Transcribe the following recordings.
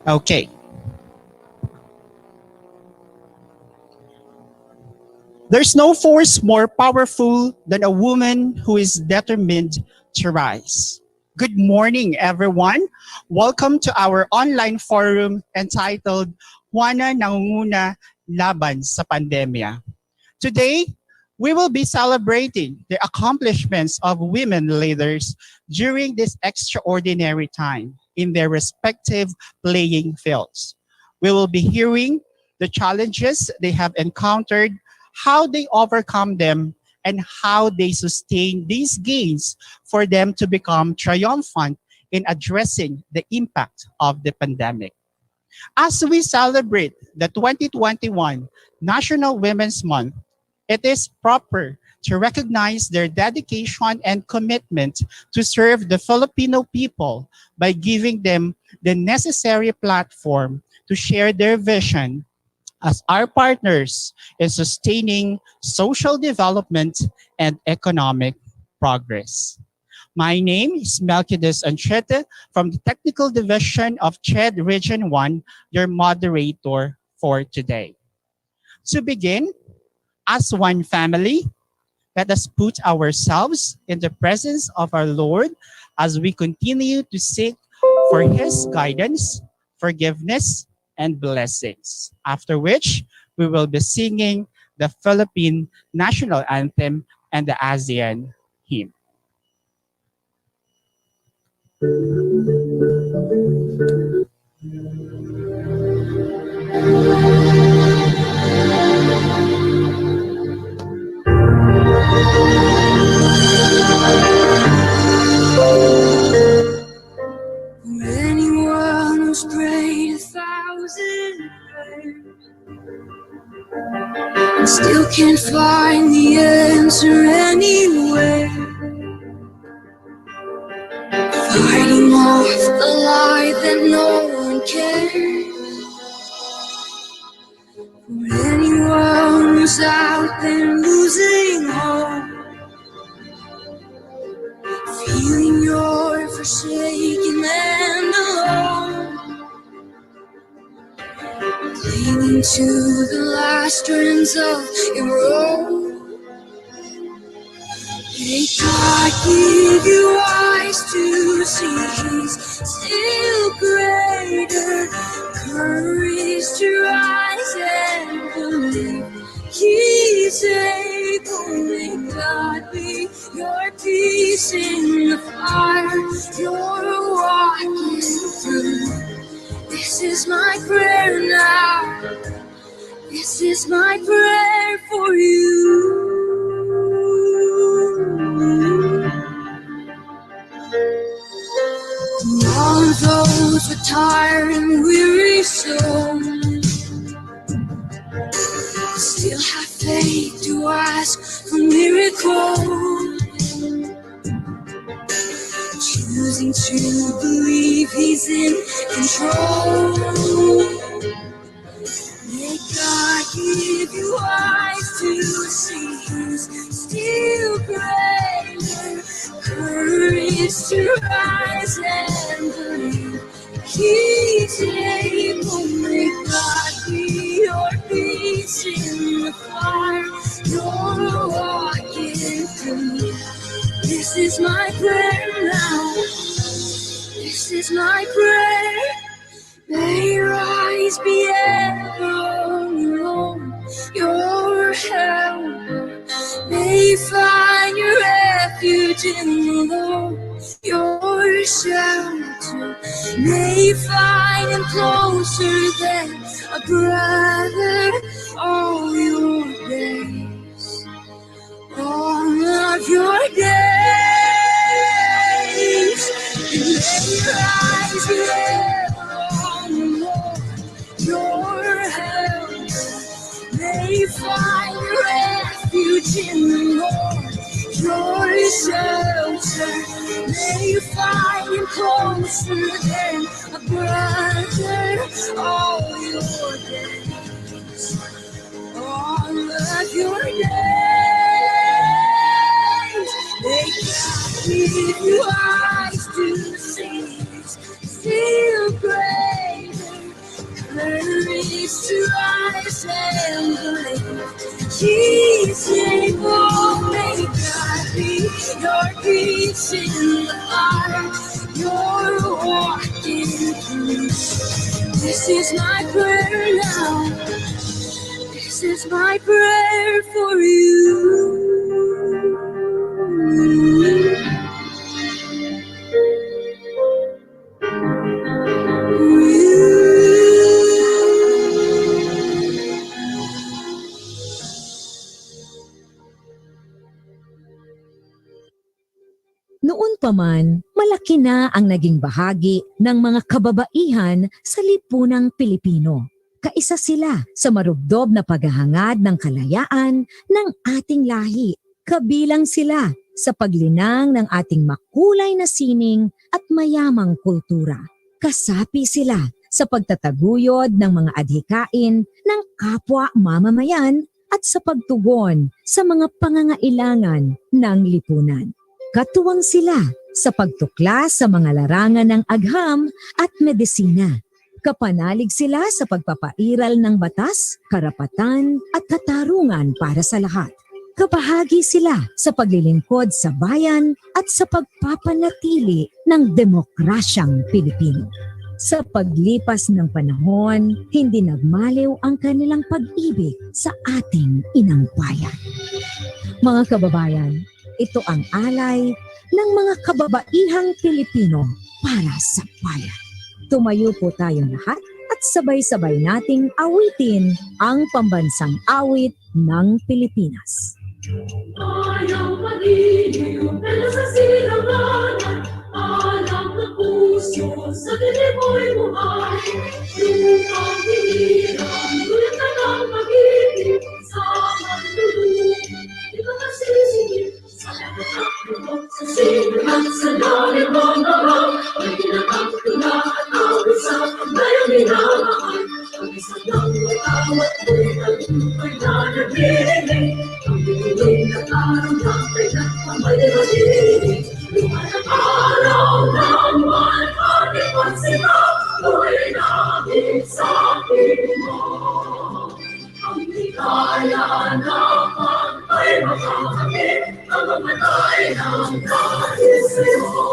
Okay. There's no force more powerful than a woman who is determined to rise. Good morning, everyone. Welcome to our online forum entitled Juana, Nangunguna, Laban sa Pandemya. Today, we will be celebrating the accomplishments of women leaders during this extraordinary time in their respective playing fields. We will be hearing the challenges they have encountered, how they overcome them, and how they sustain these gains for them to become triumphant in addressing the impact of the pandemic. As we celebrate the 2021 National Women's Month, it is proper to recognize their dedication and commitment to serve the Filipino people by giving them the necessary platform to share their vision as our partners in sustaining social development and economic progress. My name is Melquides Anchete from the Technical Division of CHED Region 1, your moderator for today. To begin, as one family, let us put ourselves in the presence of our Lord as we continue to seek for His guidance, forgiveness, and blessings. After which, we will be singing the Philippine National Anthem and the ASEAN hymn. Anyone who's prayed 1,000 prayers and still can't find the answer anywhere, fighting off the lie that no one cares. For anyone who's out there losing hope, feeling you're forsaken and alone, clinging to the last strands of your rope. May God give you eyes to see He's still greater, courage to rise and believe He's able. May God be your peace in the fire you're walking through. This is my prayer now. This is my prayer for you. All of those with tired and weary souls still have faith to ask for miracles, choosing to believe He's in control. May God give you eyes to see He's still greater, courage to rise and believe He's able. May God be your peace in the fire you're walking through. This is my prayer now. This is my prayer. May your eyes be ever on your own, your helper. May you find your refuge in the Lord, your shelter. May you find Him closer than a brother all your days, all of your days. And may your eyes be ever on the Lord, your help. May you find refuge in the Lord, your shelter. May you find Him closer than a brother all your days, all of your days. May God give you eyes to see He's still greater, is to rise and believe. He's able, may God be your peace in the fire you're walking through. This is my prayer now. This is my prayer for you. Noon pa man, malaki na ang naging bahagi ng mga kababaihan sa lipunang Pilipino. Kaisa sila sa marubdob na paghahangad ng kalayaan ng ating lahi. Kabilang sila sa paglinang ng ating makulay na sining at mayamang kultura. Kasapi sila sa pagtataguyod ng mga adhikain ng kapwa mamamayan at sa pagtugon sa mga pangangailangan ng lipunan. Katuwang sila sa pagtuklas sa mga larangan ng agham at medisina. Kapanalig sila sa pagpapairal ng batas, karapatan at katarungan para sa lahat. Kabahagi sila sa paglilingkod sa bayan at sa pagpapanatili ng demokrasyang Pilipino. Sa paglipas ng panahon, hindi nagmaliw ang kanilang pag-ibig sa ating inang bayan. Mga kababayan, ito ang alay ng mga kababaihang Pilipino para sa bayan. Tumayo po tayong lahat at sabay-sabay nating awitin ang pambansang awit ng Pilipinas. Ayaw mag-iliw, pero sa silanganan, alam ng puso, sa dilim mo'y buhay. Lupang hinirang, tulad ka ng pag-ibig, sa mandulong, di ka masisingit. Sa pagkakabot, sa silangan, sa lalim mong araw, ay pinakakatulaan, awit sa pagdayang minamahal. Ang isang ng matawat mo'y talumpay na nag-inig. Ang araw ng kailan ang may nag-inig. Lumalang araw naman, ating pagsikaw, mo'y naging sakin mo. Ang hikaya naman ay makakamit, ang mamatay ng nais mo.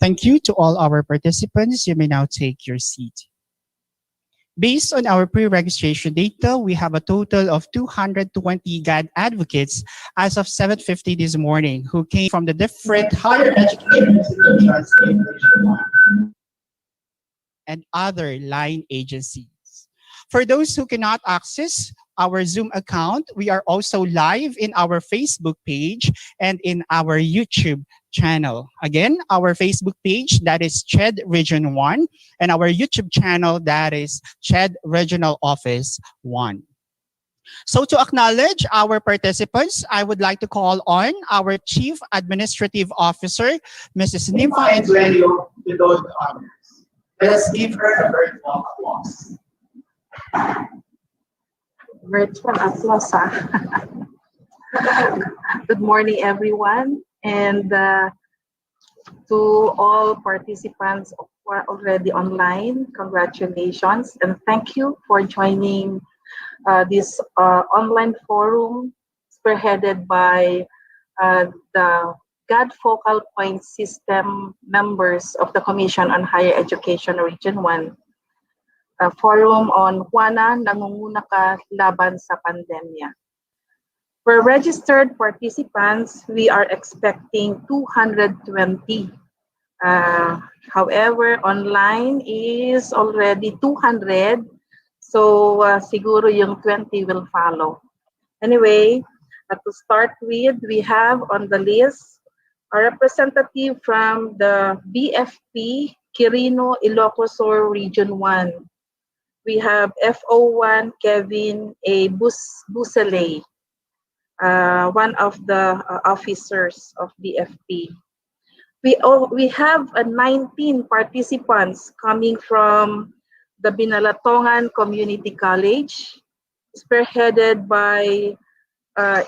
Thank you to all our participants. You may now take your seat. Based on our pre-registration data, we have a total of 220 GAD advocates as of 7:50 this morning who came from the different higher education institutions and other line agencies. For those who cannot access our Zoom account, we are also live in our Facebook page and in our YouTube channel. Again, our Facebook page, that is CHED Region 1, and our YouTube channel, that is CHED Regional Office 1. So to acknowledge our participants, I would like to call on our Chief Administrative Officer, Mrs. Nympha Eduelio, to those honors. Let us give her a virtual applause. Virtual applause. Good morning, everyone, and to all participants who are already online, congratulations and thank you for joining this online forum spearheaded by the GAD Focal Point System members of the Commission on Higher Education Region 1, a forum on Juana, Nangunguna ka, Laban sa Pandemya. For registered participants, we are expecting 220. However, online is already 200, so siguro yung 20 will follow. Anyway, to start with, we have on the list a representative from the BFP Quirino Ilocos Sur Region 1. We have FO1 Kevin A. Buseley, one of the officers of BFP. We have 19 participants coming from the Binalatongan Community College, spearheaded by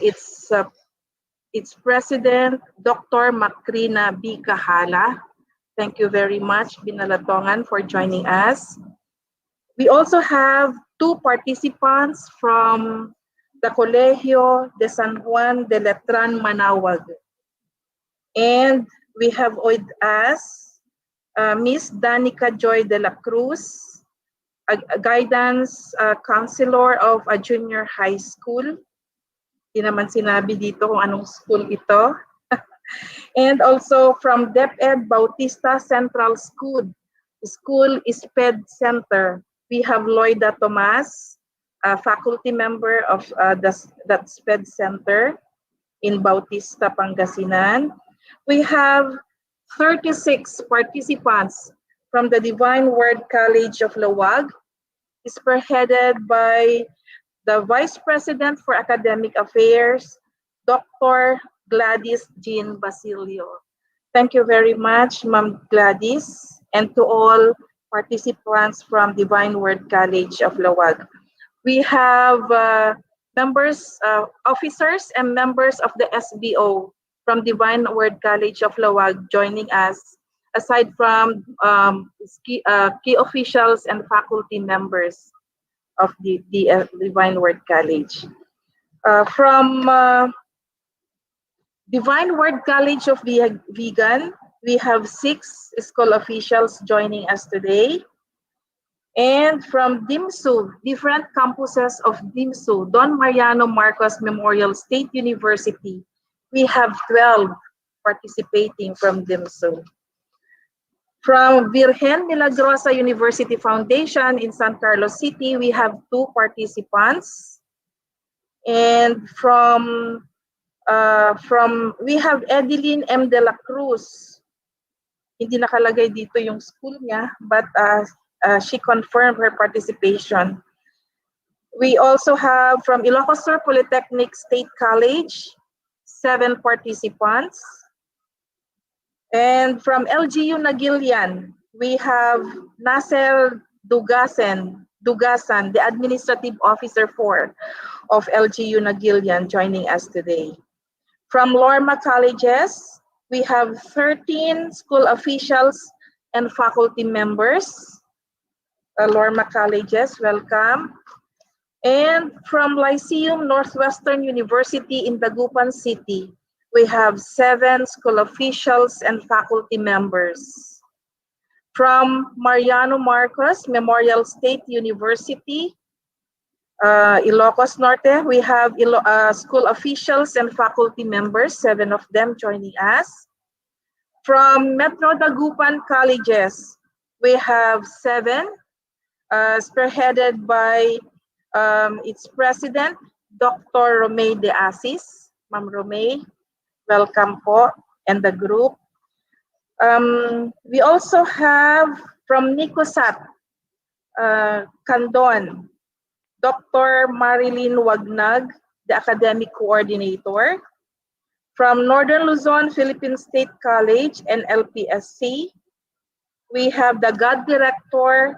its president, Dr. Macrina B. Kahala. Thank you very much, Binalatongan, for joining us. We also have 2 participants from the Colegio de San Juan de Letran, Manawag. And we have with us Miss Danica Joy de la Cruz, a guidance counselor of a junior high school. Di naman sinabi dito kung anong school ito. And also from DepEd Bautista Central School SPED Center, we have Loida Tomas, a faculty member of that SPED Center in Bautista, Pangasinan. We have 36 participants from the Divine Word College of Lawag, spearheaded by the Vice President for Academic Affairs, Dr. Gladys Jean Basilio. Thank you very much, Ma'am Gladys, and to all participants from Divine Word College of Lawag. We have members, officers, and members of the SBO from Divine Word College of Lawag joining us, aside from key officials and faculty members of the Divine Word College. From Divine Word College of Vegan, we have 6 school officials joining us today. And from DIMSU, different campuses of DIMSU, Don Mariano Marcos Memorial State University, we have 12 participating from DIMSU. From Virgen Milagrosa University Foundation in San Carlos City, we have 2 participants. And we have Edeline M. De La Cruz. Hindi nakalagay dito yung school niya, but she confirmed her participation. We also have from Ilocos Sur Polytechnic State College, 7 participants. And from LGU Nagilian, we have Nasser Dugasan, the Administrative Officer 4 of LGU Nagilian, joining us today. From Lorma Colleges, we have 13 school officials and faculty members. Lorma Colleges, welcome. And from Lyceum Northwestern University in Dagupan City, we have 7 school officials and faculty members. From Mariano Marcos Memorial State University, Ilocos Norte, we have school officials and faculty members, 7 of them joining us. From Metro Dagupan Colleges, we have 7, spearheaded by its president, Dr. Romay De Asis. Ma'am Romay, welcome po, and the group. We also have from Nicosat, Candon, Dr. Marilyn Wagnag, the academic coordinator. From Northern Luzon Philippine State College and LPSC, we have the GAD director,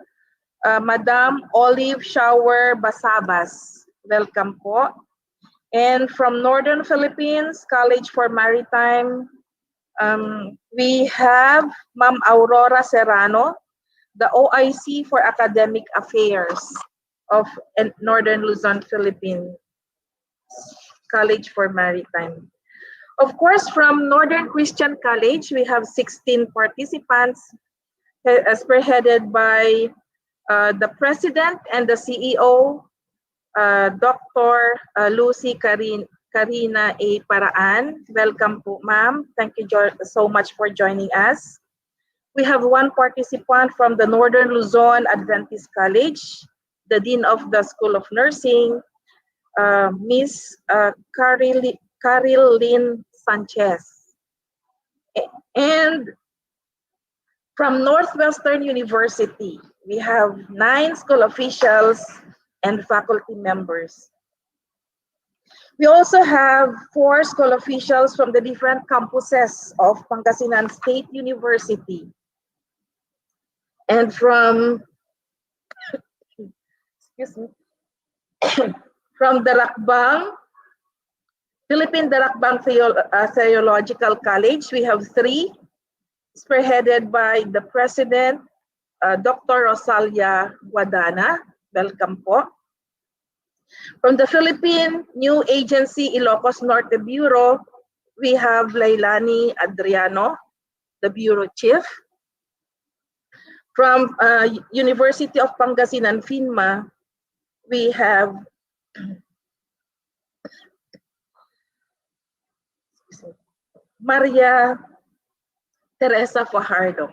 Madam Olive Shower Basabas. Welcome po. And from Northern Philippines College for Maritime, we have Ma'am Aurora Serrano, the OIC for Academic Affairs. of Northern Luzon, Philippines College for Maritime. Of course, from Northern Christian College, we have 16 participants, spearheaded by the president and the CEO, Dr. Lucy Karina A. Paraan. Welcome po, ma'am. Thank you so much for joining us. We have one participant from the Northern Luzon Adventist College, the Dean of the School of Nursing, Miss Caril Lynn Sanchez. And from Northwestern University, we have 9 school officials and faculty members. We also have 4 school officials from the different campuses of Pangasinan State University. And from, excuse me, from Darakbang, Philippine Darakbang Theological College, we have 3, spearheaded by the president, Dr. Rosalia Guadana. Welcome po. From the Philippine New Agency Ilocos Norte Bureau, we have Lailani Adriano, the Bureau Chief. From University of Pangasinan, FINMA, we have Maria Teresa Fajardo.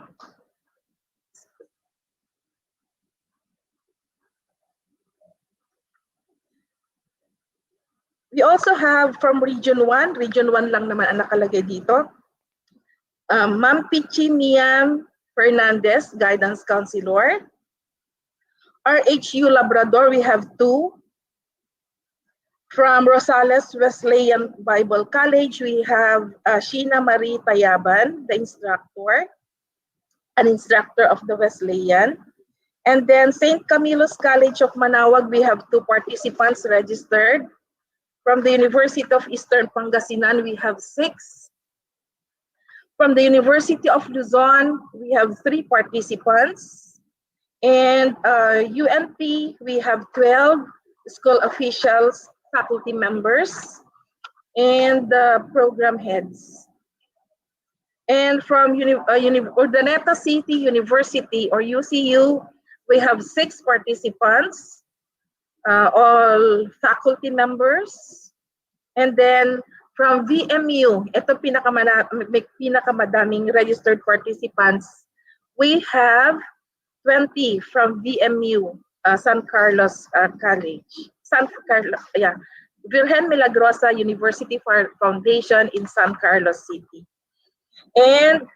We also have from Region 1 lang naman ang nakalagay dito, Ma'am Pichi Miam Fernandez, Guidance Counselor. RHU Labrador, we have 2. From Rosales Wesleyan Bible College, we have Sheena Marie Tayaban, the instructor, an instructor of the Wesleyan. And then St. Camilo's College of Manaoag, we have 2 participants registered. From the University of Eastern Pangasinan, we have 6. From the University of Luzon, we have 3 participants. And UNP, we have 12 school officials, faculty members, and program heads. And from Urdaneta City University, or UCU, we have 6 participants, all faculty members. And then from VMU, ito pinakamadaming registered participants, we have 20 from VMU, San Carlos College. Virgen Milagrosa University Foundation in San Carlos City. And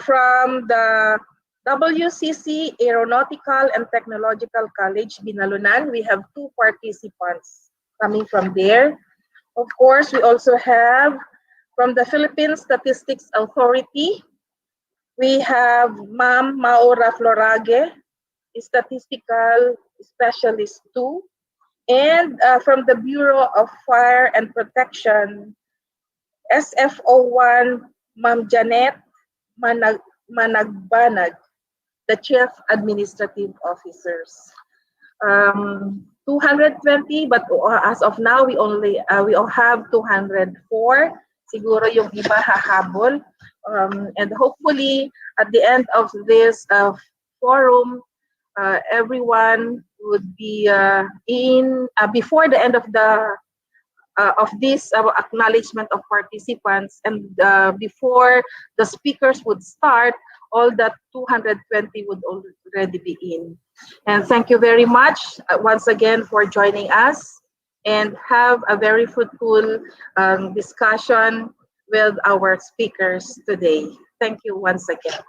from the WCC Aeronautical and Technological College, Binalunan, we have 2 participants coming from there. Of course, we also have from the Philippine Statistics Authority, we have Ma'am Maura Florage, Statistical Specialist 2. And from the Bureau of Fire and Protection, SFO1, Ma'am Janet Managbanag, the Chief Administrative Officers. 220, but as of now, we all have 204. Siguro yung iba hahabol. And hopefully, at the end of this forum, everyone would be in before the end of this acknowledgement of participants, and before the speakers would start, all that 220 would already be in. And thank you very much once again for joining us, and have a very fruitful discussion with our speakers today. Thank you once again.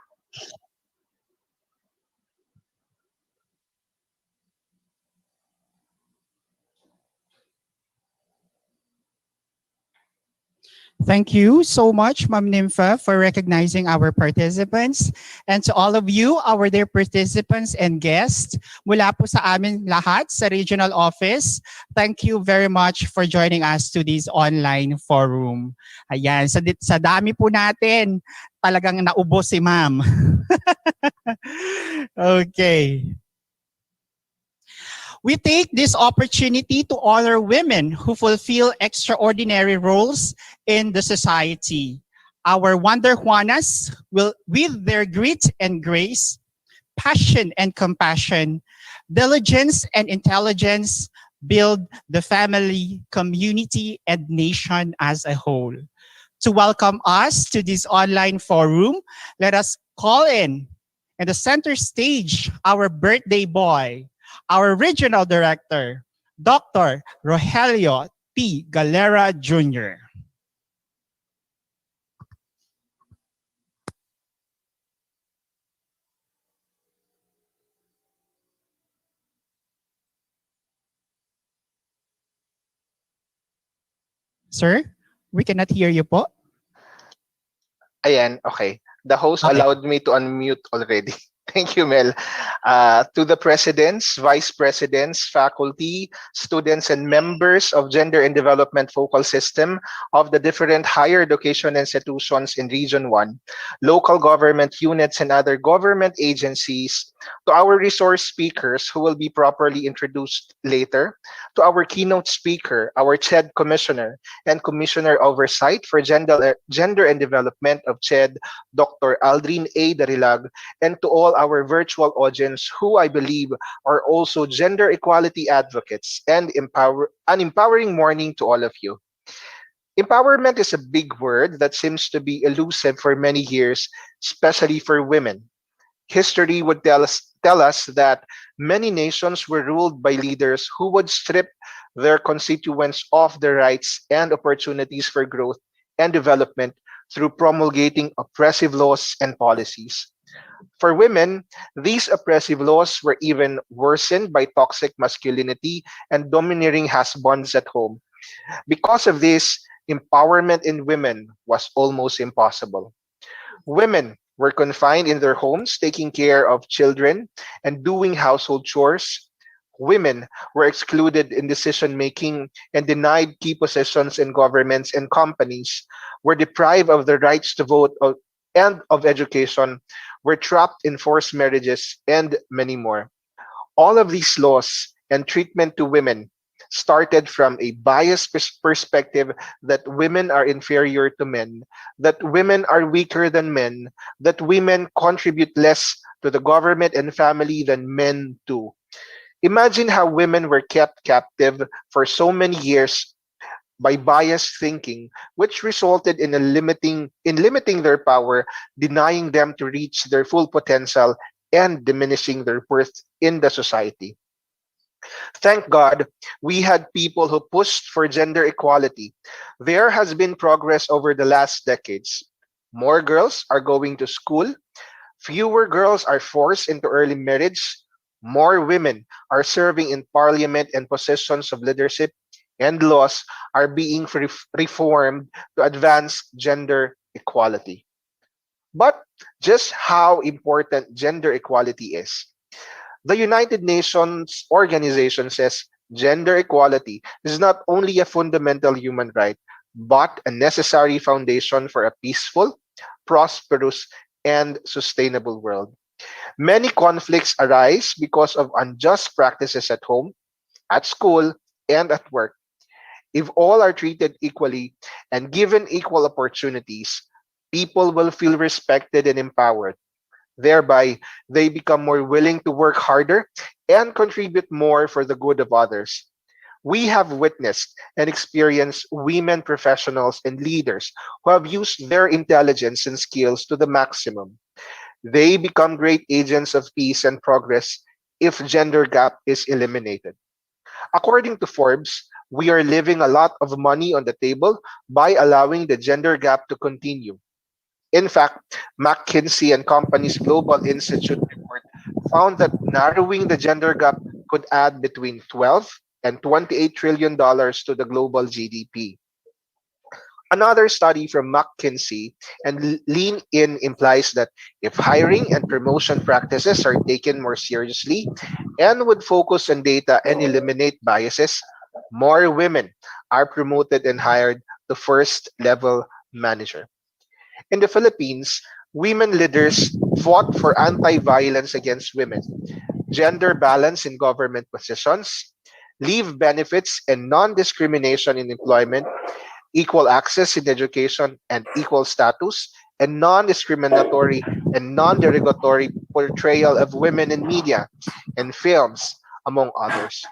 Thank you so much, Ma'am Nympha, for recognizing our participants. And to all of you, our dear participants and guests, mula po sa amin lahat sa regional office, thank you very much for joining us to this online forum. Ayan, sa dami po natin, talagang naubos si Ma'am. Okay. We take this opportunity to honor women who fulfill extraordinary roles in the society. Our Wonder Juanas will, with their grit and grace, passion and compassion, diligence and intelligence, build the family, community, and nation as a whole. To welcome us to this online forum, let us call in the center stage, our birthday boy, our regional director, Dr. Rogelio T. Galera Jr. Sir, we cannot hear you po. Ayan, okay. The host Okay. allowed me to unmute already. Thank you, Mel. To the presidents, vice presidents, faculty, students, and members of Gender and Development Focal System of the different higher education institutions in Region 1, local government units, and other government agencies, to our resource speakers who will be properly introduced later, to our keynote speaker, our CHED Commissioner and Commissioner Oversight for Gender and Development of CHED, Dr. Aldrin A. Darilag, and to all our virtual audience who I believe are also gender equality advocates, and an empowering morning to all of you. Empowerment is a big word that seems to be elusive for many years, especially for women. History would tell us that many nations were ruled by leaders who would strip their constituents of their rights and opportunities for growth and development through promulgating oppressive laws and policies. For women, these oppressive laws were even worsened by toxic masculinity and domineering husbands at home. Because of this, empowerment in women was almost impossible. Women were confined in their homes, taking care of children and doing household chores. Women were excluded in decision making and denied key positions in governments and companies, were deprived of the rights to vote and of education, were trapped in forced marriages, and many more. All of these laws and treatment to women started from a biased perspective that women are inferior to men, that women are weaker than men, that women contribute less to the government and family than men do. Imagine how women were kept captive for so many years by biased thinking, which resulted in limiting their power, denying them to reach their full potential, and diminishing their worth in the society. Thank God, we had people who pushed for gender equality. There has been progress over the last decades. More girls are going to school, fewer girls are forced into early marriage, more women are serving in parliament and positions of leadership, and laws are being reformed to advance gender equality. But just how important gender equality is. The United Nations organization says gender equality is not only a fundamental human right, but a necessary foundation for a peaceful, prosperous, and sustainable world. Many conflicts arise because of unjust practices at home, at school, and at work. If all are treated equally and given equal opportunities, people will feel respected and empowered. Thereby, they become more willing to work harder and contribute more for the good of others. We have witnessed and experienced women professionals and leaders who have used their intelligence and skills to the maximum. They become great agents of peace and progress if gender gap is eliminated. According to Forbes, we are leaving a lot of money on the table by allowing the gender gap to continue. In fact, McKinsey and Company's Global Institute report found that narrowing the gender gap could add between 12 and $28 trillion to the global GDP. Another study from McKinsey and Lean In implies that if hiring and promotion practices are taken more seriously and would focus on data and eliminate biases, more women are promoted and hired to first level manager. In the Philippines, women leaders fought for anti violence against women. gender balance in government positions, leave benefits and non-discrimination in employment, equal access in education and equal status, and non-discriminatory and non-derogatory portrayal of women in media and films, among others.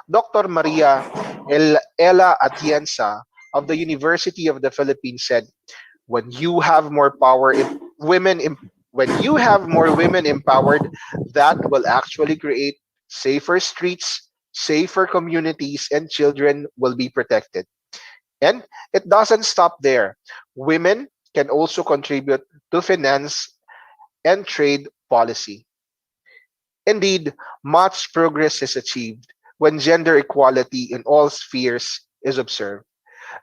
Dr. Maria Ella Atienza of the University of the Philippines said, when you have more power, women, when you have more women empowered, that will actually create safer streets, safer communities, and children will be protected. And it doesn't stop there. Women can also contribute to finance and trade policy. Indeed, much progress is achieved when gender equality in all spheres is observed.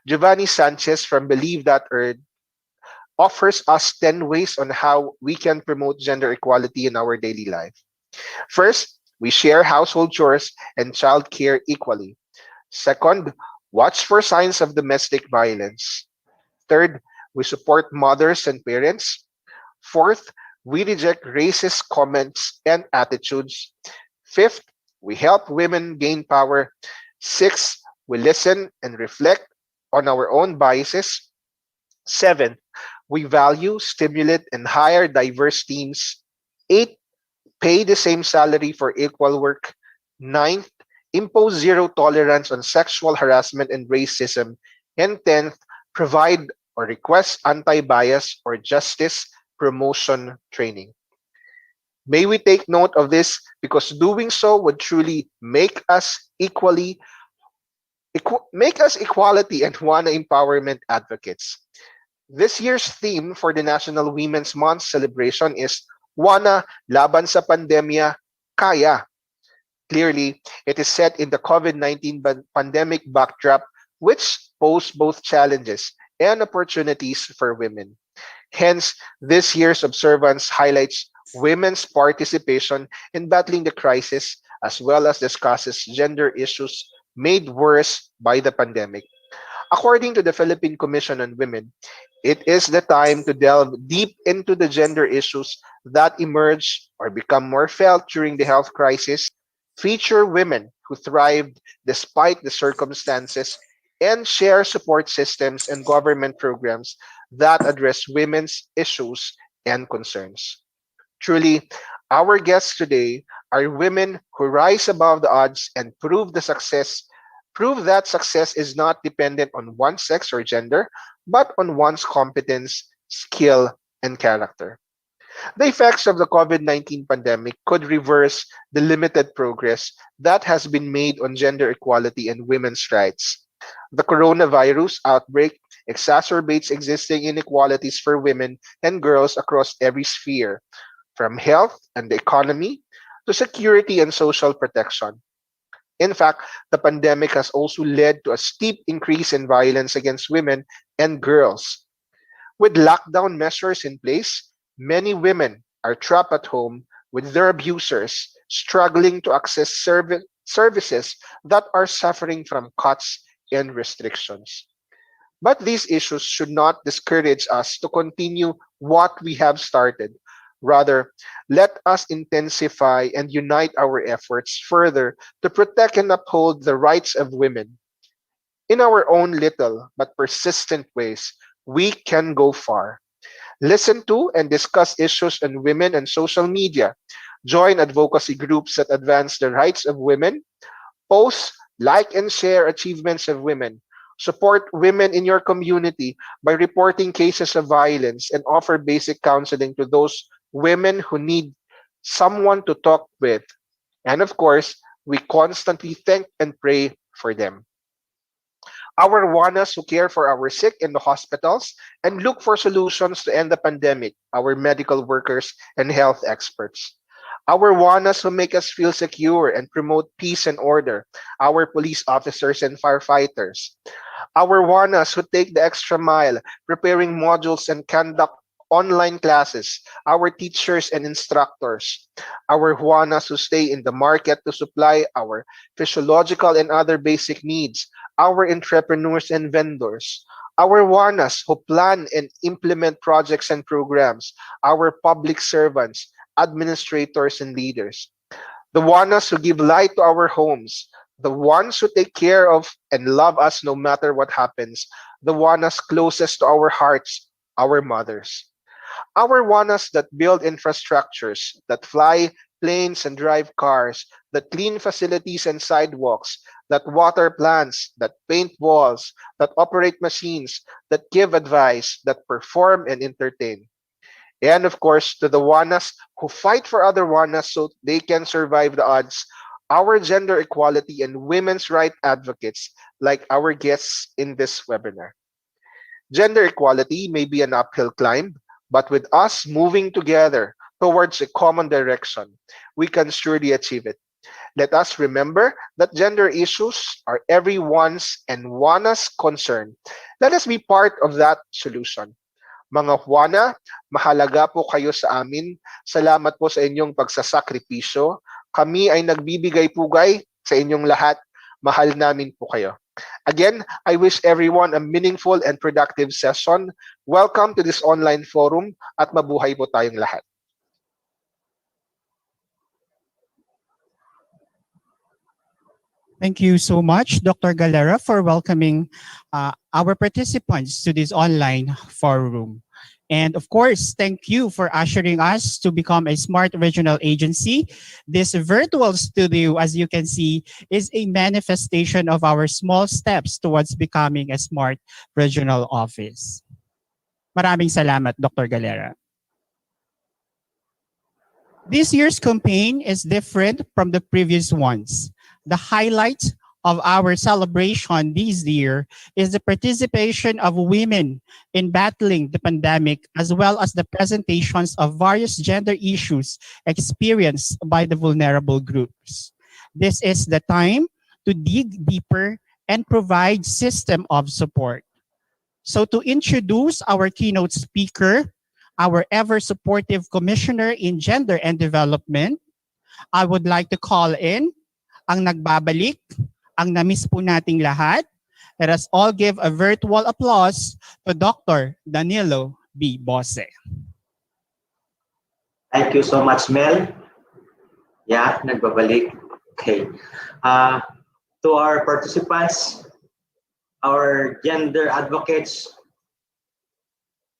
Giovanni Sanchez from Believe.Earth offers us 10 ways on how we can promote gender equality in our daily life. First, we share household chores and childcare equally. Second, watch for signs of domestic violence. Third, we support mothers and parents. Fourth, we reject racist comments and attitudes. Fifth, we help women gain power. Sixth, we listen and reflect on our own biases. Seventh, we value, stimulate, and hire diverse teams. Eighth, pay the same salary for equal work. Ninth, impose zero tolerance on sexual harassment and racism. And tenth, provide or request anti-bias or justice promotion training. May we take note of this because doing so would truly make us equality and Juana empowerment advocates. This year's theme for the National Women's Month celebration is Juana, Laban sa Pandemya, Kaya. Clearly, it is set in the COVID-19 pandemic backdrop, which pose both challenges and opportunities for women. Hence, this year's observance highlights women's participation in battling the crisis as well as discusses gender issues made worse by the pandemic. According to the Philippine Commission on Women, it is the time to delve deep into the gender issues that emerge or become more felt during the health crisis, feature women who thrived despite the circumstances, and share support systems and government programs that address women's issues and concerns. Truly, our guests today are women who rise above the odds and prove that success is not dependent on one's sex or gender, but on one's competence, skill, and character. The effects of the COVID-19 pandemic could reverse the limited progress that has been made on gender equality and women's rights. The coronavirus outbreak exacerbates existing inequalities for women and girls across every sphere, from health and the economy to security and social protection. In fact, the pandemic has also led to a steep increase in violence against women and girls. With lockdown measures in place, many women are trapped at home with their abusers, struggling to access services that are suffering from cuts and restrictions. But these issues should not discourage us to continue what we have started. Rather, let us intensify and unite our efforts further to protect and uphold the rights of women. In our own little but persistent ways, we can go far. Listen to and discuss issues on women and social media. Join advocacy groups that advance the rights of women. Post, like, and share achievements of women. Support women in your community by reporting cases of violence and offer basic counseling to those women who need someone to talk with. And of course, we constantly thank and pray for them. Our Wanas who care for our sick in the hospitals and look for solutions to end the pandemic, our medical workers and health experts. Our Wanas who make us feel secure and promote peace and order, our police officers and firefighters. Our Wanas who take the extra mile, preparing modules and conduct online classes, our teachers and instructors, our Juanas who stay in the market to supply our physiological and other basic needs, our entrepreneurs and vendors, our Juanas who plan and implement projects and programs, our public servants, administrators, and leaders. the Juanas who give light to our homes, the ones who take care of and love us no matter what happens, the Juanas closest to our hearts, our mothers. Our Juanas that build infrastructures, that fly planes and drive cars, that clean facilities and sidewalks, that water plants, that paint walls, that operate machines, that give advice, that perform and entertain. And of course, to the Juanas who fight for other Juanas so they can survive the odds, our gender equality and women's right advocates like our guests in this webinar. Gender equality may be an uphill climb, but with us moving together towards a common direction, we can surely achieve it. Let us remember that gender issues are everyone's and Juana's concern. Let us be part of that solution. Mga Juana, mahalaga po kayo sa amin. Salamat po sa inyong pagsasakripisyo. Kami ay nagbibigay pugay sa inyong lahat. Mahal namin po kayo. Again, I wish everyone a meaningful and productive session. Welcome to this online forum at mabuhay po tayong lahat. Thank you so much, Dr. Galera, for welcoming our participants to this online forum. And of course, thank you for ushering us to become a smart regional agency. This virtual studio, as you can see, is a manifestation of our small steps towards becoming a smart regional office. Maraming salamat, Dr. Galera. This year's campaign is different from the previous ones. The highlight of our celebration this year is the participation of women in battling the pandemic, as well as the presentations of various gender issues experienced by the vulnerable groups. This is the time to dig deeper and provide system of support. So to introduce our keynote speaker, our ever supportive Commissioner in Gender and Development, I would like to call in ang nagbabalik, ang namiss po nating lahat. Let us all give a virtual applause to Dr. Danilo B. Bose. Thank you so much, Mel. Yeah, nagbabalik. Okay. To our participants, our gender advocates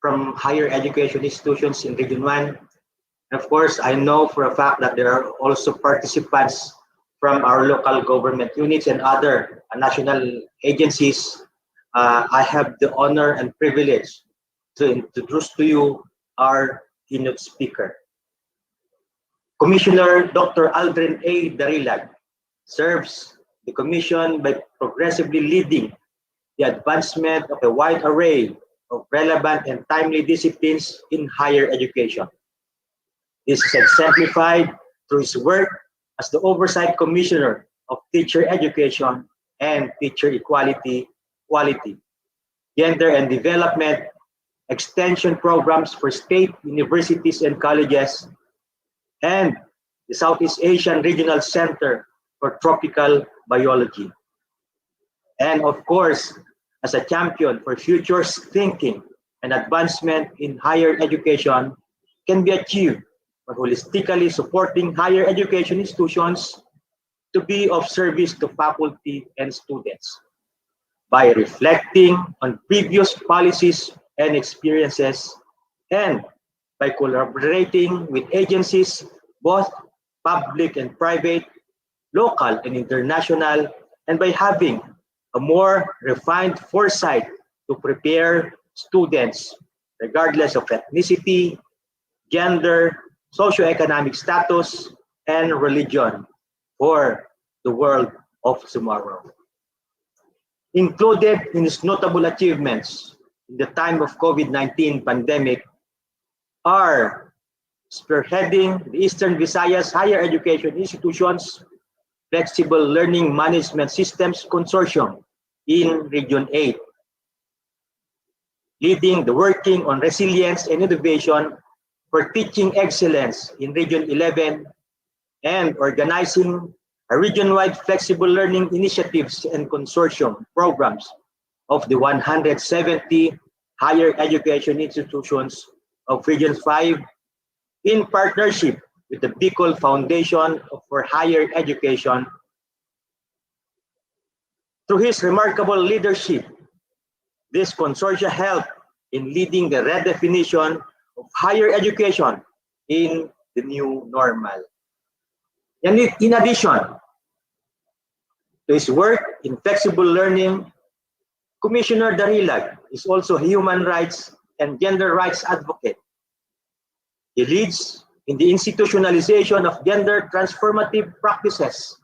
from higher education institutions in Region 1, and of course, I know for a fact that there are also participants from our local government units and other national agencies. I have the honor and privilege to introduce to you our keynote speaker. Commissioner Dr. Aldrin A. Darilag serves the Commission by progressively leading the advancement of a wide array of relevant and timely disciplines in higher education. This is exemplified through his work as the Oversight Commissioner of Teacher Education and Teacher Equality, Gender and Development, Extension Programs for state universities and colleges, and the Southeast Asian Regional Center for Tropical Biology. And of course, as a champion for futures thinking and advancement in higher education can be achieved by holistically supporting higher education institutions to be of service to faculty and students by reflecting on previous policies and experiences and by collaborating with agencies, both public and private, local and international, and by having a more refined foresight to prepare students, regardless of ethnicity, gender, socioeconomic status, and religion, for the world of tomorrow. Included in his notable achievements in the time of COVID-19 pandemic are spearheading the Eastern Visayas Higher Education Institutions Flexible Learning Management Systems Consortium in Region 8, leading the working on resilience and innovation for teaching excellence in Region 11, and organizing a region-wide flexible learning initiatives and consortium programs of the 170 higher education institutions of Region 5 in partnership with the Bicol Foundation for Higher Education. Through his remarkable leadership, this consortium helped in leading the redefinition of higher education in the new normal. And in addition to his work in flexible learning, Commissioner Darilag is also a human rights and gender rights advocate. He leads in the institutionalization of gender transformative practices,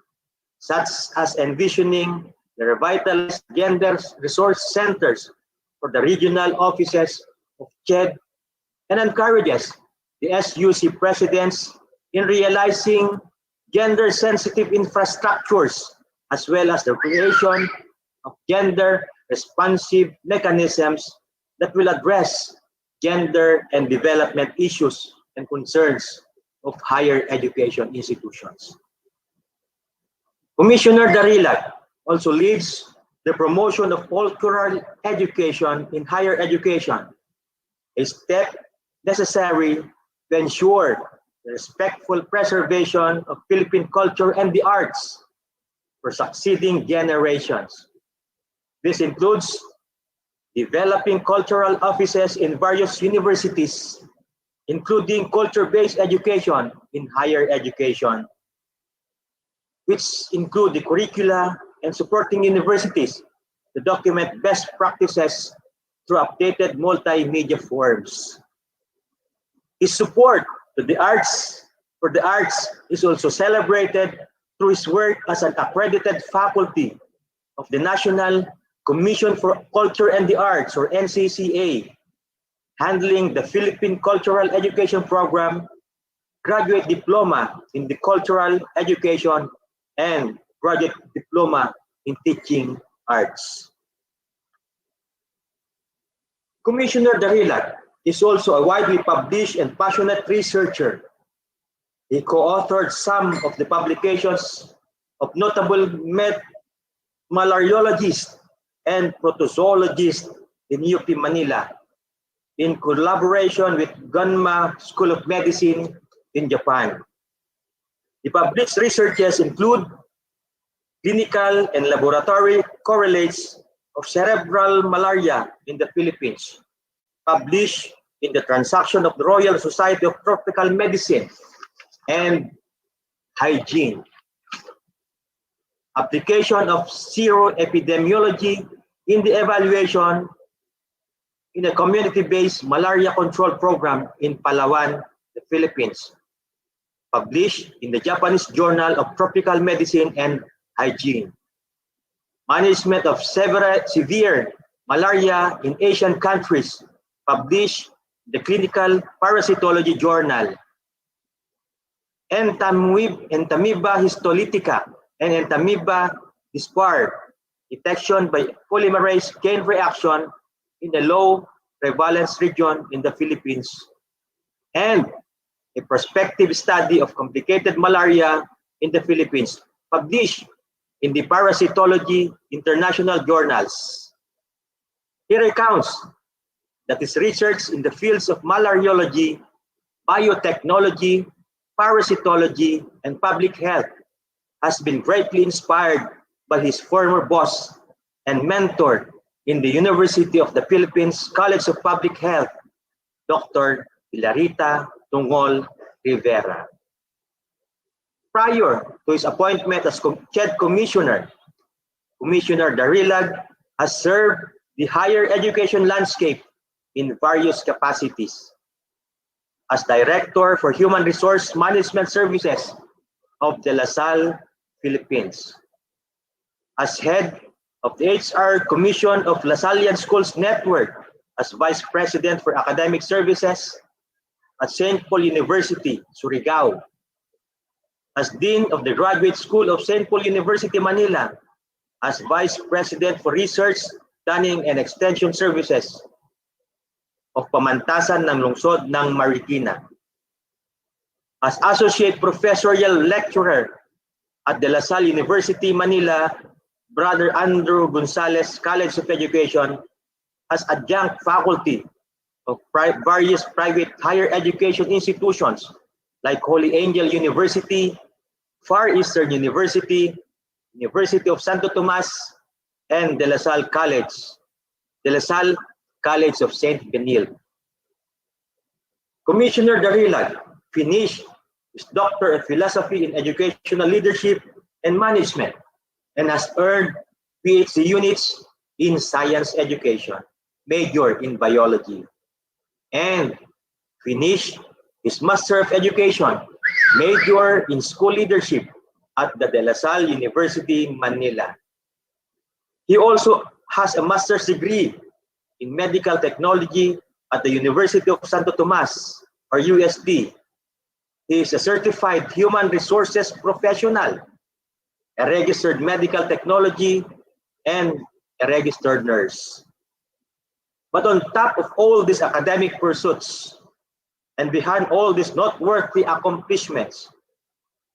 such as envisioning the revitalized gender resource centers for the regional offices of CHED, and encourages the SUC presidents in realizing gender-sensitive infrastructures, as well as the creation of gender-responsive mechanisms that will address gender and development issues and concerns of higher education institutions. Commissioner Darilag also leads the promotion of cultural education in higher education, a step necessary to ensure the respectful preservation of Philippine culture and the arts for succeeding generations. This includes developing cultural offices in various universities, including culture-based education in higher education, which include the curricula and supporting universities to document best practices through updated multimedia forms. His support to the arts is also celebrated through his work as an accredited faculty of the National Commission for Culture and the Arts, or NCCA, handling the Philippine Cultural Education Program, graduate diploma in the cultural education, and graduate diploma in teaching arts. Commissioner Darilag is also a widely published and passionate researcher. He co-authored some of the publications of notable malariologists and protozoologists in UP Manila, in collaboration with Gunma School of Medicine in Japan. The published researches include clinical and laboratory correlates of cerebral malaria in the Philippines, published in the Transaction of the Royal Society of Tropical Medicine and Hygiene. Application of seroepidemiology in the evaluation in a community-based malaria control program in Palawan, the Philippines, published in the Japanese Journal of Tropical Medicine and Hygiene. Management of severe malaria in Asian countries, published in the Clinical Parasitology Journal. Entamoeba histolytica and Entamoeba dispar, detection by polymerase chain reaction in the low prevalence region in the Philippines, and a prospective study of complicated malaria in the Philippines, published in the Parasitology International Journals. He recounts that his research in the fields of malariology, biotechnology, parasitology, and public health has been greatly inspired by his former boss and mentor in the University of the Philippines College of Public Health, Dr. Hilarita Tungol Rivera. Prior to his appointment as CHED Commissioner, Commissioner Darilag has served the higher education landscape in various capacities. As Director for Human Resource Management Services of the LaSalle, Philippines. As Head of the HR Commission of LaSallian Schools Network, as Vice President for Academic Services at St. Paul University, Surigao. As Dean of the Graduate School of St. Paul University, Manila, as Vice President for Research, Planning and Extension Services of Pamantasan ng Lungsod ng Marikina. As Associate Professorial Lecturer at the LaSalle University, Manila, Brother Andrew Gonzalez College of Education, as adjunct faculty of various private higher education institutions like Holy Angel University, Far Eastern University, University of Santo Tomas, and De La Salle College, De La Salle College of St. Benil. Commissioner Darilag finished his Doctor of Philosophy in Educational Leadership and Management and has earned PhD units in Science Education, major in Biology, and finished his Master of Education, major in School Leadership at the De La Salle University, Manila. He also has a master's degree in medical technology at the University of Santo Tomas, or UST. He is a certified human resources professional, a registered medical technology, and a registered nurse. But on top of all these academic pursuits, and behind all these noteworthy accomplishments,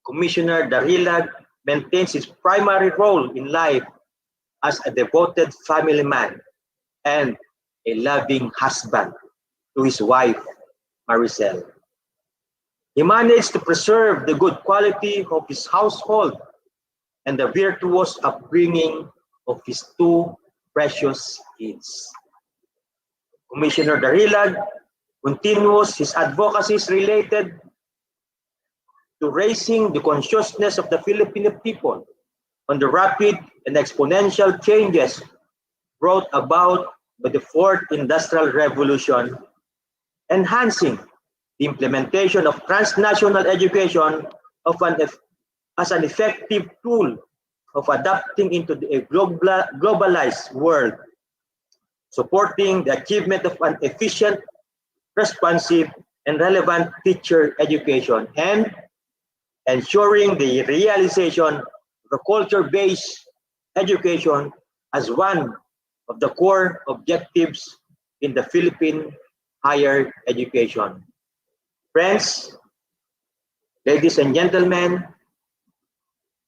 Commissioner Darilag maintains his primary role in life as a devoted family man and a loving husband to his wife, Maricel. He managed to preserve the good quality of his household and the virtuous upbringing of his two precious kids. Commissioner Darilag continues his advocacies related to raising the consciousness of the Filipino people on the rapid and exponential changes brought about by the Fourth Industrial Revolution, enhancing the implementation of transnational education as an effective tool of adapting into a globalized world, supporting the achievement of an efficient, responsive, and relevant teacher education, and ensuring the realization of a culture-based education as one of the core objectives in the Philippine higher education. Friends, ladies and gentlemen,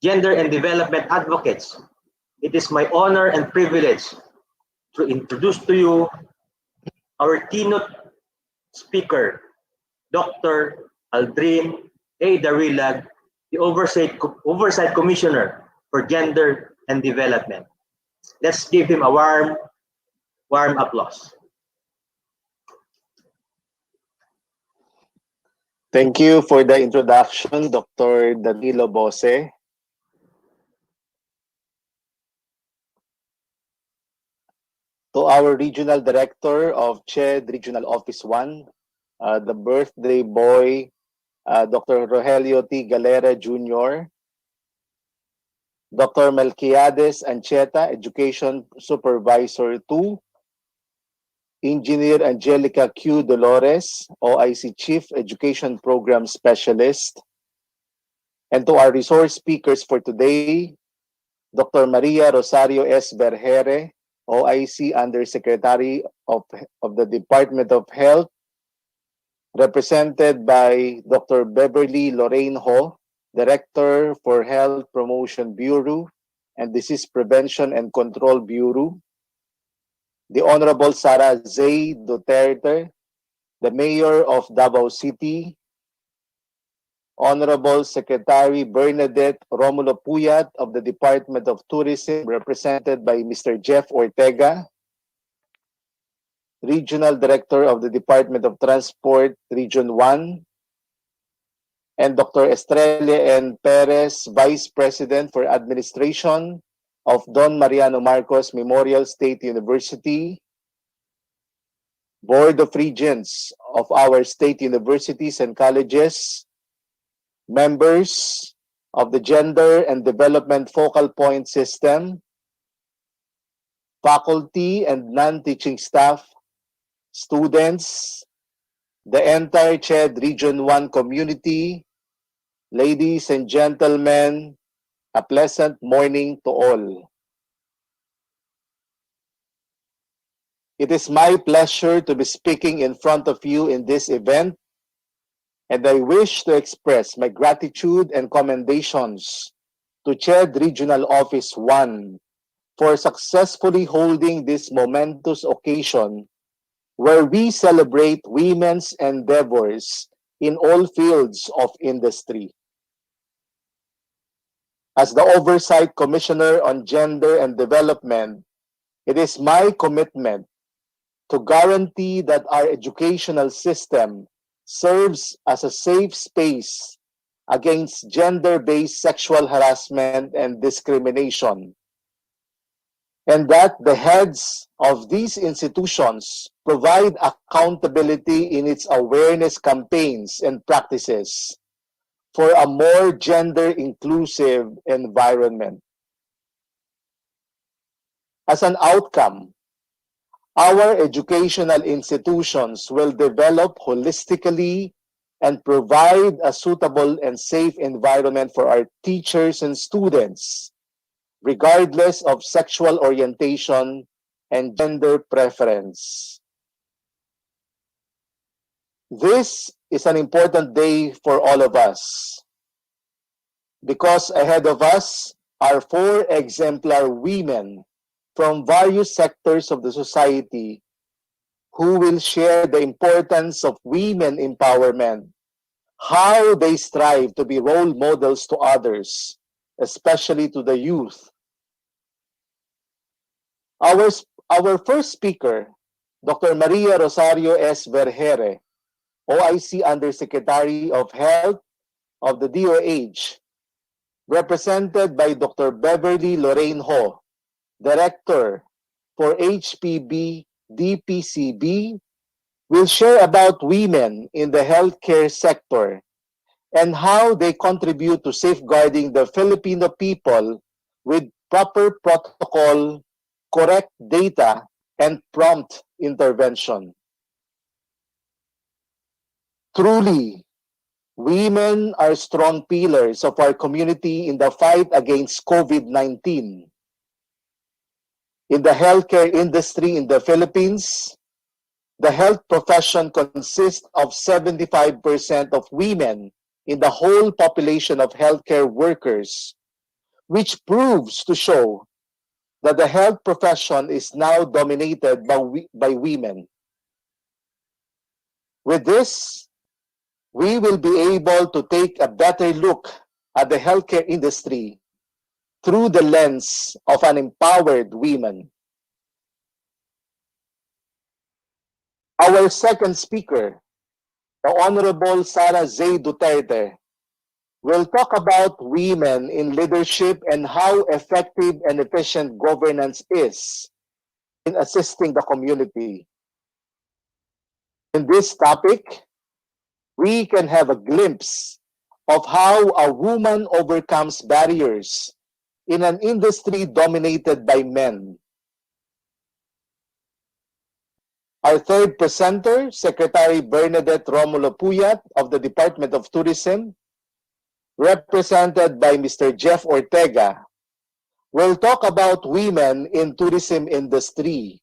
gender and development advocates, it is my honor and privilege to introduce to you our keynote speaker, Dr. Aldrin A. Darilag, the Oversight Commissioner for Gender and Development. Let's give him a warm applause. Thank you for the introduction, Dr. Danilo Bose. To our Regional Director of CHED Regional Office 1, the birthday boy, Dr. Rogelio T. Galera Jr., Dr. Melquiades Ancheta, Education Supervisor 2, Engineer Angelica Q. Dolores, OIC Chief Education Program Specialist, and to our resource speakers for today, Dr. Maria Rosario S. Berjere, OIC Undersecretary of the Department of Health, represented by Dr. Beverly Lorraine Ho, Director for Health Promotion Bureau and Disease Prevention and Control Bureau, the Honorable Sara Zay Duterte, the Mayor of Davao City, Honorable Secretary Bernadette Romulo Puyat of the Department of Tourism, represented by Mr. Jeff Ortega, Regional Director of the Department of Transport, Region 1, and Dr. Estrella N. Perez, Vice President for Administration of Don Mariano Marcos Memorial State University, Board of Regents of our state universities and colleges, members of the Gender and Development Focal Point System, faculty and non-teaching staff, students, the entire CHED Region 1 community, ladies and gentlemen, a pleasant morning to all. It is my pleasure to be speaking in front of you in this event, and I wish to express my gratitude and commendations to CHED Regional Office 1 for successfully holding this momentous occasion where we celebrate women's endeavors in all fields of industry. As the Oversight Commissioner on Gender and Development, it is my commitment to guarantee that our educational system serves as a safe space against gender-based sexual harassment and discrimination, and that the heads of these institutions provide accountability in its awareness campaigns and practices for a more gender-inclusive environment. As an outcome, our educational institutions will develop holistically and provide a suitable and safe environment for our teachers and students, regardless of sexual orientation and gender preference. This is an important day for all of us because ahead of us are 4 exemplar women from various sectors of the society who will share the importance of women empowerment, how they strive to be role models to others, especially to the youth. Our first speaker, Dr. Maria Rosario S. Vergere, OIC Undersecretary of Health of the DOH, represented by Dr. Beverly Lorraine Ho, Director for HPB DPCB, will share about women in the healthcare sector and how they contribute to safeguarding the Filipino people with proper protocol, correct data, and prompt intervention. Truly, women are strong pillars of our community in the fight against COVID-19. In the healthcare industry in the Philippines, the health profession consists of 75% of women in the whole population of healthcare workers, which proves to show that the health profession is now dominated by women. With this, we will be able to take a better look at the healthcare industry through the lens of an empowered woman. Our second speaker, the Honorable Sara Zay Duterte, will talk about women in leadership and how effective and efficient governance is in assisting the community. In this topic, we can have a glimpse of how a woman overcomes barriers in an industry dominated by men. Our third presenter, Secretary Bernadette Romulo Puyat of the Department of Tourism, represented by Mr. Jeff Ortega, will talk about women in tourism industry,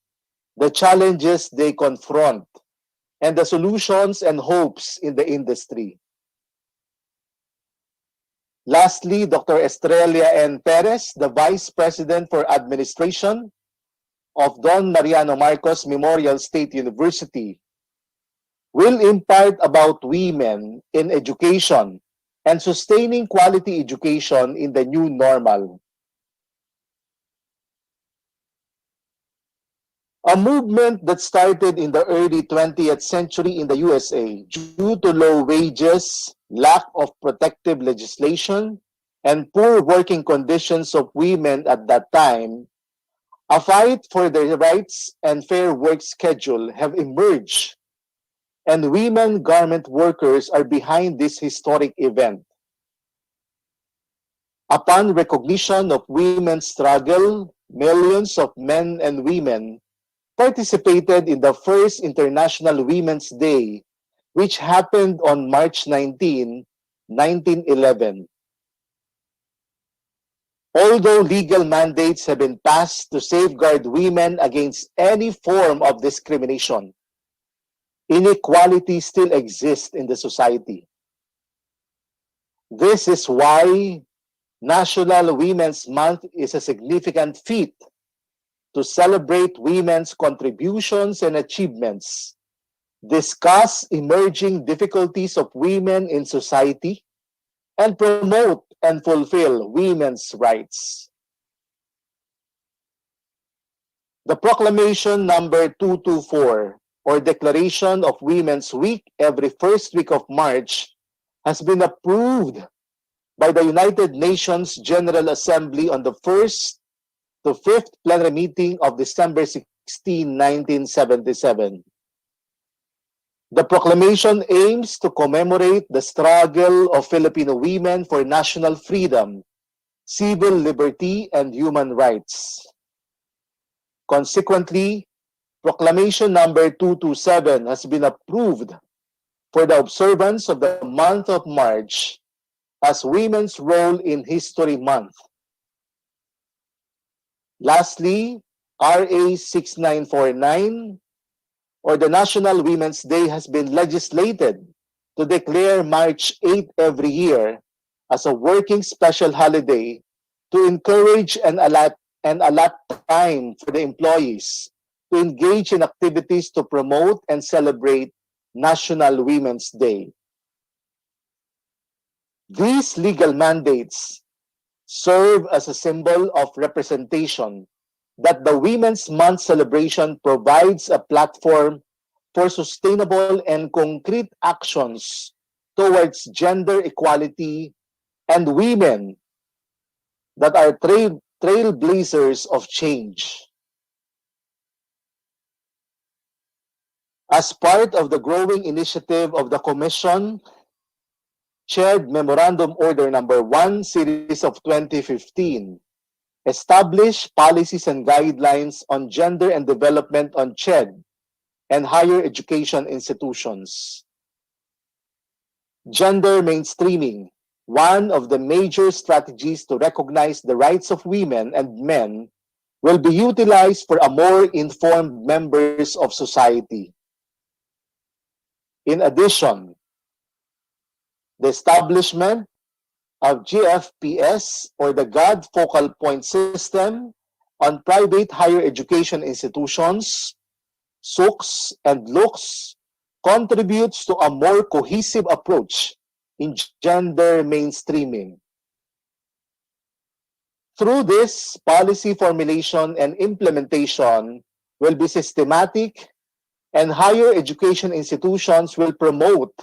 the challenges they confront, and the solutions and hopes in the industry. Lastly, Dr. Estrella N. Perez, the Vice President for Administration of Don Mariano Marcos Memorial State University, will impart about women in education and sustaining quality education in the new normal. A movement that started in the early 20th century in the USA due to low wages, lack of protective legislation, and poor working conditions of women at that time, a fight for their rights and fair work schedule have emerged, and women garment workers are behind this historic event. Upon recognition of women's struggle, millions of men and women participated in the first International Women's Day, which happened on March 19, 1911. Although legal mandates have been passed to safeguard women against any form of discrimination, inequality still exists in the society. This is why National Women's Month is a significant feat to celebrate women's contributions and achievements, discuss emerging difficulties of women in society, and promote and fulfill women's rights. The proclamation number 224, or Declaration of Women's Week every first week of March, has been approved by the United Nations General Assembly on the 1st to 5th plenary meeting of December 16, 1977. The proclamation aims to commemorate the struggle of Filipino women for national freedom, civil liberty, and human rights. Consequently, Proclamation number 227 has been approved for the observance of the month of March as Women's Role in History Month. Lastly, RA 6949, or the National Women's Day, has been legislated to declare March 8 every year as a working special holiday to encourage and allot time for the employees to engage in activities to promote and celebrate National Women's Day. These legal mandates serve as a symbol of representation that the Women's Month celebration provides a platform for sustainable and concrete actions towards gender equality and women that are trailblazers of change. As part of the growing initiative of the Commission, chaired Memorandum Order Number 1, Series of 2015, establish policies and guidelines on gender and development on CHED and higher education institutions. Gender mainstreaming, one of the major strategies to recognize the rights of women and men, will be utilized for a more informed members of society. In addition, the establishment of GFPS, or the God Focal Point System, on private higher education institutions, SUCs and LUCs, contributes to a more cohesive approach in gender mainstreaming. Through this, policy formulation and implementation will be systematic, and higher education institutions will promote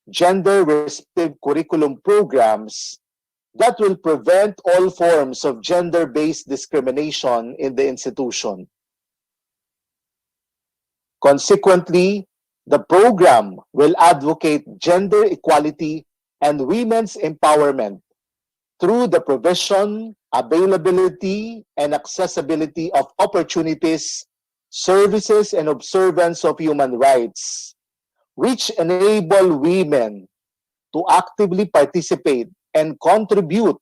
gender-respective curriculum programs that will prevent all forms of gender-based discrimination in the institution. Consequently, the program will advocate gender equality and women's empowerment through the provision, availability, and accessibility of opportunities, services, and observance of human rights, which enable women to actively participate and contribute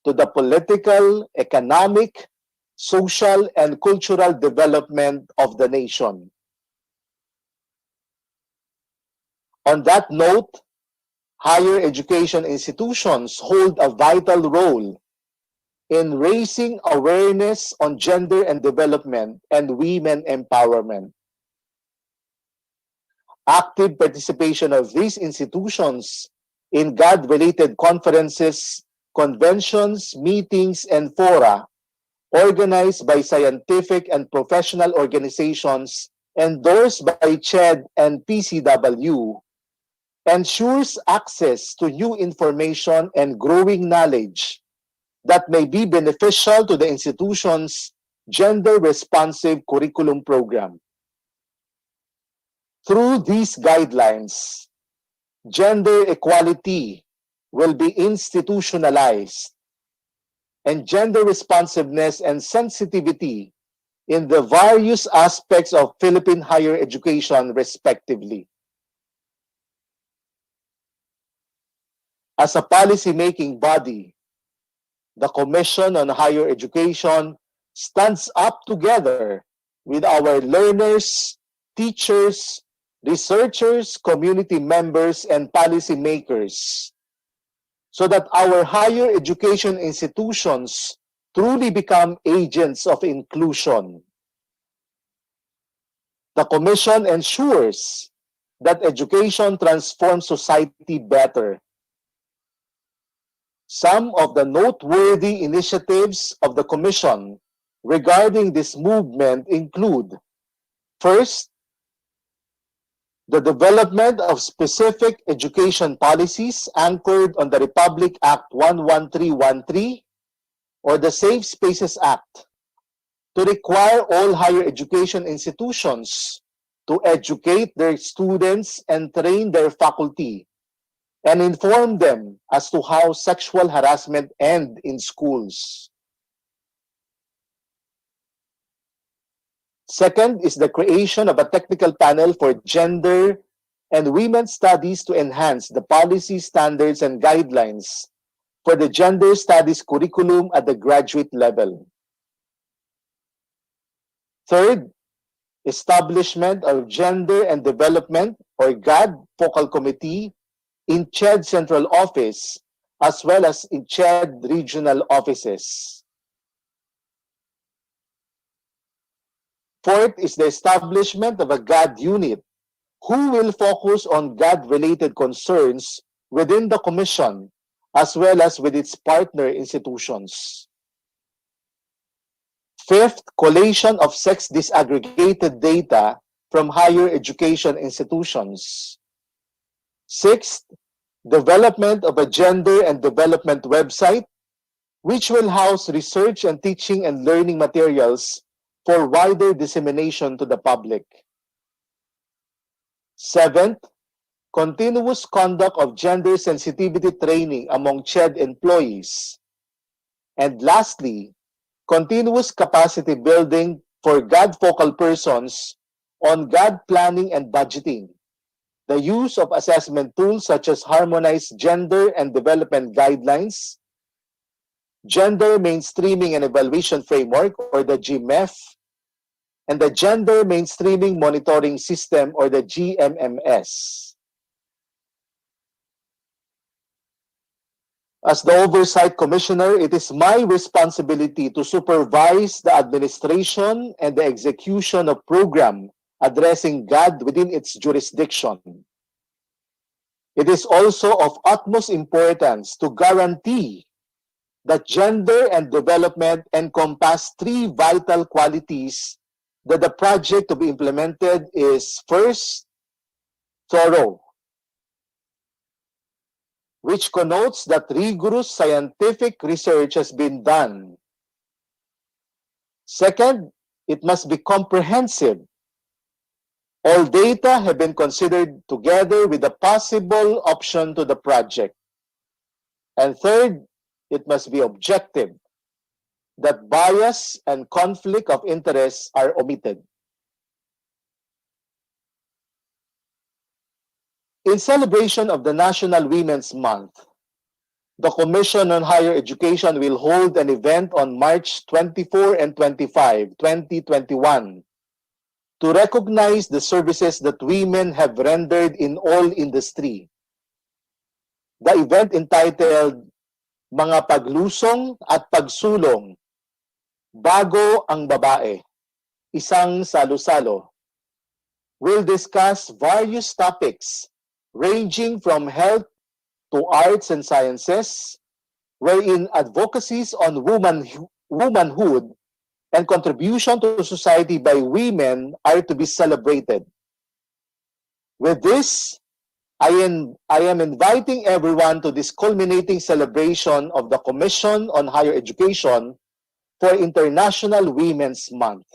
to the political, economic, social, and cultural development of the nation. On that note, higher education institutions hold a vital role in raising awareness on gender and development and women empowerment. Active participation of these institutions in God-related conferences, conventions, meetings, and fora organized by scientific and professional organizations endorsed by CHED and PCW ensures access to new information and growing knowledge that may be beneficial to the institution's gender-responsive curriculum program. Through these guidelines, gender equality will be institutionalized, and gender responsiveness and sensitivity in the various aspects of Philippine higher education, respectively. As a policy-making body, the Commission on Higher Education stands up together with our learners, teachers, researchers, community members, and policymakers so that our higher education institutions truly become agents of inclusion. The Commission ensures that education transforms society better. Some of the noteworthy initiatives of the Commission regarding this movement include: first, the development of specific education policies anchored on the Republic Act 11313 or the Safe Spaces Act to require all higher education institutions to educate their students and train their faculty and inform them as to how sexual harassment ends in schools. Second is the creation of a technical panel for gender and women's studies to enhance the policy standards and guidelines for the gender studies curriculum at the graduate level. Third, establishment of Gender and Development or GAD Focal Committee in CHED Central Office as well as in CHED regional offices. Fourth is the establishment of a GAD unit who will focus on GAD-related concerns within the Commission as well as with its partner institutions. Fifth, collation of sex disaggregated data from higher education institutions. Sixth, development of a gender and development website which will house research and teaching and learning materials for wider dissemination to the public. Seventh, continuous conduct of gender sensitivity training among CHED employees. And lastly, continuous capacity building for GAD focal persons on GAD planning and budgeting, the use of assessment tools such as harmonized gender and development guidelines, gender mainstreaming and evaluation framework or the GMEF, and the Gender Mainstreaming Monitoring System or the GMMS. As the Oversight Commissioner, it is my responsibility to supervise the administration and the execution of program addressing GAD within its jurisdiction. It is also of utmost importance to guarantee that gender and development encompass three vital qualities that the project to be implemented is: first, thorough, which connotes that rigorous scientific research has been done. Second, it must be comprehensive. All data have been considered together with a possible option to the project. And third, it must be objective, that bias and conflict of interest are omitted. In celebration of the National Women's Month, the Commission on Higher Education will hold an event on March 24 and 25, 2021, to recognize the services that women have rendered in all industry. The event entitled Mga Paglusong at Pagsulong Bago ang Babae, Isang Salo-Salo, will discuss various topics ranging from health to arts and sciences, wherein advocacies on womanhood and contribution to society by women are to be celebrated. With this, I am inviting everyone to this culminating celebration of the Commission on Higher Education for International Women's Month.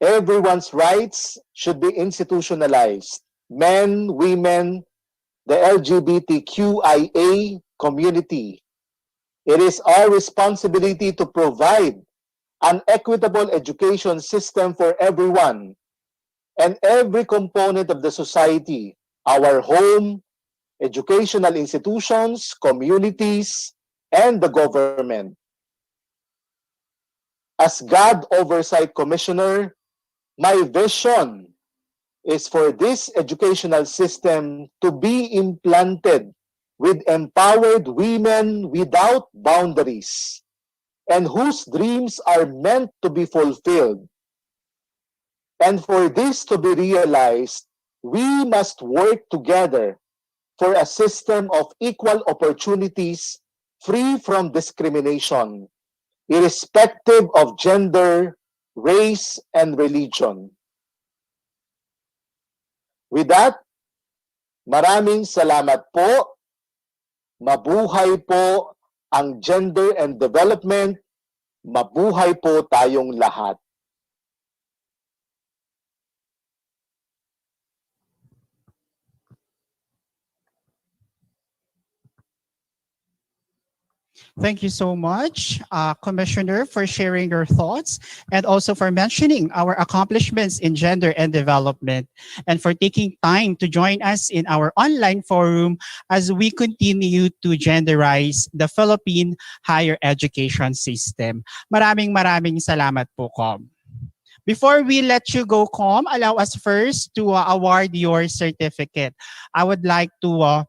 Everyone's rights should be institutionalized. Men, women, the LGBTQIA community. It is our responsibility to provide an equitable education system for everyone and every component of the society, our home, educational institutions, communities, and the government. As GAD Oversight Commissioner, my vision is for this educational system to be implanted with empowered women without boundaries and whose dreams are meant to be fulfilled. And for this to be realized, we must work together for a system of equal opportunities free from discrimination, irrespective of gender, race, and religion. With that, maraming salamat po. Mabuhay po ang gender and development. Mabuhay po tayong lahat. Thank you so much, Commissioner, for sharing your thoughts and also for mentioning our accomplishments in gender and development and for taking time to join us in our online forum as we continue to genderize the Philippine higher education system. Maraming salamat po, Com. Before we let you go, Com, allow us first to award your certificate. I would like to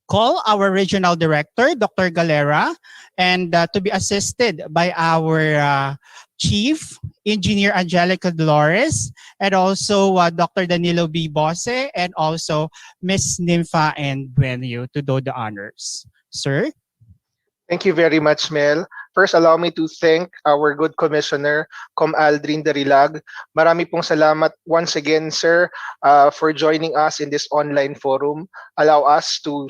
call our regional director, Dr. Galera, and to be assisted by our Chief Engineer Angelica Dolores, and also Dr. Danilo B. Bose, and also Ms. Nympha and Buenio to do the honors. Sir? Thank you very much, Mel. First, allow me to thank our good commissioner, Com Aldrin Darilag. Marami pong salamat once again, sir, for joining us in this online forum. Allow us to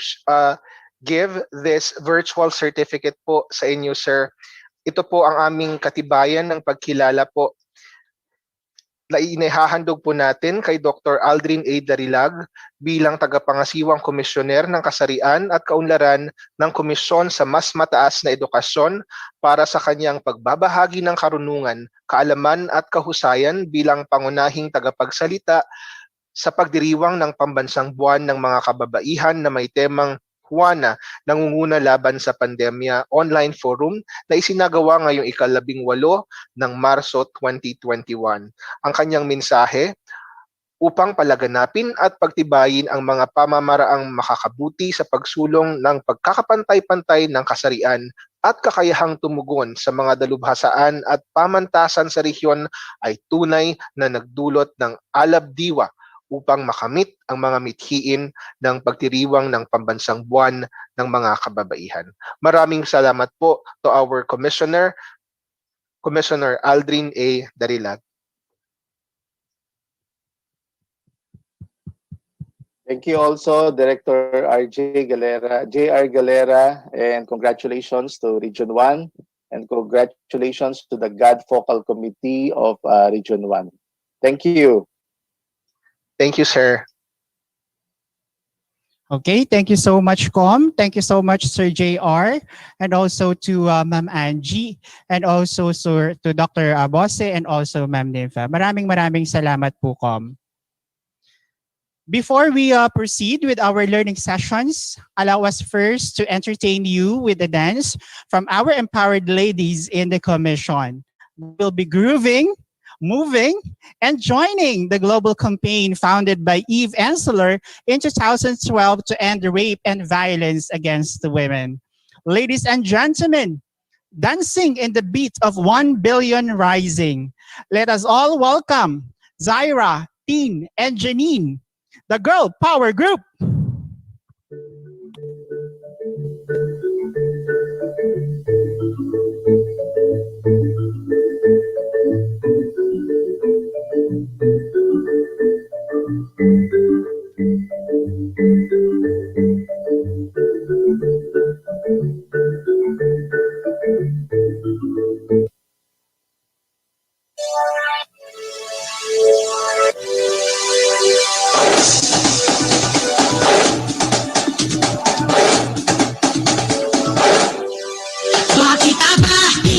give this virtual certificate po sa inyo, sir. Ito po ang aming katibayan ng pagkilala po na inihahandog po natin kay Dr. Aldrin A. Darilag bilang tagapangasiwang komisyoner ng kasarian at kaunlaran ng Komisyon sa Mas Mataas na Edukasyon para sa kanyang pagbabahagi ng karunungan, kaalaman at kahusayan bilang pangunahing tagapagsalita sa pagdiriwang ng Pambansang Buwan ng mga Kababaihan na may temang Juana, Nangunguna Laban sa Pandemya online forum na isinagawa ngayong ika-18 ng Marso 2021. Ang kanyang mensahe, upang palaganapin at pagtibayin ang mga pamamaraang makakabuti sa pagsulong ng pagkakapantay-pantay ng kasarian at kakayahang tumugon sa mga dalubhasaan at pamantasan sa rehiyon ay tunay na nagdulot ng alab-diwa upang makamit ang mga mithiin ng pagdiriwang ng Pambansang Buwan ng mga Kababaihan. Maraming salamat po to our Commissioner, Commissioner Aldrin A. Darilag. Thank you also, Director J.R. Galera, and congratulations to Region 1, and congratulations to the GAD Focal Committee of Region 1. Thank you. Thank you, sir. Okay, thank you so much, Com. Thank you so much, Sir JR, and also to Ma'am Angie, and also Sir to Dr. Bose, and also Ma'am Nympha. Maraming salamat po, Com. Before we proceed with our learning sessions, allow us first to entertain you with a dance from our empowered ladies in the commission. We'll be grooving, moving, and joining the global campaign founded by Eve Ensler in 2012 to end rape and violence against women. Ladies and gentlemen, dancing in the beat of 1 billion rising, let us all welcome Zaira, Teen, and Janine, the Girl Power Group.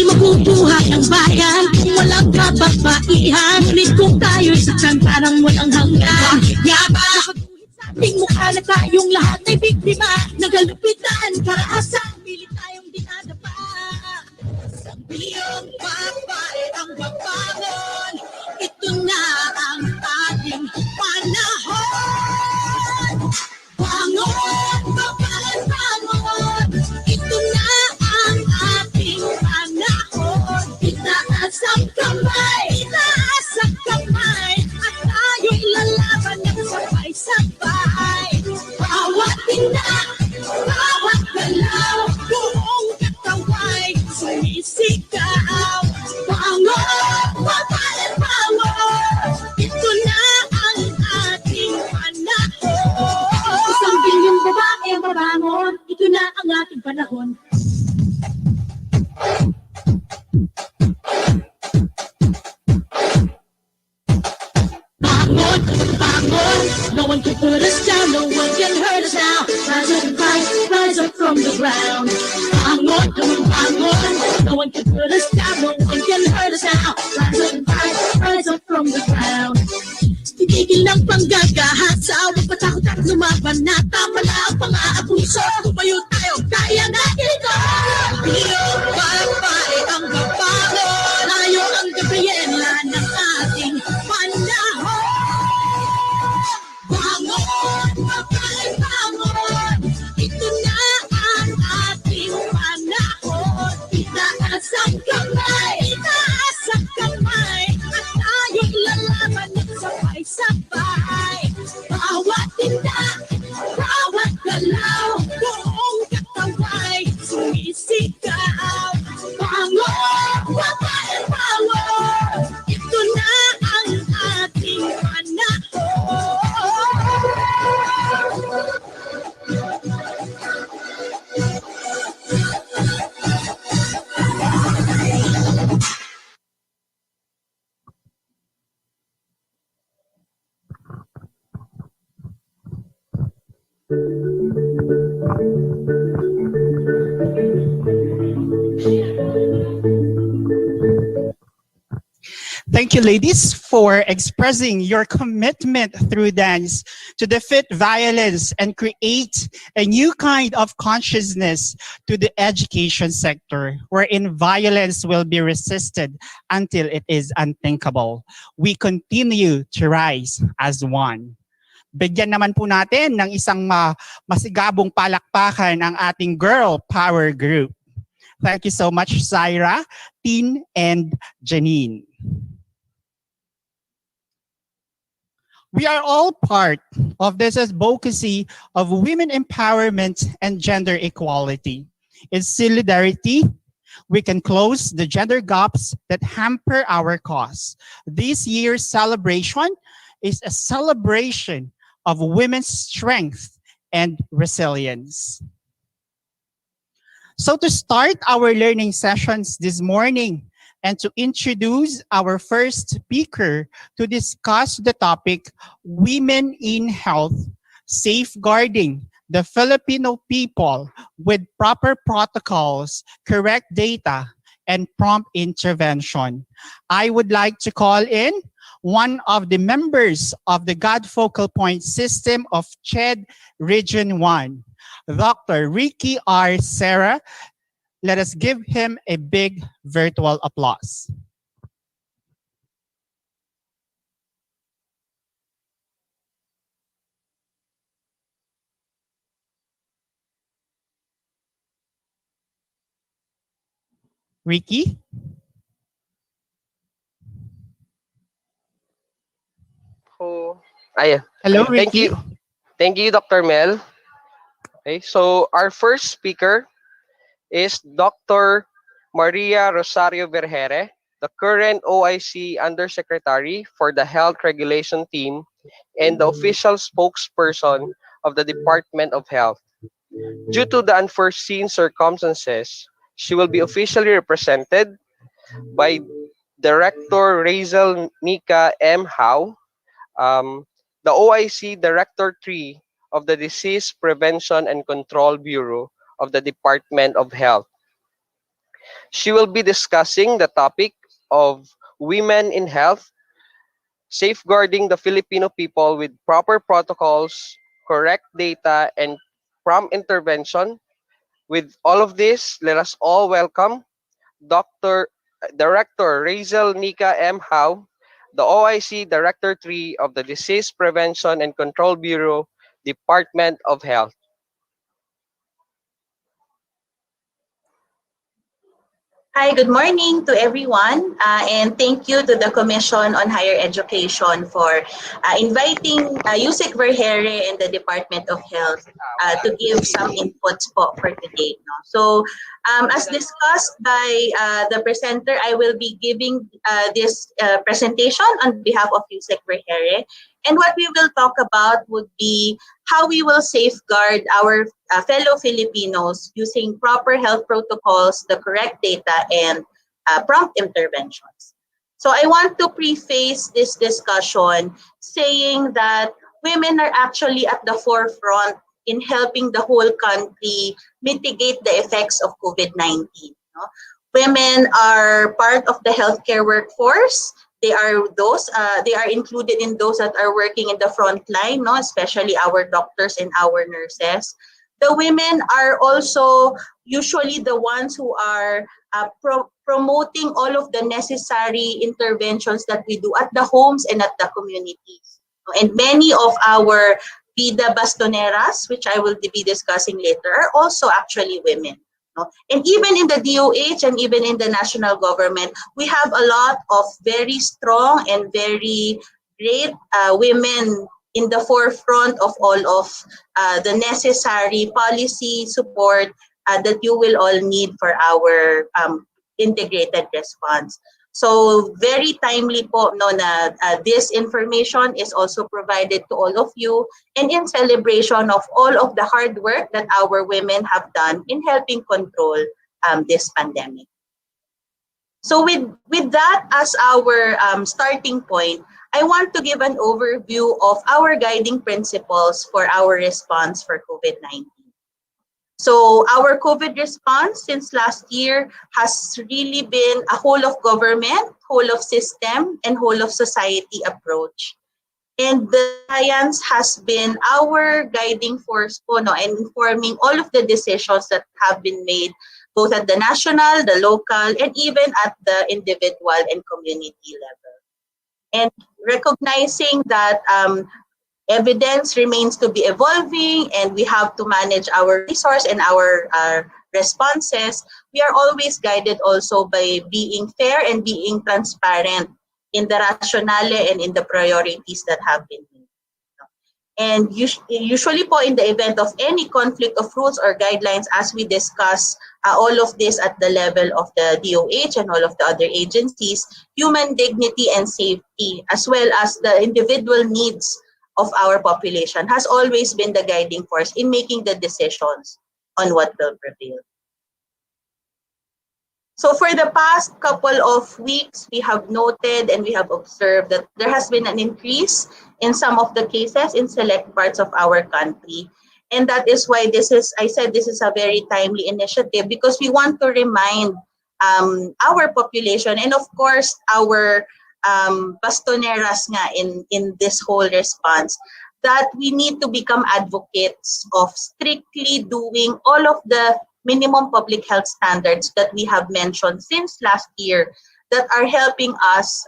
Mabubuhay ang bayan kung walang kababaihan. Ngunit kung tayo'y saktan parang walang hanggan. Yaba, nakatuhit sa ating mukha na tayong lahat ay biktima. Nagalupitan, karaasan, pilit tayong dinadapa. Sabiang papay ang babangon, ito na ang ating panahon. Bangon, babangon, bangon, ito na ang ating panahon. Itaas ang kamay, itaas ang kamay. sumisigaw. Bangon, babae power! Ito na ang ating panahon. 1,000,000,000 babae mabangon. Ito na ang ating panahon. Bangon, bangon, no one can put us down, no one can hurt us now. Rise up and fight, rise up from the ground. Bangon, bangon, no one can put us down, no one can hurt us now. Rise up and fight, rise up from the ground. Titigil ng panggagahasa, huwag patakot at lumaban na tama na ang pang-aabuso. Tumayo tayo, kaya natin ito. Pino, babae ang babangon. Tayo ang Gabriela ng ating panahon. Bangon, babae, bangon. Ito na ang ating panahon. Itaas ang kamay, itaas ang kamay. At tayo'y lalaban ng sabay-sabay. Bawat tindak, bawat galaw, buong kataway, sumisigaw. Bangon, babae, power! Ito na ang ating panahon. Thank you, ladies, for expressing your commitment through dance to defeat violence and create a new kind of consciousness to the education sector, wherein violence will be resisted until it is unthinkable. We continue to rise as one. Bigyan naman po natin ng isang masigabong palakpakan ang ating girl power group. Thank you so much, Zaira, Tin, and Janine. We are all part of this advocacy of women empowerment and gender equality. In solidarity, we can close the gender gaps that hamper our cause. This year's celebration is a celebration of women's strength and resilience. So to start our learning sessions this morning, and to introduce our first speaker to discuss the topic, Women in Health, Safeguarding the Filipino People with Proper Protocols, Correct Data, and Prompt Intervention. I would like to call in one of the members of the God Focal Point System of CHED Region 1, Dr. Ricky R. Serra. Let us give him a big virtual applause. Ricky? Oh, ay, Hello, thank Ricky. you. Thank you, Dr. Mel. Okay, so our first speaker is Dr. Maria Rosario Vergere, the current OIC Undersecretary for the Health Regulation Team and the official spokesperson of the Department of Health. Due to the unforeseen circumstances, she will be officially represented by Director Razel Nika M. Howe, the OIC Director 3 of the Disease Prevention and Control Bureau of the Department of Health. She will be discussing the topic of women in health, safeguarding the Filipino people with proper protocols, correct data, and prompt intervention. With all of this, let us all welcome Director Razel Nika M. Howe, the OIC Director 3 of the Disease Prevention and Control Bureau, Department of Health. Hi, good morning to everyone, and thank you to the Commission on Higher Education for inviting Yusek Vergere and the Department of Health to give some inputs po for today. No? So, As discussed by the presenter, I will be giving this presentation on behalf of USEC Vergere. And what we will talk about would be how we will safeguard our fellow Filipinos using proper health protocols, the correct data, and prompt interventions. So I want to preface this discussion saying that women are actually at the forefront in helping the whole country mitigate the effects of COVID-19. No? Women are part of the healthcare workforce. They are included in those that are working in the front line, no? Especially our doctors and our nurses. The women are also usually the ones who are promoting all of the necessary interventions that we do at the homes and at the communities. And many of our Vida Bastoneras, which I will be discussing later, are also actually women. No? And even in the DOH and even in the national government, we have a lot of very strong and very great women in the forefront of all of the necessary policy support that you will all need for our integrated response. So very timely po no na this information is also provided to all of you and in celebration of all of the hard work that our women have done in helping control this pandemic. So with that as our starting point, I want to give an overview of our guiding principles for our response for COVID-19. So our COVID response since last year has really been a whole of government, whole of system, and whole of society approach. And the science has been our guiding force po, no, and informing all of the decisions that have been made both at the national, the local, and even at the individual and community level. And recognizing that evidence remains to be evolving and we have to manage our resource and our responses, we are always guided also by being fair and being transparent in the rationale and in the priorities that have been made. And usually po in the event of any conflict of rules or guidelines, as we discuss all of this at the level of the DOH and all of the other agencies, human dignity and safety as well as the individual needs of our population has always been the guiding force in making the decisions on what will prevail. So for the past couple of weeks, we have noted and we have observed that there has been an increase in some of the cases in select parts of our country. And that is why I said this is a very timely initiative because we want to remind our population and of course our bastoneras nga in this whole response that we need to become advocates of strictly doing all of the minimum public health standards that we have mentioned since last year that are helping us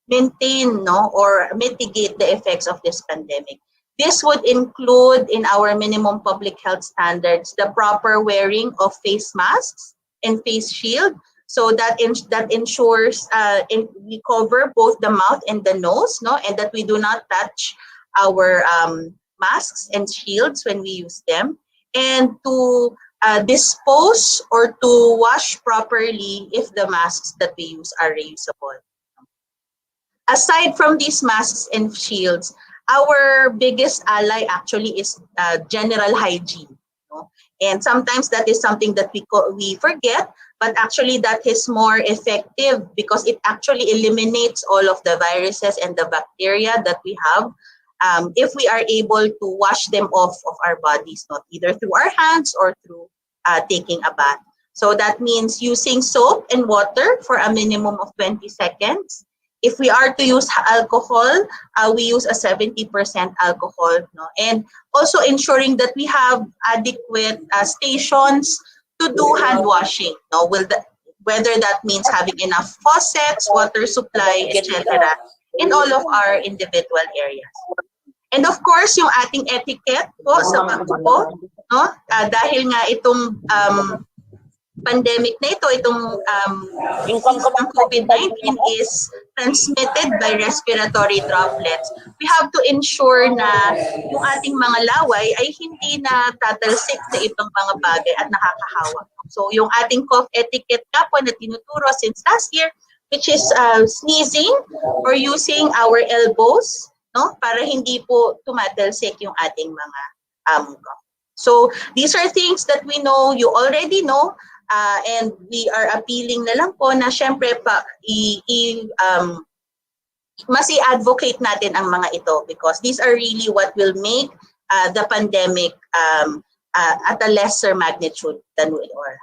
maintain or mitigate the effects of this pandemic. This would include in our minimum public health standards the proper wearing of face masks and face shield. So that ensures we cover both the mouth and the nose, and that we do not touch our masks and shields when we use them, and to dispose or to wash properly if the masks that we use are reusable. Aside from these masks and shields, our biggest ally actually is general hygiene. And sometimes that is something that we forget, but actually that is more effective because it actually eliminates all of the viruses and the bacteria that we have if we are able to wash them off of our bodies, not either through our hands or through taking a bath. So that means using soap and water for a minimum of 20 seconds. If we are to use alcohol, we use a 70% alcohol. And also ensuring that we have adequate stations to do hand washing. Whether that means having enough faucets, water supply, etc. in all of our individual areas. And of course, yung ating etiquette po sa pagtupo, dahil nga itong pandemic na ito, itong disease ng COVID-19 is transmitted by respiratory droplets, we have to ensure na yung ating mga laway ay hindi na tatalsik sa ibang mga bagay at nakakahawa. So yung ating cough etiquette nga po na tinuturo since last year, which is sneezing or using our elbows, no, para hindi po tumatalsik yung ating mga cough. So these are things that we know, you already know, and we are appealing na lang po na syempre pa mas i-advocate natin ang mga ito because these are really what will make the pandemic at a lesser magnitude than we are.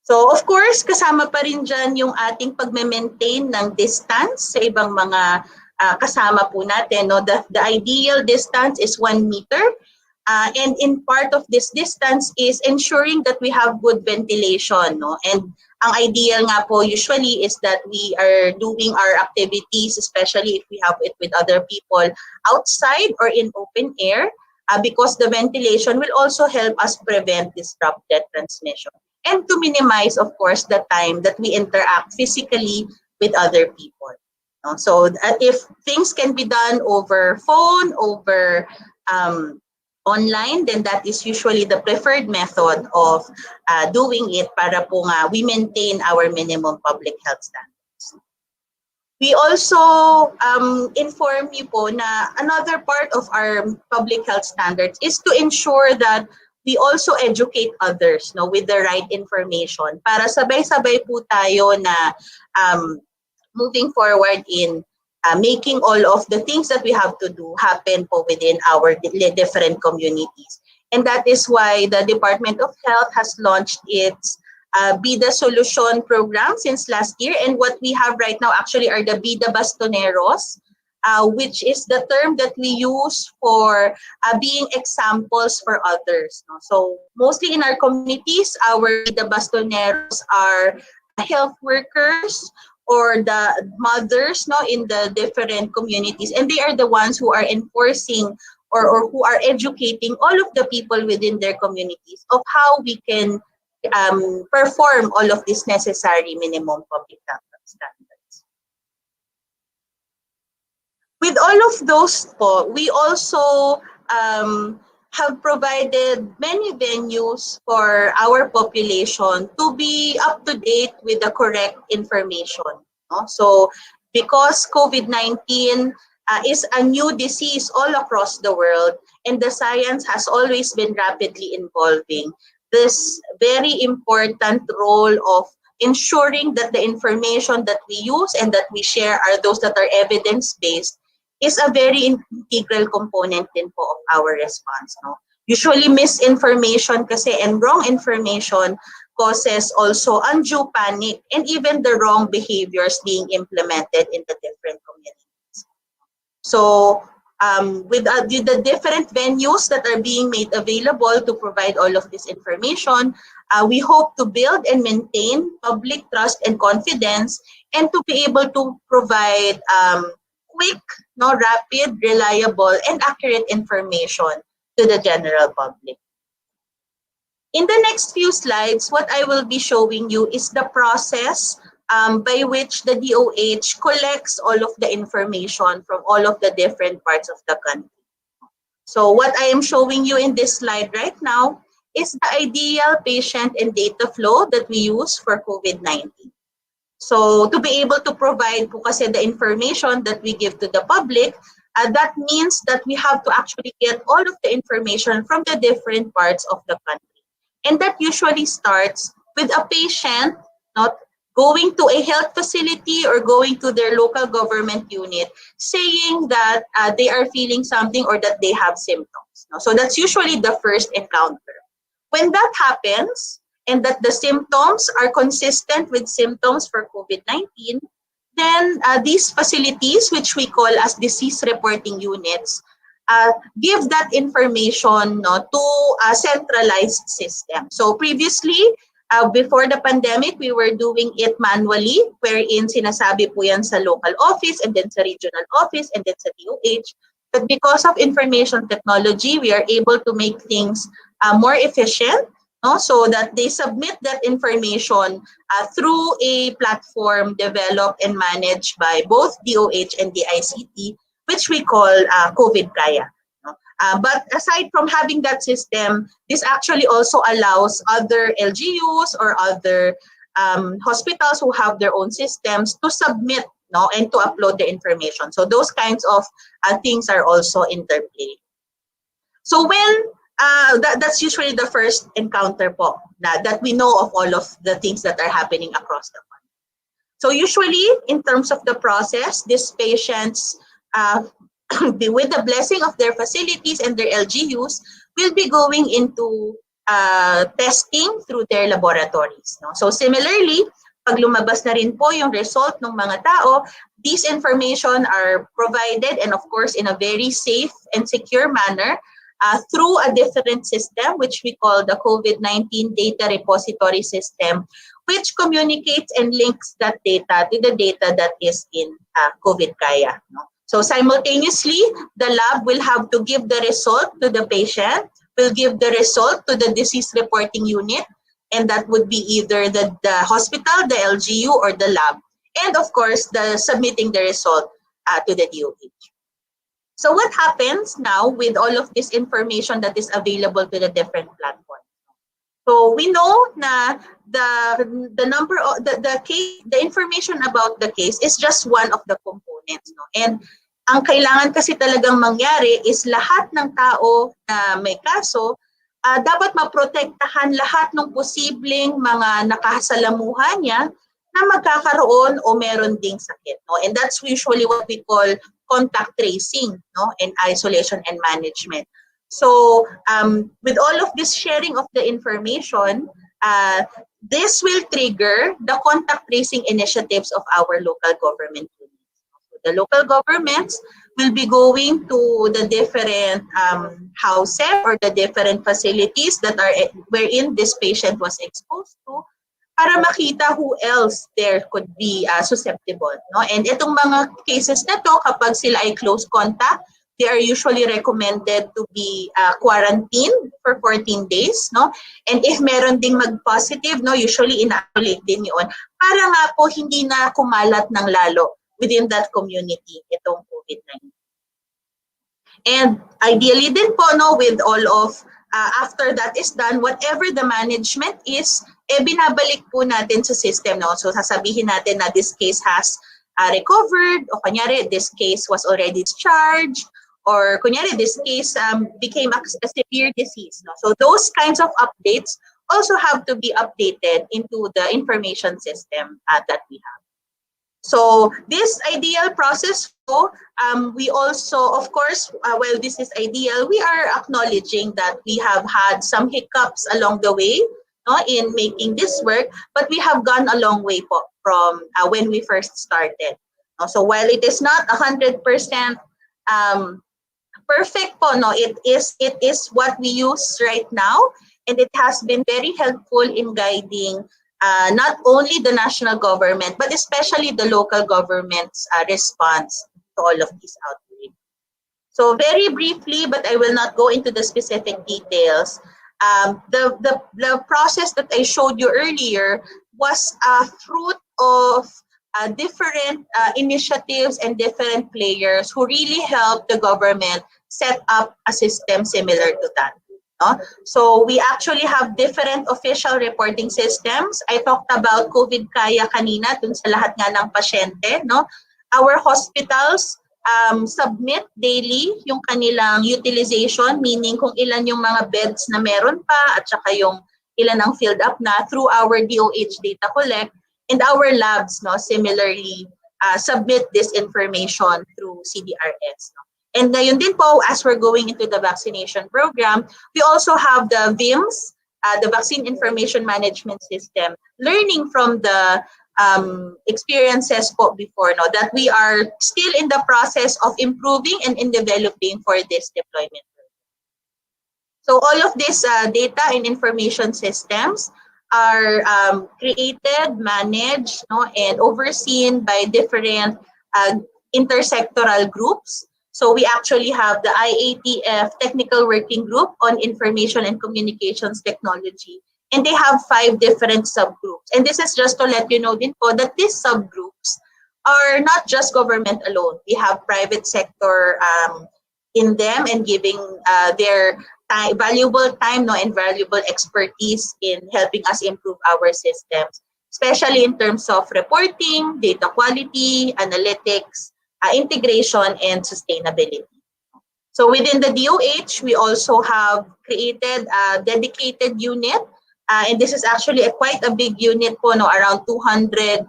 So of course, kasama pa rin dyan yung ating pagme-maintain ng distance sa ibang mga kasama po natin. No? The ideal distance is 1 meter. And in part of this distance is ensuring that we have good ventilation. No? And ang ideal nga po usually is that we are doing our activities, especially if we have it with other people, outside or in open air, because the ventilation will also help us prevent this droplet transmission. And to minimize, of course, the time that we interact physically with other people. No? So if things can be done over phone, over online, then that is usually the preferred method of doing it para po nga we maintain our minimum public health standards. We also inform you po na another part of our public health standards is to ensure that we also educate others, no, with the right information para sabay-sabay po tayo na moving forward in making all of the things that we have to do happen po within our different communities. And that is why the Department of Health has launched its Be the Solution program since last year. And what we have right now actually are the Be the Bastoneros, which is the term that we use for being examples for others. No? So mostly in our communities, our Be the Bastoneros are health workers, or the mothers, no, in the different communities, and they are the ones who are enforcing or who are educating all of the people within their communities of how we can perform all of these necessary minimum public health standards. With all of those po, we also have provided many venues for our population to be up to date with the correct information. No? So because COVID-19 is a new disease all across the world and the science has always been rapidly evolving, this very important role of ensuring that the information that we use and that we share are those that are evidence-based is a very integral component din po of our response. No? Usually misinformation kasi and wrong information causes also undue panic and even the wrong behaviors being implemented in the different communities. So with the different venues that are being made available to provide all of this information, we hope to build and maintain public trust and confidence and to be able to provide quick, no, rapid, reliable, and accurate information to the general public. In the next few slides, what I will be showing you is the process by which the DOH collects all of the information from all of the different parts of the country. So what I am showing you in this slide right now is the ideal patient and data flow that we use for COVID-19. So to be able to provide po kasi the information that we give to the public, that means that we have to actually get all of the information from the different parts of the country. And that usually starts with a patient not going to a health facility or going to their local government unit saying that they are feeling something or that they have symptoms. No? So that's usually the first encounter. When that happens, and that the symptoms are consistent with symptoms for COVID-19, then these facilities, which we call as disease reporting units, give that information, no, to a centralized system. So previously, before the pandemic, we were doing it manually, wherein sinasabi po yan sa local office and then sa regional office and then sa DOH. But because of information technology, we are able to make things more efficient. no? So that they submit that information through a platform developed and managed by both DOH and the ICT, which we call COVID Kaya. No? But aside from having that system, this actually also allows other LGUs or other hospitals who have their own systems to submit, no, and to upload the information. So those kinds of things are also interplay. So when that's usually the first encounter po that we know of all of the things that are happening across the country. So usually in terms of the process, these patients with the blessing of their facilities and their LGUs will be going into testing through their laboratories. No? So similarly, pag lumabas na rin po yung result ng mga tao, these information are provided and of course in a very safe and secure manner through a different system which we call the COVID-19 Data Repository System, which communicates and links that data to the data that is in COVID Kaya. No? So simultaneously, the lab will have to give the result to the patient, will give the result to the disease reporting unit, and that would be either the hospital, the LGU, or the lab. And of course, the submitting the result to the DOH. So what happens now with all of this information that is available to the different platforms? So we know na the number of the case, the information about the case is just one of the components, no? And ang kailangan kasi talagang mangyari is lahat ng tao na may kaso dapat maprotektahan lahat ng posibleng mga nakasalamuhan niya na magkakaroon o meron ding sakit, no? And that's usually what we call contact tracing, no, and isolation and management. So with all of this sharing of the information, this will trigger the contact tracing initiatives of our local government units. So the local governments will be going to the different houses or the different facilities that are wherein this patient was exposed to, para makita who else there could be susceptible. No? And itong mga cases na to, kapag sila ay close contact, they are usually recommended to be quarantined for 14 days. No? And if meron ding mag-positive, no, usually ina-isolate din yun, para nga po hindi na kumalat ng lalo within that community itong COVID-19. And ideally din po, no, with all of after that is done, whatever the management is, binabalik po natin sa system. No? So sasabihin natin na this case has recovered, o kunyari this case was already discharged, or kunyari this case became a severe disease. No? So those kinds of updates also have to be updated into the information system that we have. So this ideal process, we also, of course, while this is ideal, we are acknowledging that we have had some hiccups along the way, no, in making this work, but we have gone a long way po from when we first started. No? So while it is not 100% perfect po, no, it is what we use right now, and it has been very helpful in guiding not only the national government, but especially the local government's response to all of these outbreaks. So very briefly, but I will not go into the specific details, the process that I showed you earlier was a fruit of different initiatives and different players who really helped the government set up a system similar to that. No? So we actually have different official reporting systems. I talked about COVID Kaya kanina dun sa lahat nga ng pasyente. No? Our hospitals submit daily yung kanilang utilization, meaning kung ilan yung mga beds na meron pa at saka yung ilan ang filled up na through our DOH data collect, and our labs, no, similarly submit this information through CDRS. No? And yun din po, as we're going into the vaccination program, we also have the VIMS, the Vaccine Information Management System, learning from the experiences po before, no, that we are still in the process of improving and in developing for this deployment. So all of these data and information systems are created, managed, no, and overseen by different intersectoral groups. So we actually have the IATF Technical Working Group on Information and Communications Technology And they have 5 different subgroups. And this is just to let you know din po that these subgroups are not just government alone. We have private sector in them and giving their valuable time, no, and valuable expertise in helping us improve our systems, especially in terms of reporting, data quality, analytics, integration, and sustainability. So within the DOH, we also have created a dedicated unit, and this is actually quite a big unit po, no, around 200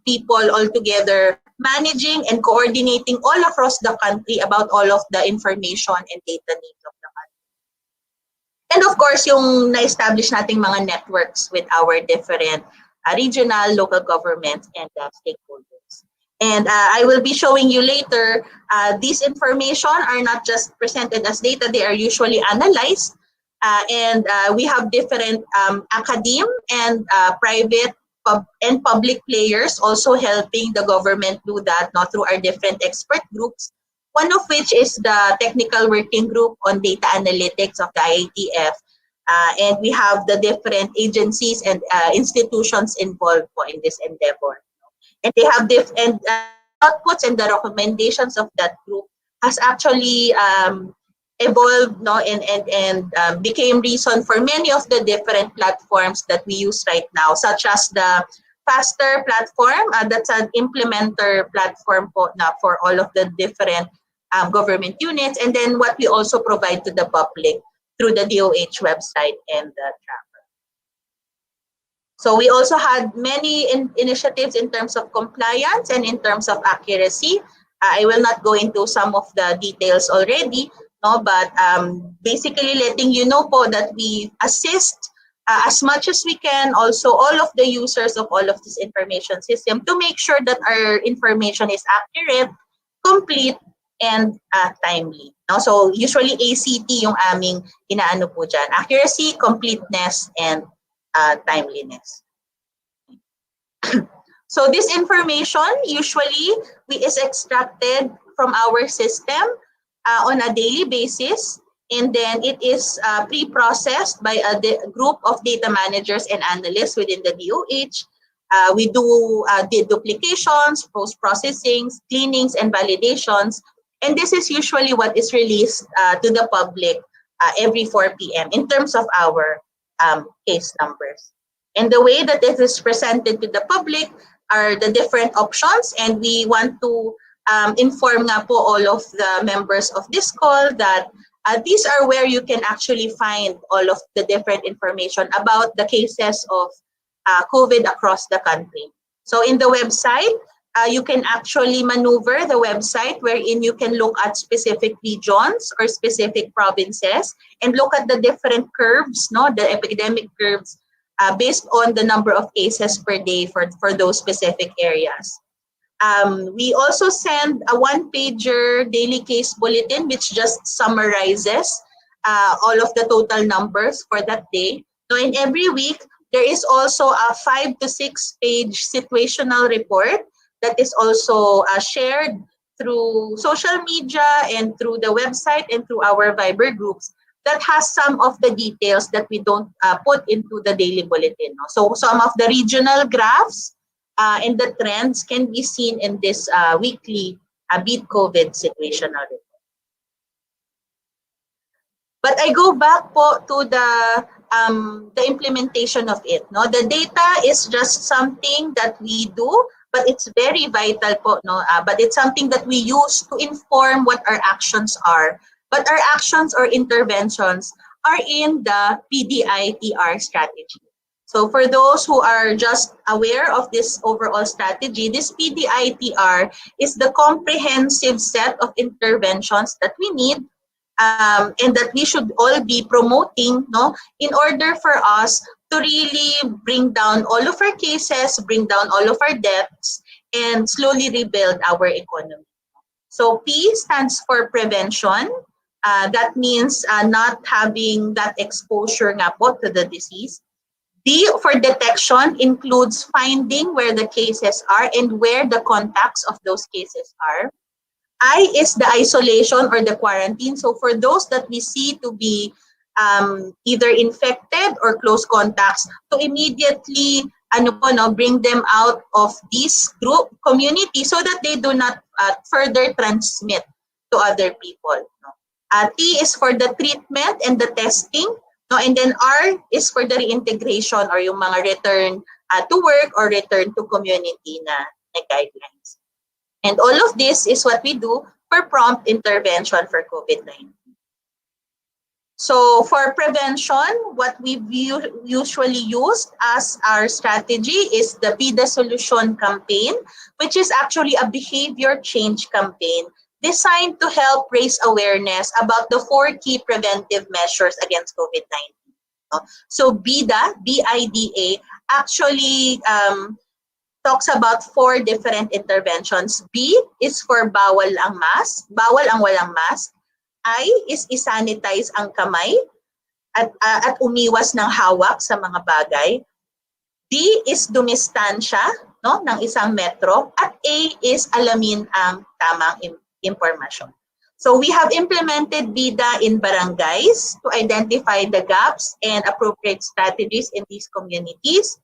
people altogether, managing and coordinating all across the country about all of the information and data needs of the country. And of course, yung na-establish nating mga networks with our different regional, local governments, and stakeholders. And I will be showing you later, these information are not just presented as data, they are usually analyzed. And we have different academe and private and public players also helping the government do that, no, through our different expert groups. One of which is the Technical Working Group on Data Analytics of the IATF. And we have the different agencies and institutions involved po in this endeavor. And they have different outputs, and the recommendations of that group has actually evolved, no, and became reason for many of the different platforms that we use right now, such as the Faster platform, that's an implementer platform po na for all of the different government units, and then what we also provide to the public through the DOH website and the tracker. So we also had many initiatives in terms of compliance and in terms of accuracy. I will not go into some of the details already, no, but basically letting you know po that we assist as much as we can also all of the users of all of this information system to make sure that our information is accurate, complete, and timely. No? So usually ACT yung aming inaano po dyan. Accuracy, completeness, and timeliness. So this information usually is extracted from our system on a daily basis, and then it is pre-processed by a group of data managers and analysts within the DOH. We do deduplications, post-processing, cleanings, and validations. And this is usually what is released to the public every 4 p.m. in terms of our case numbers. And the way that it is presented to the public are the different options. And we want to inform nga po all of the members of this call that these are where you can actually find all of the different information about the cases of COVID across the country. So in the website, you can actually maneuver the website wherein you can look at specific regions or specific provinces and look at the different curves, no, the epidemic curves based on the number of cases per day for those specific areas. We also send a one-pager daily case bulletin which just summarizes all of the total numbers for that day. So in every week, there is also a 5 to 6 page situational report that is also shared through social media and through the website and through our Viber groups that has some of the details that we don't put into the daily bulletin. No? So some of the regional graphs and the trends can be seen in this weekly Beat COVID situational report. But I go back po to the implementation of it. No, the data is just something that we do, but it's very vital po. No, but it's something that we use to inform what our actions are. But our actions or interventions are in the PDITR strategy. So for those who are just aware of this overall strategy, this PDITR is the comprehensive set of interventions that we need and that we should all be promoting, no, in order for us to really bring down all of our cases, bring down all of our deaths, and slowly rebuild our economy. So P stands for prevention. That means not having that exposure nga po to the disease. D for detection includes finding where the cases are and where the contacts of those cases are. I is the isolation or the quarantine. So for those that we see to be either infected or close contacts to immediately bring them out of this group community so that they do not further transmit to other people. No? T is for the treatment and the testing. No? And then R is for the reintegration or yung mga return to work or return to community na guidelines. And all of this is what we do for prompt intervention for COVID-19. So for prevention, what we usually use as our strategy is the Be the Solution campaign, which is actually a behavior change campaign designed to help raise awareness about the 4 key preventive measures against COVID-19. So BIDA, B-I-D-A, actually talks about 4 different interventions. B is for bawal ang walang mask. I is isanitize ang kamay at umiwas ng hawak sa mga bagay. D is dumistansya ng isang metro. At A is alamin ang tamang impormasyon. So we have implemented BIDA in barangays to identify the gaps and appropriate strategies in these communities.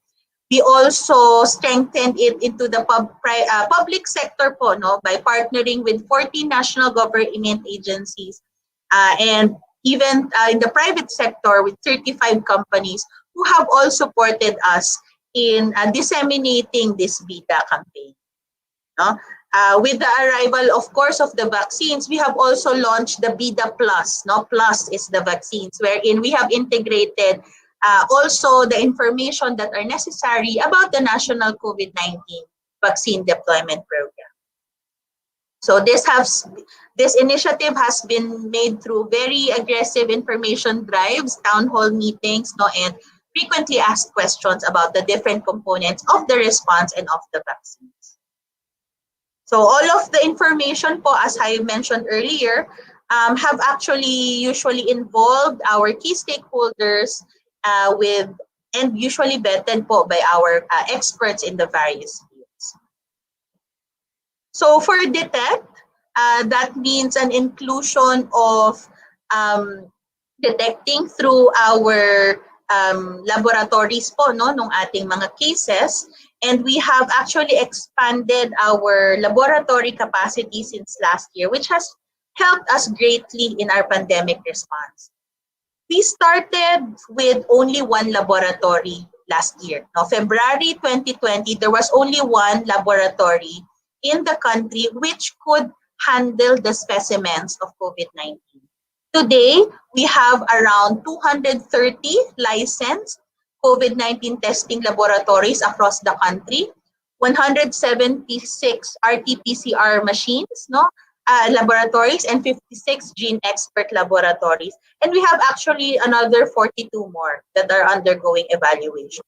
We also strengthened it into the public sector by partnering with 40 national government agencies and even in the private sector with 35 companies who have all supported us in disseminating this BIDA campaign. With the arrival, of course, of the vaccines, we have also launched the BIDA Plus. Plus is the vaccines, wherein we have integrated also the information that are necessary about the national COVID-19 vaccine deployment program. So this initiative has been made through very aggressive information drives, town hall meetings, and frequently asked questions about the different components of the response and of the vaccines. So all of the information as I mentioned earlier, have actually usually involved our key stakeholders and usually vetted by our experts in the various fields. So for detect, that means an inclusion of detecting through our laboratories nung ating mga cases. And we have actually expanded our laboratory capacity since last year, which has helped us greatly in our pandemic response. We started with only 1 laboratory last year. February 2020, there was only 1 laboratory in the country which could handle the specimens of COVID-19. Today, we have around 230 licensed COVID-19 testing laboratories across the country, 176 RT-PCR machines, laboratories, and 56 gene expert laboratories. And we have actually another 42 more that are undergoing evaluation.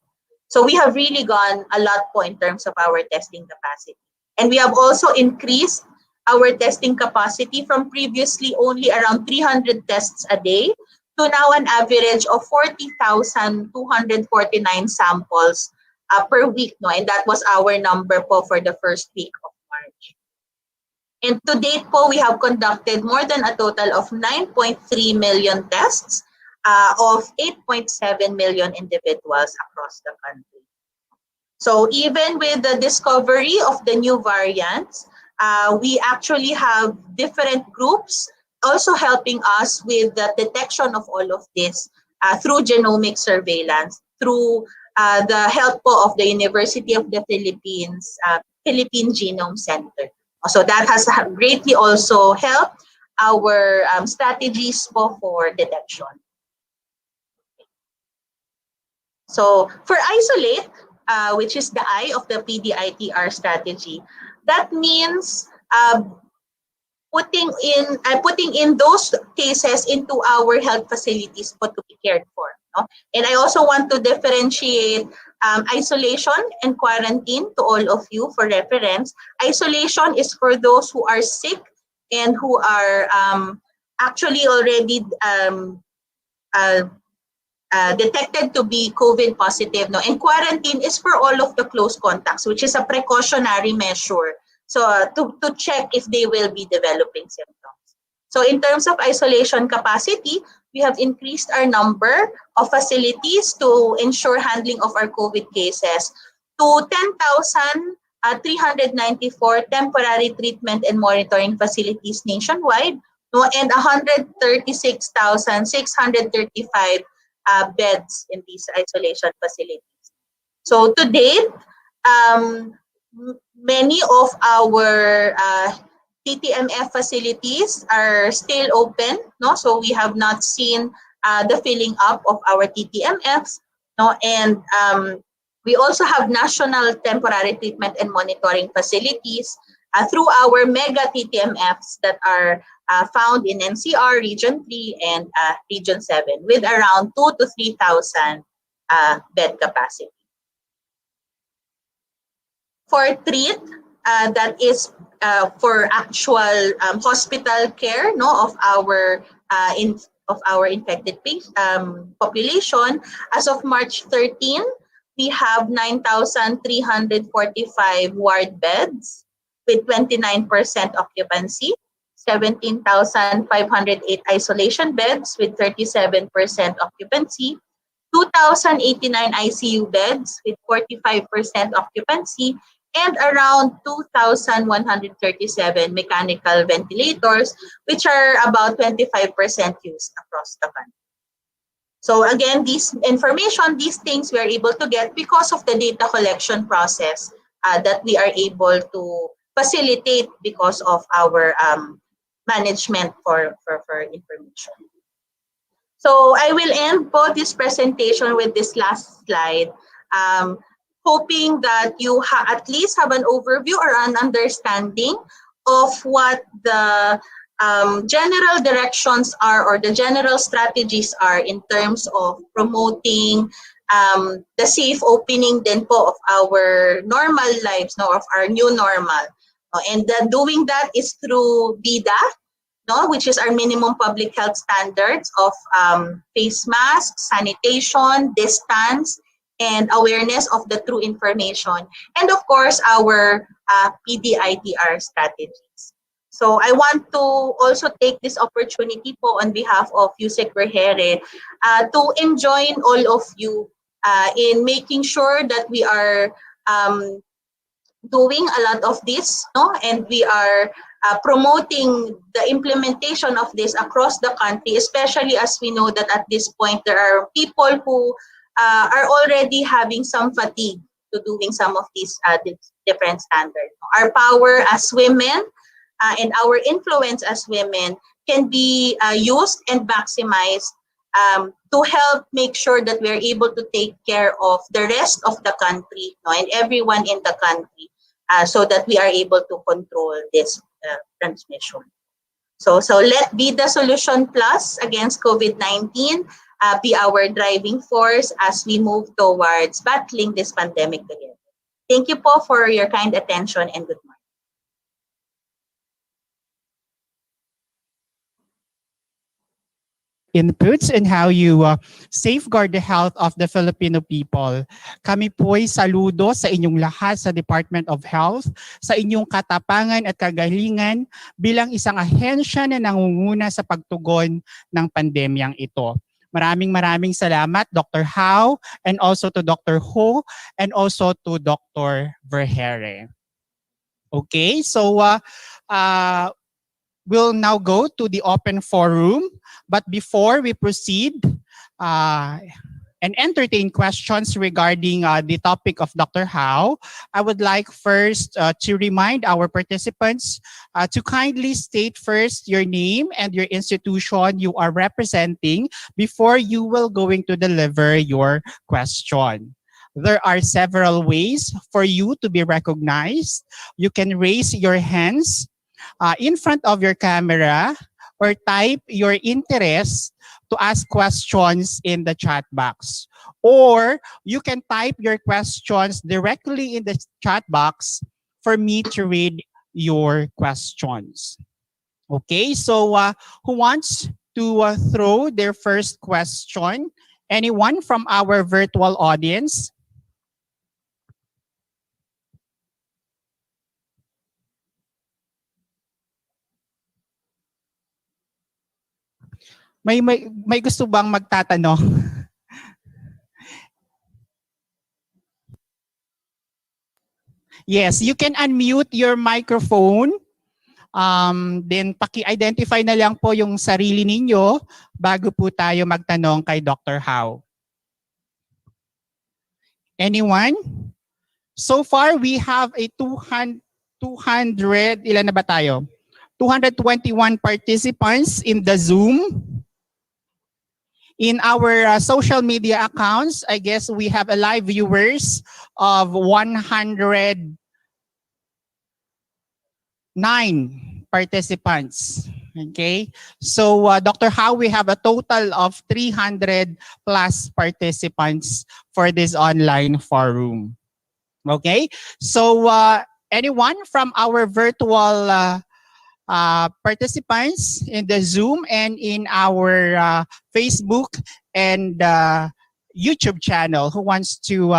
So we have really gone a lot in terms of our testing capacity. And we have also increased our testing capacity from previously only around 300 tests a day to now an average of 40,249 samples per week. And that was our number for the first week of March. And to date we have conducted more than a total of 9.3 million tests of 8.7 million individuals across the country. So even with the discovery of the new variants, we actually have different groups also helping us with the detection of all of this through genomic surveillance, through the help of the University of the Philippines, Philippine Genome Center. So that has greatly also helped our strategies for detection. So for isolate, which is the I of the PDITR strategy, that means putting in those cases into our health facilities to be cared for. And I also want to differentiate isolation and quarantine to all of you for reference. Isolation is for those who are sick and who are actually already detected to be COVID positive. And quarantine is for all of the close contacts, which is a precautionary measure. So to check if they will be developing symptoms. So in terms of isolation capacity, we have increased our number of facilities to ensure handling of our COVID cases to 10,394 temporary treatment and monitoring facilities nationwide, no, and 136,635 beds in these isolation facilities. So to date, many of our TTMF facilities are still open, no? So we have not seen the filling up of our TTMFs, no? And we also have national temporary treatment and monitoring facilities through our mega TTMFs that are found in NCR, Region 3, and Region 7 with around 2,000 to 3,000 bed capacity. For treat, that is for actual hospital care, no, of our infected population. As of March 13, we have 9,345 ward beds with 29% occupancy, 17,508 isolation beds with 37% occupancy, 2,089 ICU beds with 45% occupancy, and around 2,137 mechanical ventilators, which are about 25% used across the country. So again, these information, these things we are able to get because of the data collection process that we are able to facilitate because of our management for information. So I will end both this presentation with this last slide, hoping that you at least have an overview or an understanding of what the general directions are or the general strategies are in terms of promoting the safe opening din po of our normal lives, no, of our new normal. And doing that is through BIDA, no, which is our minimum public health standards of face masks, sanitation, distance, and awareness of the true information. And of course, our PDITR strategies. So I want to also take this opportunity po on behalf of Yusek Vergere to enjoin all of you in making sure that we are doing a lot of this, no? And we are promoting the implementation of this across the country, especially as we know that at this point there are people who are already having some fatigue to doing some of these different standards. Our power as women and our influence as women can be used and maximized to help make sure that we're able to take care of the rest of the country, no, and everyone in the country so that we are able to control this transmission. So let be the solution plus against COVID-19 be our driving force as we move towards battling this pandemic together. Thank you po for your kind attention and good morning. Inputs and how you safeguard the health of the Filipino people. Kami po'y saludo sa inyong lahat sa Department of Health, sa inyong katapangan at kagalingan bilang isang ahensya na nangunguna sa pagtugon ng pandemyang ito. Maraming salamat, Dr. Hao, and also to Dr. Ho, and also to Dr. Vergere. Okay, so we'll now go to the open forum. But before we proceed and entertain questions regarding the topic of Dr. Hao, I would like first to remind our participants to kindly state first your name and your institution you are representing before you will going to deliver your question. There are several ways for you to be recognized. You can raise your hands in front of your camera or type your interest to ask questions in the chat box. Or you can type your questions directly in the chat box for me to read your questions. Okay, so who wants to throw their first question? Anyone from our virtual audience? May gusto bang magtatanong? Yes, you can unmute your microphone. Then paki-identify na lang po yung sarili ninyo bago po tayo magtanong kay Dr. How. Anyone? So far, we have a 200, ilan na ba tayo? 221 participants in the Zoom. In our social media accounts, I guess we have a live viewers of 109 participants. Okay, so Dr. How, we have a total of 300 plus participants for this online forum. Okay, so anyone from our virtual participants in the Zoom and in our Facebook and YouTube channel who wants to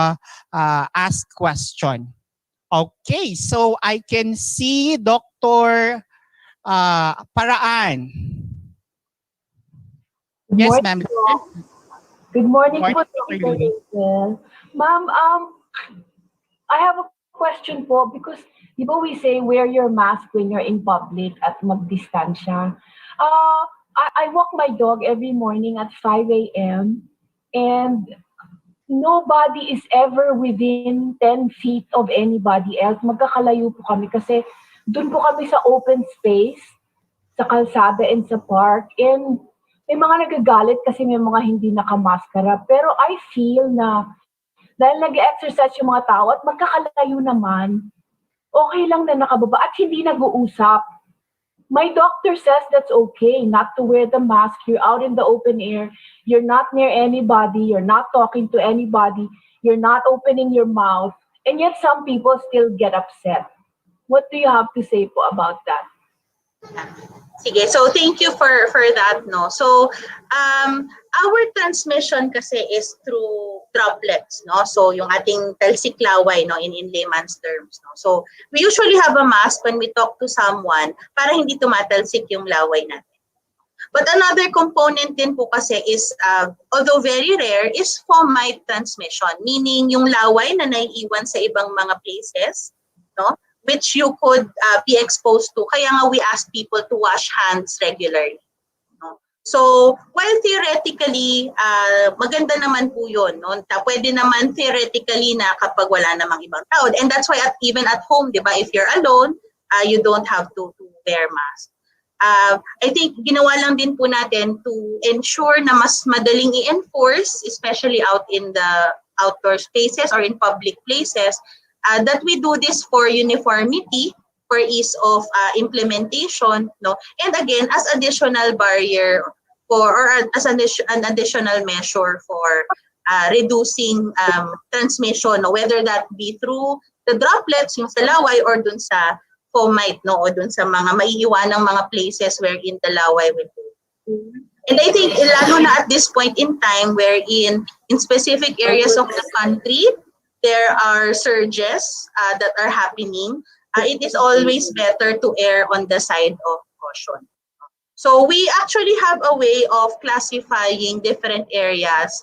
ask question? Okay, so I can see Dr. Paraan. Yes, ma'am. Good morning, Morning, po, Dr. Dr. Lily. Rachel. Ma'am, I have a question po because di ba we say wear your mask when you're in public at magdistansya. I walk my dog every morning at 5 a.m. and nobody is ever within 10 feet of anybody else. Magkakalayo po kami kasi doon po kami sa open space, sa kalsada and sa park. And may mga nagagalit kasi may mga hindi nakamaskara. Pero I feel na dahil nag-exercise yung mga tao at magkakalayo naman, okay lang na nakababa at hindi nag-uusap. My doctor says that's okay not to wear the mask. You're out in the open air. You're not near anybody. You're not talking to anybody. You're not opening your mouth. And yet some people still get upset. What do you have to say po about that? Sige, so thank you for that, no. So our transmission kasi is through droplets, no. So yung ating talsiklaway, no, in layman's terms, no. So we usually have a mask when we talk to someone para hindi tumatalsik yung laway natin. But another component din po kasi is, although very rare, is fomite transmission, meaning yung laway na naiiwan sa ibang mga places, no, which you could be exposed to. Kaya nga we ask people to wash hands regularly. No? So, while theoretically, maganda naman po yun. No? Pwede naman theoretically na kapag wala namang ibang tao. And that's why even at home, di ba, if you're alone, you don't have to wear mask. I think ginawa lang din po natin to ensure na mas madaling i-enforce, especially out in the outdoor spaces or in public places, that we do this for uniformity, for ease of implementation, no, and again as additional barrier for or as an additional measure for reducing transmission, no, whether that be through the droplets, yung sa laway, or dun sa fomite, no, o dun sa mga maiiwanang mga places wherein the laway will go. And I think lalo na at this point in time, wherein in specific areas of the country there are surges that are happening, it is always better to err on the side of caution. So we actually have a way of classifying different areas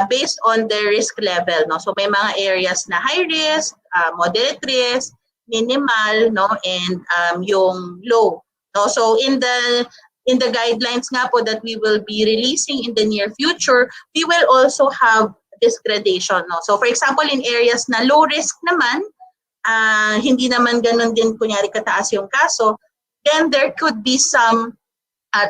based on their risk level. No? So may mga areas na high risk, moderate risk, minimal, no, and yung low. No? So in the guidelines nga po that we will be releasing in the near future, we will also have this gradation. No? So for example, in areas na low risk naman, hindi naman ganun din kunyari kataas yung kaso, then there could be some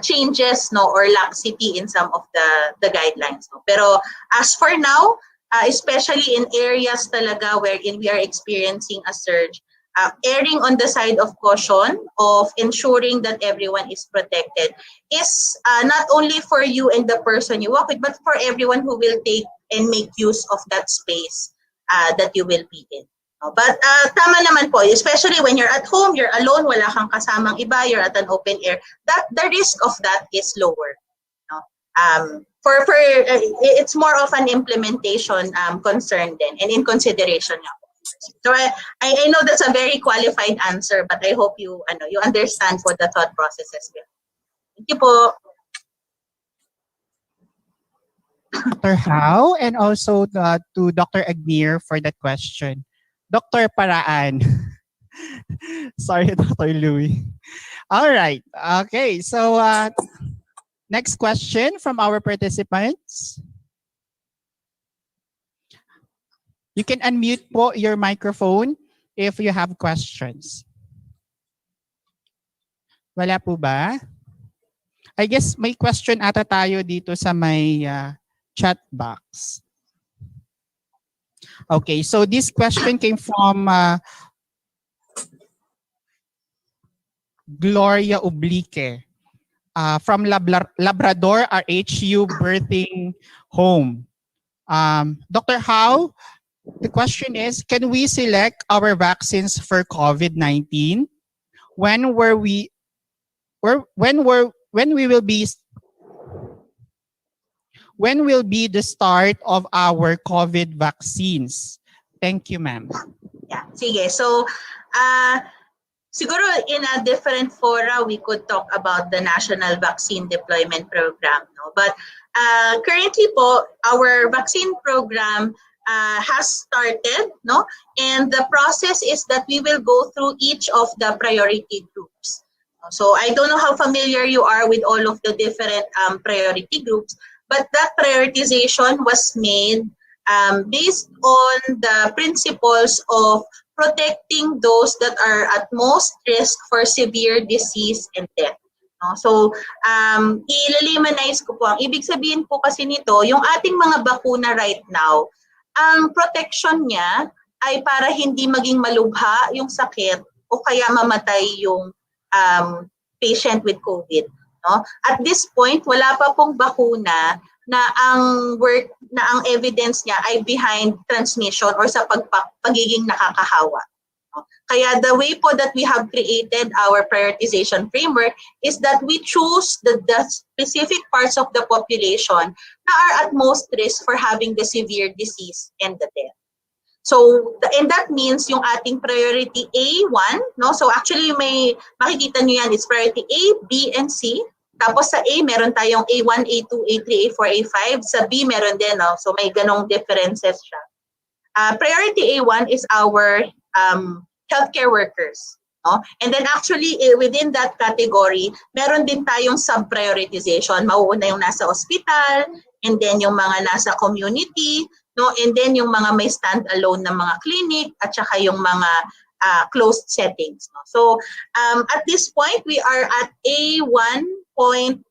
changes, no, or laxity in some of the guidelines. No? Pero as for now, especially in areas talaga wherein we are experiencing a surge, erring on the side of caution, of ensuring that everyone is protected, is not only for you and the person you walk with, but for everyone who will take and make use of that space that you will be in. But tama naman po, especially when you're at home, you're alone, wala kang kasamang iba, you're at an open air, that the risk of that is lower. No? It's more of an implementation concern then, and in consideration. So I know that's a very qualified answer, but I hope you understand what the thought process is. Thank you po. Dr. How, and also to Dr. Agnier for that question. Dr. Paraan. Sorry, Dr. Louis. All right. Okay. So next question from our participants. You can unmute po your microphone if you have questions. Wala po ba? I guess may question ata tayo dito sa may chat box. Okay, so this question came from Gloria Oblique from Labrador RHU Birthing Home. Dr. How, the question is, can we select our vaccines for COVID-19? When will we be the start of our COVID vaccines? Thank you, ma'am. Yeah, sige. So, siguro in a different fora, we could talk about the National Vaccine Deployment Program. No? But currently po, our vaccine program has started, no? And the process is that we will go through each of the priority groups. So I don't know how familiar you are with all of the different priority groups, but that prioritization was made based on the principles of protecting those that are at most risk for severe disease and death. No? So, i-limanize ko po. Ang ibig sabihin po kasi nito, yung ating mga bakuna right now, ang protection niya ay para hindi maging malubha yung sakit o kaya mamatay yung patient with COVID. No? At this point, wala pa pong bakuna na ang evidence niya ay behind transmission or sa pagiging nakakahawa. No? Kaya the way po that we have created our prioritization framework is that we choose the specific parts of the population na are at most risk for having the severe disease and the death. So, and that means yung ating priority A1, no? So actually may makikita nyo yan, it's priority A, B, and C. Tapos sa A, meron tayong A1, A2, A3, A4, A5. Sa B, meron din, no? So may ganong differences siya. Priority A1 is our healthcare workers. No? And then actually, within that category, meron din tayong sub-prioritization. Mauuna yung nasa hospital, and then yung mga nasa community, no? And then yung mga may stand-alone na mga clinic, at saka yung mga closed settings. No? So at this point, we are at A1.3,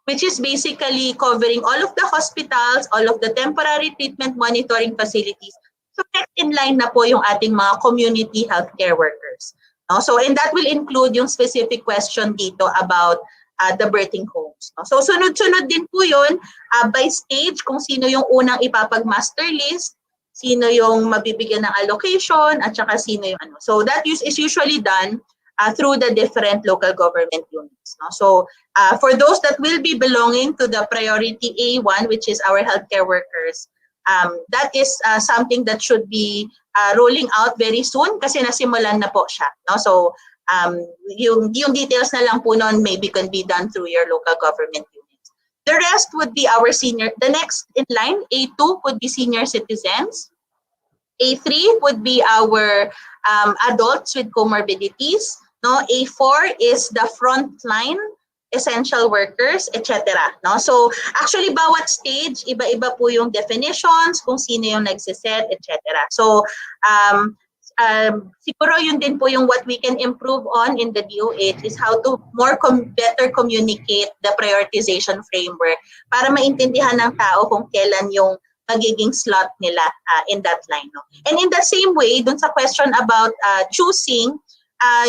which is basically covering all of the hospitals, all of the temporary treatment monitoring facilities. So next in line na po yung ating mga community healthcare workers. No? So and that will include yung specific question dito about the birthing homes. No? So sunod-sunod din po yun by stage kung sino yung unang ipapag-master list, sino yung mabibigyan ng allocation, at saka sino yung ano. So that is usually done through the different local government units. No? So for those that will be belonging to the priority A1, which is our healthcare workers, that is something that should be rolling out very soon kasi nasimulan na po siya. No? So yung details na lang po nun maybe can be done through your local government units. The rest would be our the next in line, A2 would be senior citizens. A3 would be our adults with comorbidities. No? A4 is the frontline essential workers, etc. No? So actually, bawat stage, iba-iba po yung definitions, kung sino yung nagsiset, etc. So siguro yun din po yung what we can improve on in the DOH is how to better communicate the prioritization framework para maintindihan ng tao kung kailan yung magiging slot nila in that line. No? And in the same way, dun sa question about choosing,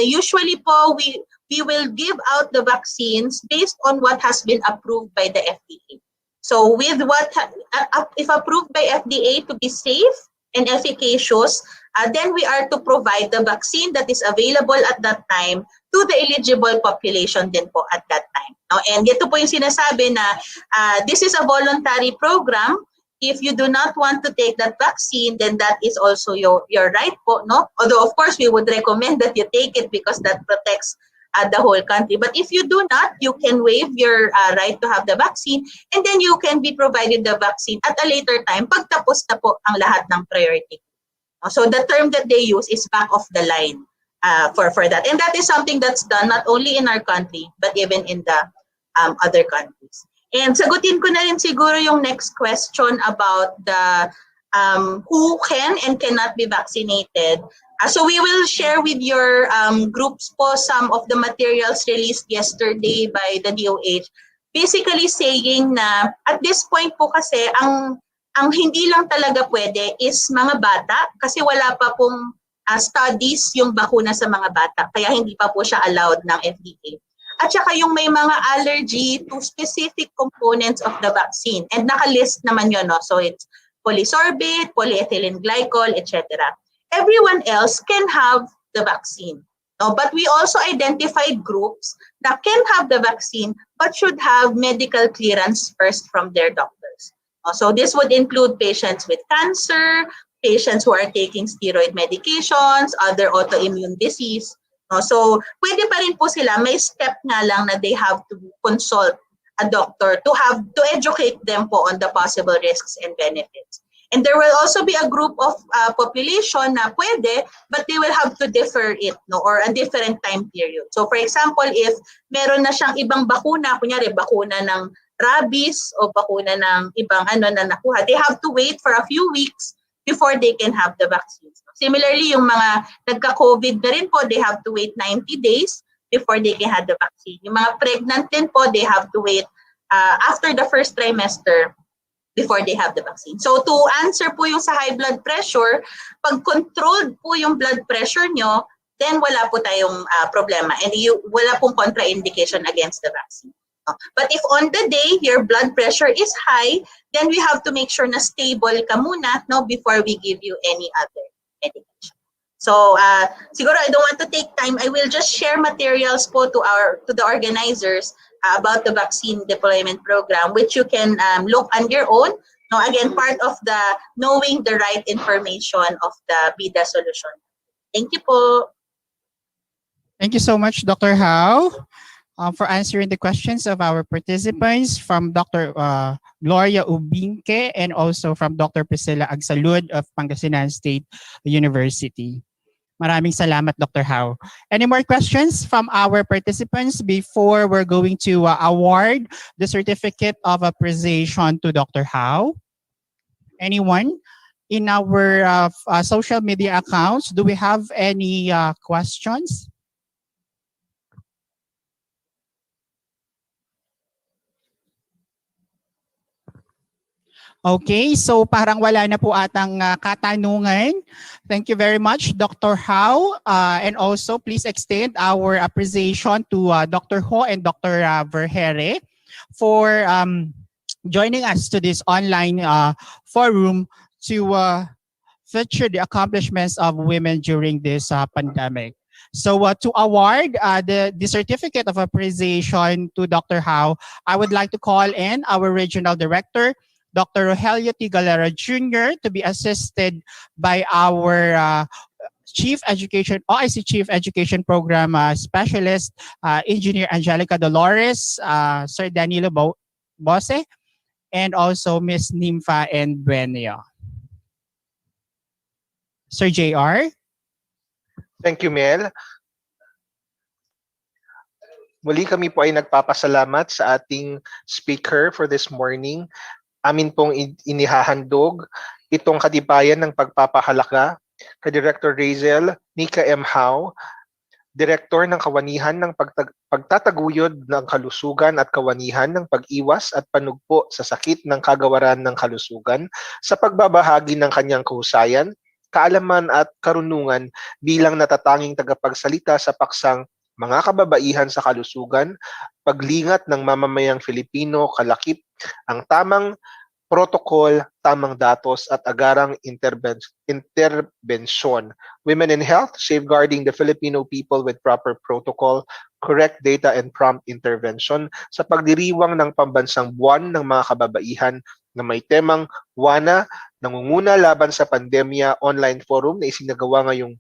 usually po we will give out the vaccines based on what has been approved by the FDA. So with if approved by FDA to be safe and efficacious, then we are to provide the vaccine that is available at that time to the eligible population din po at that time. No? And ito po yung sinasabi na this is a voluntary program. If you do not want to take that vaccine, then that is also your right po. No? Although of course we would recommend that you take it because that protects the whole country. But if you do not, you can waive your right to have the vaccine, and then you can be provided the vaccine at a later time pag tapos na po ang lahat ng priority. So the term that they use is back of the line for that. And that is something that's done not only in our country, but even in the other countries. And sagutin ko na rin siguro yung next question about the who can and cannot be vaccinated. So we will share with your groups po some of the materials released yesterday by the DOH. Basically saying na at this point po kasi ang hindi lang talaga pwede is mga bata kasi wala pa pong studies yung bakuna sa mga bata kaya hindi pa po siya allowed ng FDA. At saka yung may mga allergy to specific components of the vaccine and nakalist naman yun, no? So it's polysorbate, polyethylene glycol, etc. Everyone else can have the vaccine. No? But we also identified groups that can have the vaccine but should have medical clearance first from their doctors. So this would include patients with cancer, patients who are taking steroid medications, other autoimmune disease. So pwede pa rin po sila, may step nga lang na they have to consult a doctor to educate them po on the possible risks and benefits. And there will also be a group of population na pwede, but they will have to defer it, no, or a different time period. So for example, if meron na siyang ibang bakuna, kunyari bakuna ng rabies o bakuna ng ibang na nakuha, they have to wait for a few weeks before they can have the vaccines. Similarly, yung mga nagka-COVID na rin po, they have to wait 90 days before they can have the vaccine. Yung mga pregnant din po, they have to wait after the first trimester before they have the vaccine. So to answer po yung sa high blood pressure, pag controlled po yung blood pressure nyo, then wala po tayong problema and wala pong contraindication against the vaccine. But if on the day your blood pressure is high, then we have to make sure na stable ka muna, no, before we give you any other medication. So siguro I don't want to take time. I will just share materials po to the organizers about the vaccine deployment program, which you can look on your own. No, again, part of the knowing the right information of the BIDA solution. Thank you po. Thank you so much, Dr. Howe, for answering the questions of our participants, from Dr. Gloria Ubinque and also from Dr. Priscilla Agsalud of Pangasinan State University. Maraming salamat, Dr. Howe. Any more questions from our participants before we're going to award the certificate of appreciation to Dr. Howe? Anyone? In our social media accounts, do we have any questions? Okay, so parang wala na po atang katanungan. Thank you very much, Dr. Howe. And also, please extend our appreciation to Dr. Ho and Dr. Verhere for joining us to this online forum to feature the accomplishments of women during this pandemic. So to award the certificate of appreciation to Dr. Howe, I would like to call in our regional director, Dr. Rogelio T. Galera Jr., to be assisted by our OIC Chief Education Program Specialist, Engineer Angelica Dolores, Sir Danilo Bose, and also Ms. Nympha and Buenio. Sir JR. Thank you, Mel. Muli kami po ay nagpapasalamat sa ating speaker for this morning. Amin pong inihahandog itong katibayan ng pagpapahalaga kay Director Razel Nika M. Howe, Direktor ng Kawanihan ng Pagtataguyod ng Kalusugan at Kawanihan ng Pag-iwas at Panugpo sa Sakit ng Kagawaran ng Kalusugan, sa pagbabahagi ng kanyang kahusayan, kaalaman at karunungan bilang natatanging tagapagsalita sa paksang mga kababaihan sa kalusugan, paglingat ng mamamayang Filipino kalakip, ang tamang protokol, tamang datos at agarang interbensyon. Women in health, safeguarding the Filipino people with proper protocol, correct data and prompt intervention sa pagdiriwang ng pambansang buwan ng mga kababaihan na may temang Juana, Nangunguna, Laban sa Pandemya online forum na isinagawa ngayong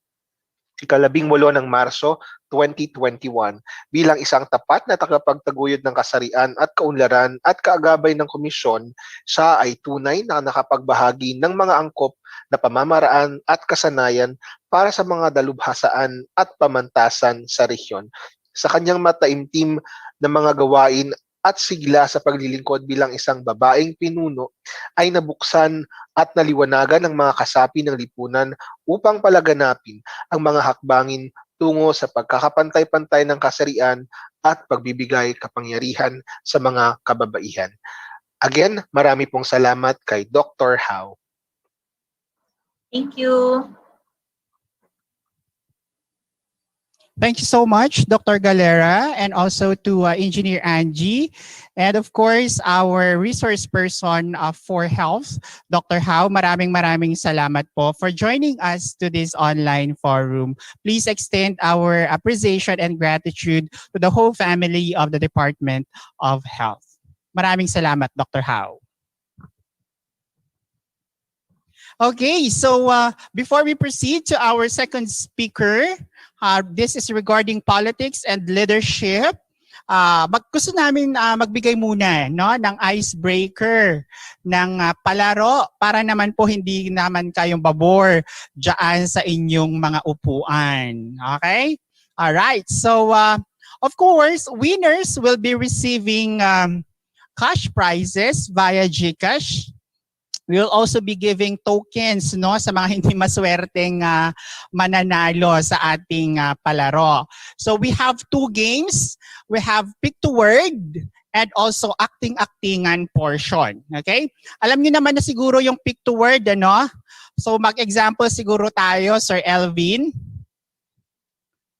ika-18 ng Marso 2021 bilang isang tapat na tagapagtaguyod ng kasarian at kaunlaran at kaagabay ng komisyon. Siya ay tunay na nakapagbahagi ng mga angkop na pamamaraan at kasanayan para sa mga dalubhasaan at pamantasan sa rehiyon. Sa kanyang mataimtim na mga gawain at sigla sa paglilingkod bilang isang babaeng pinuno ay nabuksan at naliwanagan ng mga kasapi ng lipunan upang palaganapin ang mga hakbangin tungo sa pagkakapantay-pantay ng kasarian at pagbibigay kapangyarihan sa mga kababaihan. Again, marami pong salamat kay Dr. Howe. Thank you. Thank you so much, Dr. Galera, and also to Engineer Angie, and of course, our resource person for health, Dr. Howe. Maraming salamat po for joining us to this online forum. Please extend our appreciation and gratitude to the whole family of the Department of Health. Maraming salamat, Dr. Howe. Okay, so before we proceed to our second speaker, this is regarding politics and leadership. Gusto namin magbigay muna ng icebreaker, ng palaro para naman po hindi naman kayong babor dyan sa inyong mga upuan. Okay? Alright, so of course, winners will be receiving cash prizes via GCash. We will also be giving tokens sa mga hindi maswerteng mananalo sa ating palaro. So we have two games. We have pick to word and also acting-actingan portion. Okay? Alam niyo naman na siguro yung pick to word, ano? So mag-example siguro tayo, Sir Elvin.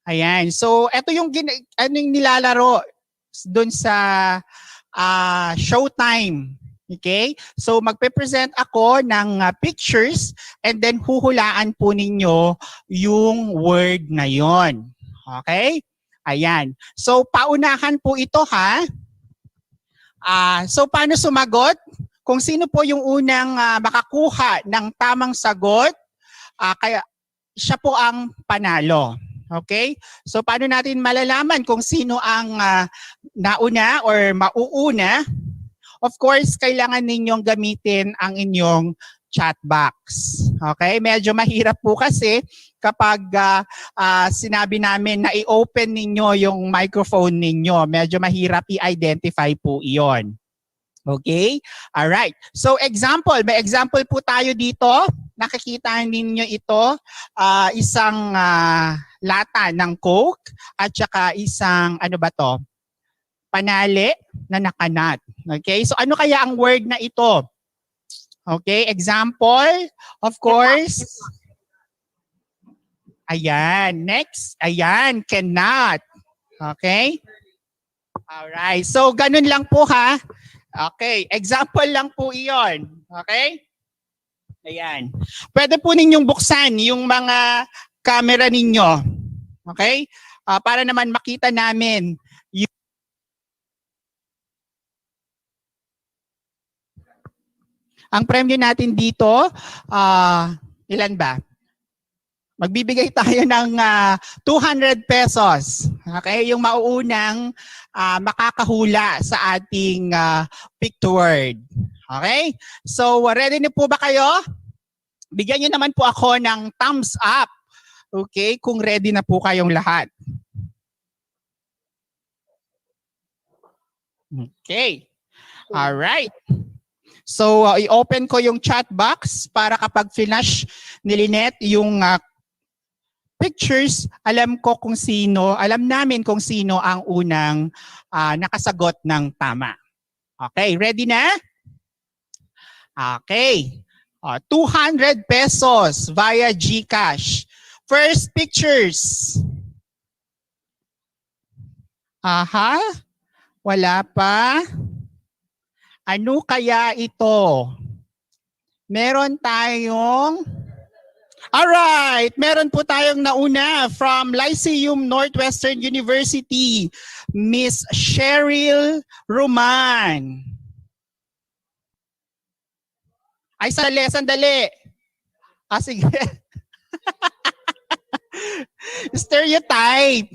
Ayan. So ito yung nilalaro dun sa Showtime. Okay? So magpe-present ako ng pictures and then huhulaan po ninyo yung word na yon. Okay? Ayan. So paunahan po ito ha. So paano sumagot? Kung sino po yung unang makakuha ng tamang sagot, kaya siya po ang panalo. Okay? So paano natin malalaman kung sino ang nauna or mauuna? Of course, kailangan ninyong gamitin ang inyong chat box. Okay? Medyo mahirap po kasi kapag sinabi namin na i-open ninyo yung microphone ninyo. Medyo mahirap i-identify po iyon. Okay? Alright. So example, may example po tayo dito. Nakikita ninyo ito, isang lata ng Coke at saka isang, ano ba to? Panali na nakanat. Okay? So ano kaya ang word na ito? Okay? Example, of course. Ayan. Next. Ayan. Cannot. Okay? Alright. So ganun lang po ha. Okay. Example lang po iyon. Okay? Ayan. Pwede po ninyong buksan yung mga camera ninyo. Okay? Para naman makita namin ang premyo natin dito, ilan ba? Magbibigay tayo ng 200 pesos. Okay? Yung mauunang makakahula sa ating pick to word. Okay? So, ready na po ba kayo? Bigyan nyo naman po ako ng thumbs up. Okay? Kung ready na po kayong lahat. Okay. Alright. So, i-open ko yung chat box para kapag flash ni Lynette yung pictures, alam namin kung sino ang unang nakasagot ng tama. Okay, ready na? Okay. 200 pesos via GCash. First pictures. Aha. Wala pa. Ano kaya ito? Meron tayong... Alright, meron po tayong nauna from Lyceum Northwestern University, Miss Cheryl Roman. Ay, sandali. Sige. Stereotype.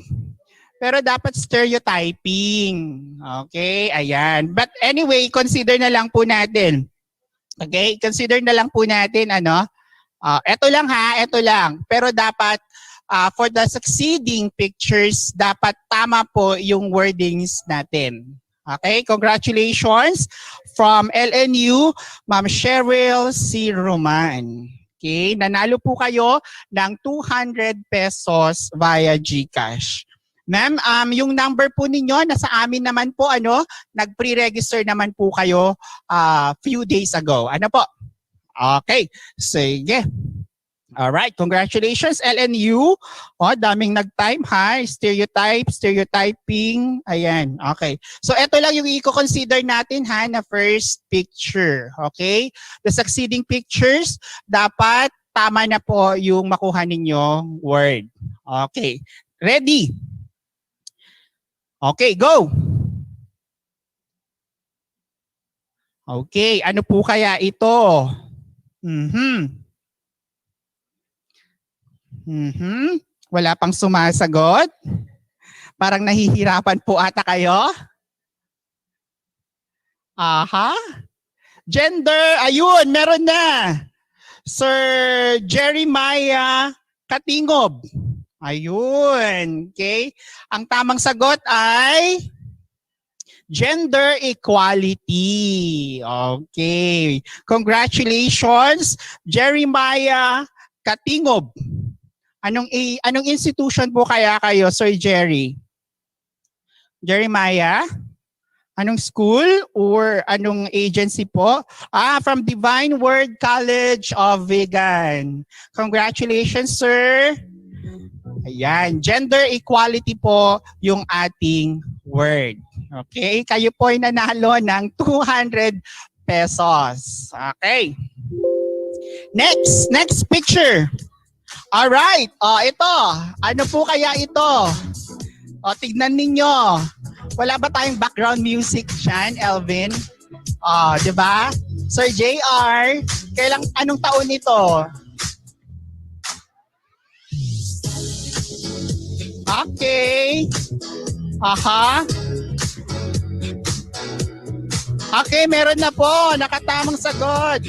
Pero dapat stereotyping. Okay, ayan. But anyway, consider na lang po natin. Okay, consider na lang po natin eto lang ha, eto lang. Pero dapat for the succeeding pictures, dapat tama po yung wordings natin. Okay, congratulations from LNU, Ma'am Cheryl C. Roman. Okay, nanalo po kayo ng 200 pesos via GCash. Ma'am, yung number po ninyo, nasa amin naman po, nag-pre-register naman po kayo few days ago. Ano po? Okay, sige. Alright, congratulations LNU. Daming nag-time ha. Stereotyping. Ayan, okay. So, ito lang yung i-consider natin ha na first picture. Okay? The succeeding pictures, dapat tama na po yung makuha ninyong word. Okay. Ready? Okay, go! Okay, ano po kaya ito? Wala pang sumasagot? Parang nahihirapan po ata kayo? Aha. Gender, ayun, meron na. Sir Jeremiah Katingob. Ayun, okay. Ang tamang sagot ay gender equality. Okay. Congratulations, Jeremiah Katingob. Anong institution po kaya kayo, Sir Jerry? Jeremiah? Anong school or anong agency po? From Divine Word College of Vegan. Congratulations, sir. Ayan, gender equality po yung ating word. Okay, kayo po ay nanalo ng 200 pesos. Okay. Next picture. Alright, ito. Ano po kaya ito? Tignan ninyo. Wala ba tayong background music dyan, Elvin? Di ba? Sir JR, anong taon ito? Okay. Aha. Okay, meron na po. Nakatamang sagot.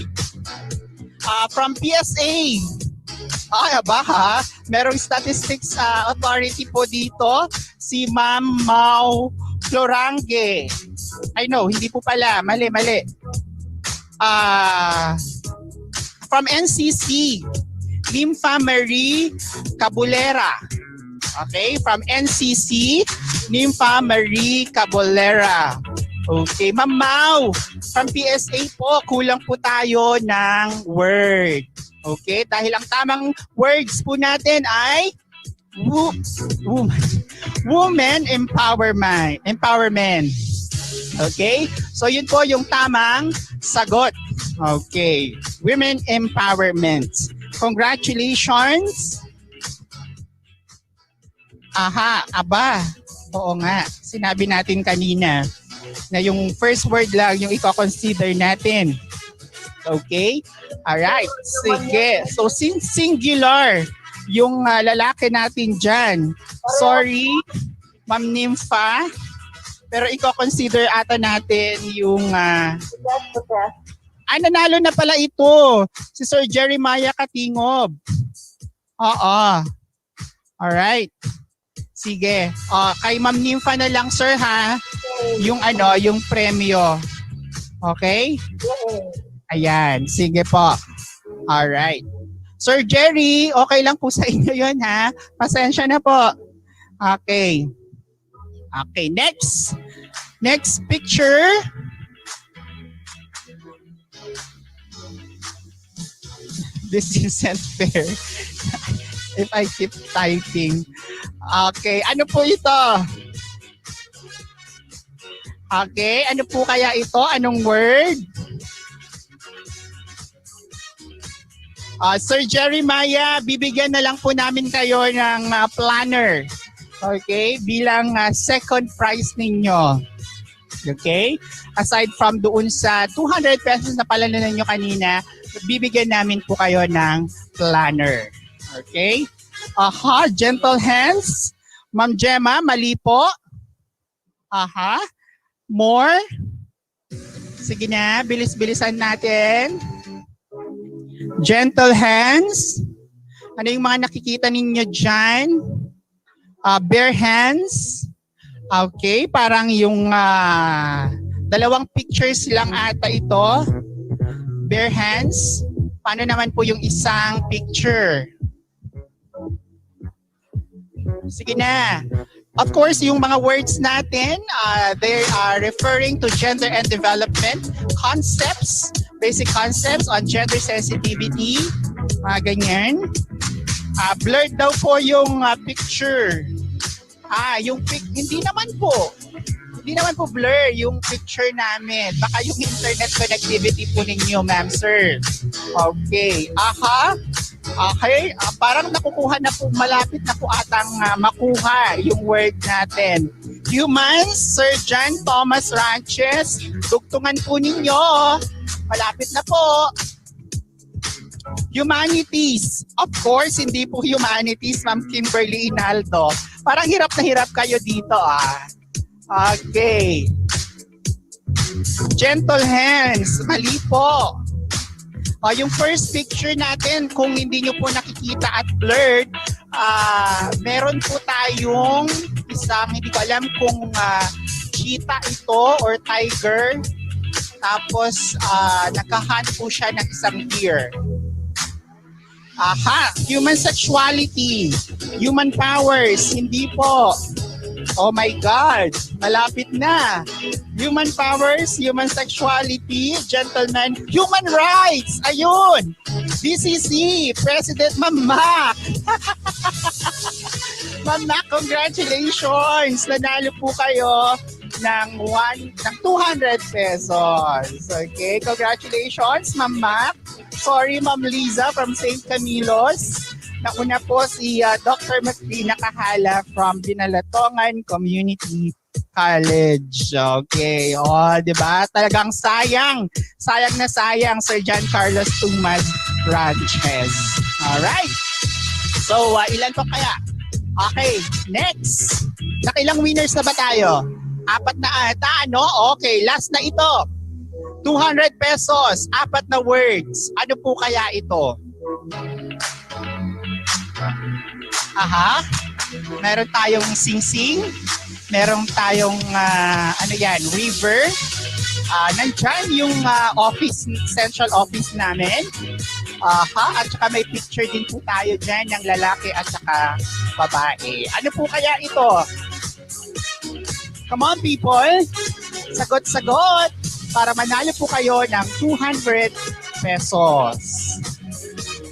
From PSA. Aba ha. Merong statistics authority po dito. Si Ma'am Mau Florange. I know, hindi po pala. Mali. From NCC. Nympha Marie Cabulera. Okay, from NCC, Nympha Marie Cabulera. Okay, Ma'am Mau, from PSA po, kulang po tayo ng word. Okay, dahil ang tamang words po natin ay woman empowerment. Okay, so yun po yung tamang sagot. Okay, women empowerment. Congratulations. Aha, aba. Oo nga, sinabi natin kanina na yung first word lang yung i-consider natin. Okay? Alright, sige. So, singular yung lalaki natin dyan. Sorry, Ma'am Nympha. Pero i-consider ata natin yung... nanalo na pala ito. Si Sir Jeremiah Katingob. Oo. Alright. Sige. Kay Ma'am Nympha na lang, sir, ha? Yung yung premyo. Okay? Ayan. Sige po. Alright. Sir Jerry, okay lang po sa inyo yun, ha? Pasensya na po. Okay. Okay, next. Next picture. This isn't fair. If I keep typing. Okay, ano po ito? Okay, ano po kaya ito? Anong word? Sir Jeremiah, bibigyan na lang po namin kayo ng planner. Okay, bilang second prize ninyo. Okay? Aside from doon sa 200 pesos na palanan ninyo kanina, bibigyan namin po kayo ng planner. Okay? Aha, gentle hands. Ma'am Gemma, mali po. Aha. More. Sige na, bilis-bilisan natin. Gentle hands. Ano yung mga nakikita ninyo dyan? Bare hands. Okay, parang yung dalawang pictures lang ata ito. Bare hands. Paano naman po yung isang picture? Sige na. Of course, yung mga words natin, they are referring to gender and development concepts, basic concepts on gender sensitivity, mga ganyan. Blurred daw po yung picture. Hindi naman po. Hindi naman po blur yung picture namin. Baka yung internet connectivity po ninyo, ma'am, sir. Okay. Aha. Okay. Parang nakukuha na po, malapit na po atang makuha yung word natin. Humans, Sir John Thomas Ranches. Dugtungan po ninyo. Malapit na po. Humanities. Of course, hindi po humanities, Ma'am Kimberly Inaldo. Parang hirap na hirap kayo dito, Okay. Gentle hands. Mali po. Yung first picture natin, kung hindi nyo po nakikita at blurred, meron po tayong isang, hindi ko alam kung cheetah ito or tiger. Tapos, nakahunt po siya ng isang deer. Aha, human sexuality, human powers, hindi po. Oh my God, malapit na. Human powers, human sexuality, gentlemen, human rights, ayun. DCC, President Mamak. Mamak, congratulations. Nanalo po kayo ng 200 pesos. Okay, congratulations, Mamak. Sorry, Ma'am Liza from St. Camilos. Nauna po si Dr. Macri Nakahala from Binalatongan Community College. Okay. Di ba? Talagang sayang. Sayang na sayang, Sir John Carlos Tumas Ranches. Alright. So, ilan po kaya? Okay. Next. Nakilang winners na ba tayo? 4 na ata, no? Okay. Last na ito. 200 pesos. 4 na words. Ano po kaya ito? Aha. Meron tayong sing-sing. Meron tayong, river. Nandyan yung office, central office namin. Aha. At saka may picture din po tayo dyan ng lalaki at saka babae. Ano po kaya ito? Come on, people. Sagot-sagot. Para manalo po kayo ng 200 pesos.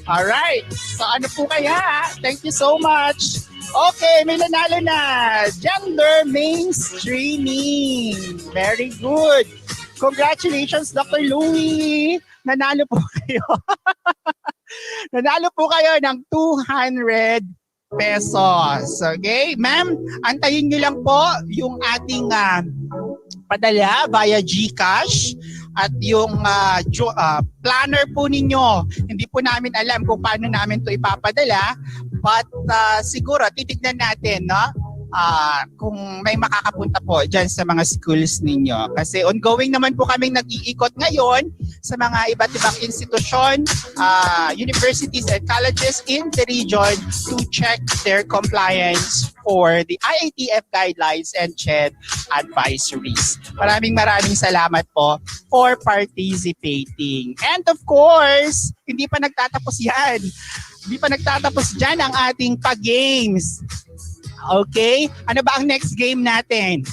Alright. So ano po kaya? Thank you so much. Okay, may nanalo na. Gender mainstreaming. Very good. Congratulations, Dr. Louie. Nanalo po kayo. Nanalo po kayo ng 200 pesos. Okay? Ma'am, antayin nyo lang po yung ating padala via GCash at yung planner po ninyo. Hindi po namin alam kung paano namin to ipapadala, but siguro titignan natin, no? Kung may makakapunta po dyan sa mga schools ninyo. Kasi ongoing naman po kaming nag-iikot ngayon sa mga iba't ibang institusyon, universities and colleges in the region to check their compliance for the IATF guidelines and CHED advisories. Maraming salamat po for participating. And of course, hindi pa nagtatapos yan. Hindi pa nagtatapos dyan ang ating pag-games. Okay? Ano ba ang next game natin?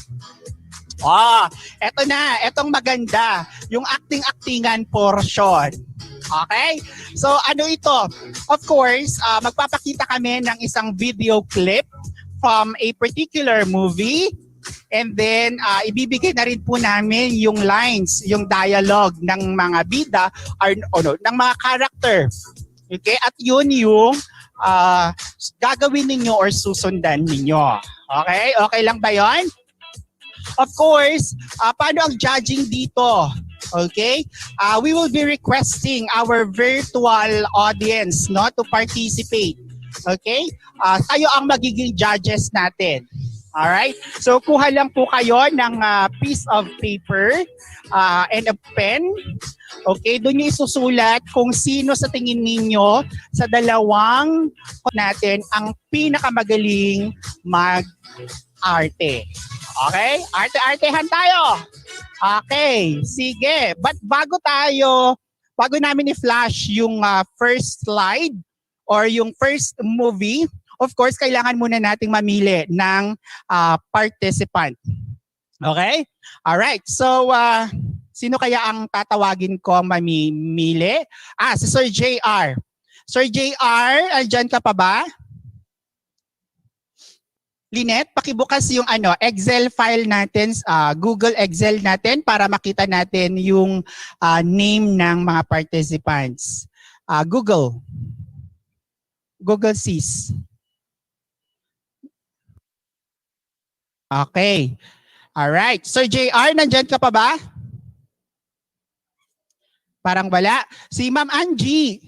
Eto na. Etong maganda. Yung acting-actingan portion. Okay? So, ano ito? Of course, magpapakita kami ng isang video clip from a particular movie. And then, ibibigay na rin po namin yung lines, yung dialogue ng mga bida or ng mga character. Okay? At yun yung gagawin ninyo or susundan ninyo. Okay? Okay lang ba yun? Of course, paano ang judging dito? Okay? We will be requesting our virtual audience, no, to participate. Okay? Kayo ang magiging judges natin. Alright? So, kuha lang po kayo ng piece of paper and a pen. Okay? Doon nyo isusulat kung sino sa tingin ninyo sa dalawang natin ang pinakamagaling mag-arte. Okay? Arte-artehan tayo. Okay. Sige. But bago namin i-flash yung first slide or yung first movie, of course, kailangan muna nating mamili ng participant. Okay? Alright. So, sino kaya ang tatawagin ko mamimili? Si Sir JR. Sir JR, andyan ka pa ba? Lynette, pakibukas yung Excel file natin, Google Excel natin para makita natin yung name ng mga participants. Google Sis. Okay. Alright. Sir JR, nandyan ka pa ba? Parang wala. Si Ma'am Angie.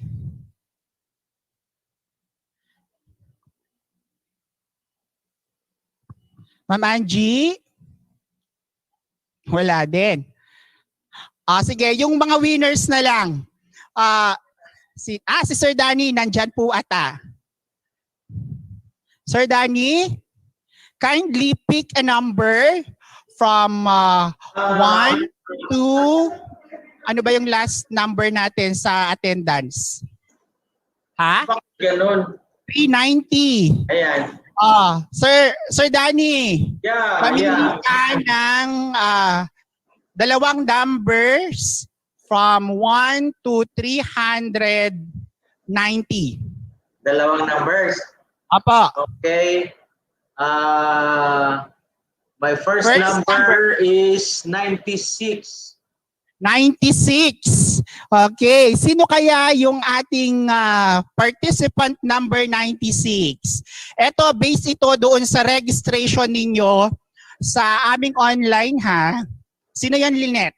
Ma'am Angie? Wala din. Sige, yung mga winners na lang. Si Sir Danny, nandyan po ata. Sir Danny, kindly pick a number from 1 to, ano ba yung last number natin sa attendance? Ha? Ganon. 390. Ayan. Sir Danny, pamili ka ng dalawang numbers from 1 to 390. Dalawang numbers. Apo. Okay. My first number is 96. 96. Okay. Sino kaya yung ating participant number 96? Ito, base ito doon sa registration ninyo sa aming online, ha? Sino yan, Lynette?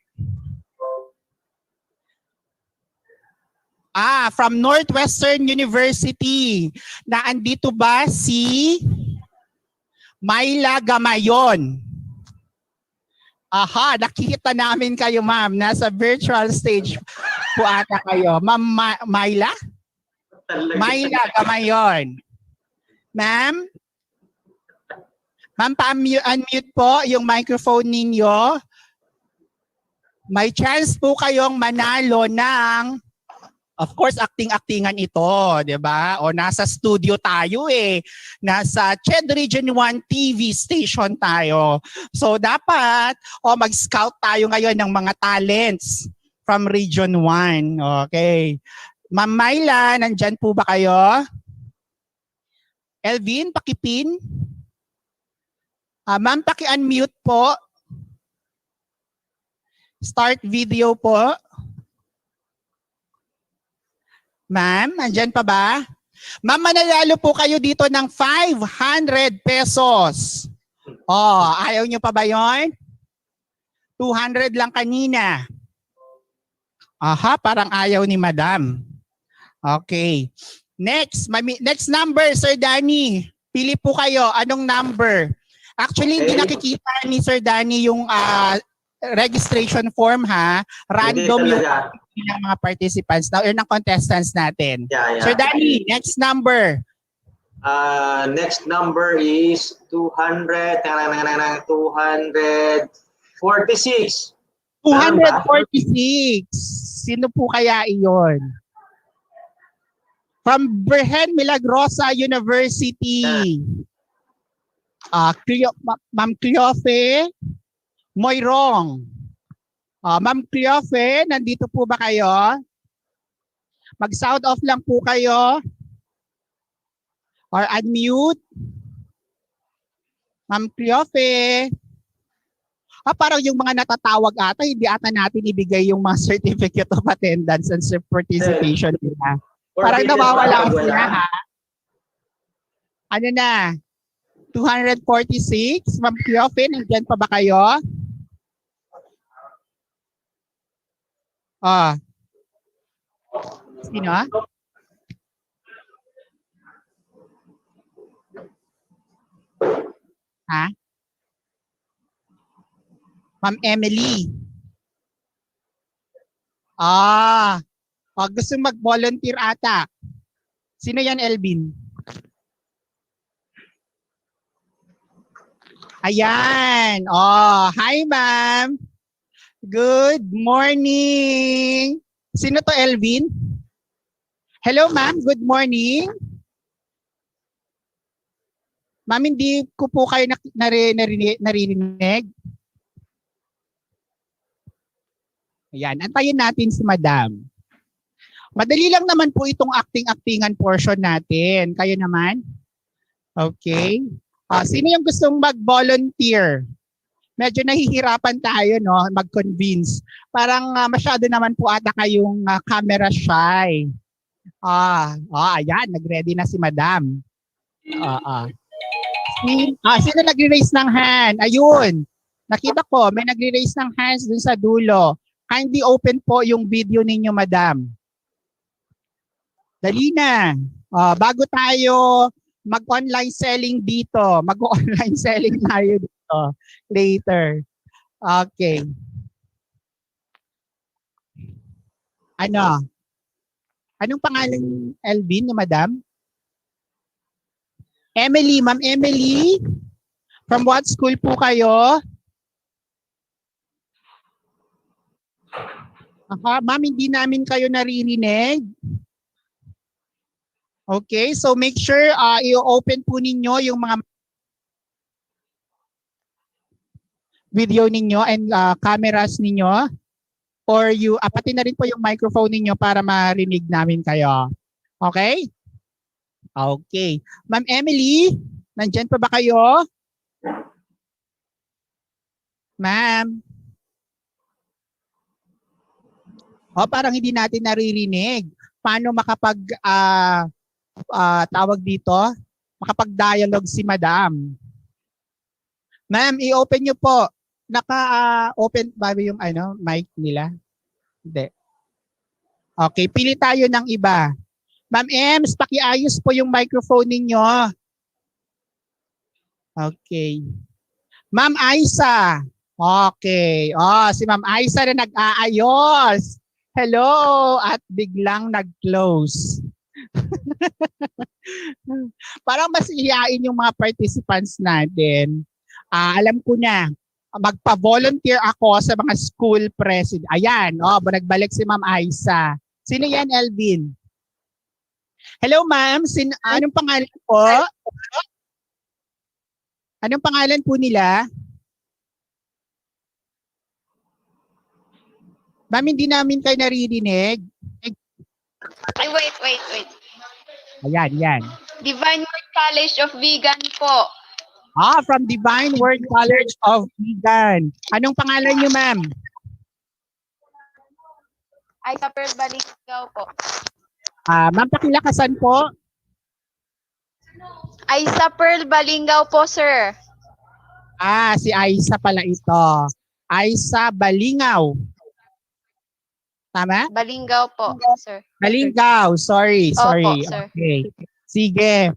From Northwestern University. Naandito ba si Myla Gamayon? Aha, nakikita namin kayo, ma'am. Nasa virtual stage po ata kayo. Ma'am Myla? Myla Gamayon. Ma'am? Ma'am, pa-unmute po yung microphone ninyo. May chance po kayong manalo ng, of course, acting-actingan ito, di ba? O nasa studio tayo eh. Nasa Ched Region 1 TV station tayo. So dapat, mag-scout tayo ngayon ng mga talents from Region 1. Okay. Ma'am Myla, nandyan po ba kayo? Elvin, pakipin. Ma'am, paki-unmute po. Start video po. Ma'am, andyan pa ba? Ma'am, mananalo po kayo dito ng 500 pesos. Ayaw nyo pa ba yon? 200 lang kanina. Aha, parang ayaw ni Madam. Okay. Next number, Sir Danny. Pili po kayo. Anong number? Actually, hindi nakikita ni Sir Danny yung registration form, ha? Random yung ng mga participants now, ng contestants natin. Yeah. Sir Danny, next number. Next number is 246. 246. Sino po kaya iyon? From Berhen Milagrosa University. Ma'am Cleofe Moyrong. Ma'am Cleofe, nandito po ba kayo? Mag-sound off lang po kayo. Or unmute. Ma'am Cleofe. Parang yung mga natatawag ata, hindi ata natin ibigay yung mga certificate of attendance and participation nila. Parang nawawala sila, ha? Ano na? 246. Ma'am Cleofe, nandyan pa ba kayo? Sino? Ha? Ma'am Emily. Gusto mag-volunteer ata. Sino yan, Elvin? Ayan. Hi ma'am. Good morning. Sino to, Elvin? Hello ma'am, good morning. Ma'am, hindi ko po kayo naririnig. Ayan, antayin natin si madam. Madali lang naman po itong acting-actingan portion natin. Kayo naman? Okay. Sino yung gustong mag-volunteer? Medyo nahihirapan tayo, no, mag-convince. Parang masyado naman po ata kayong camera shy. Ayan, nag-ready na si madam. Sino nagre-raise ng hand? Ayun. Nakita ko, may nagre-raise ng hands dun sa dulo. Kindly open po yung video ninyo, madam. Dali na. Bago tayo mag-online selling dito, mag-online selling tayo dito later. Okay. Anong pangalan, Elvin, ni madam? Emily, Ma'am Emily. From what school po kayo? Ma'am, hindi namin kayo naririnig. Okay, so make sure i-open po ninyo yung mga video ninyo and cameras ninyo. Or pati na rin po yung microphone ninyo para marinig namin kayo. Okay? Okay. Ma'am Emily, nandyan pa ba kayo? Ma'am? Parang hindi natin naririnig. Paano tawag dito? Makapag-dialogue si madam. Ma'am, i-open nyo po. Naka-open ba yung mic nila? Hindi. Okay, pili tayo ng iba. Ma'am Ems, pakiayos po yung microphone ninyo. Okay. Ma'am Aisa. Okay. Si Ma'am Aisa na nag-aayos. Hello! At biglang nag-close. Parang mas ihiyain yung mga participants natin. Alam ko na, magpa-volunteer ako sa mga school president. Ayan, nagbalik si Ma'am Aisa. Sino yan, Elvin? Hello, ma'am. Anong pangalan po? Anong pangalan po nila? Ma'am, hindi namin kayo naririnig. Ay, wait. Ayan, yan. Divine Word College of Vegan po. From Divine Word College of Vegan. Anong pangalan niyo, ma'am? Ay, sa Pearl Balingaw po. Ma'am, pakilakasan po. Ay, sa Pearl Balingaw po, sir. Si Aisa pala ito. Aisa Balingaw. Tama? Balingaw po, sir. Balingaw. Sorry. Opo, sir. Okay. Sige.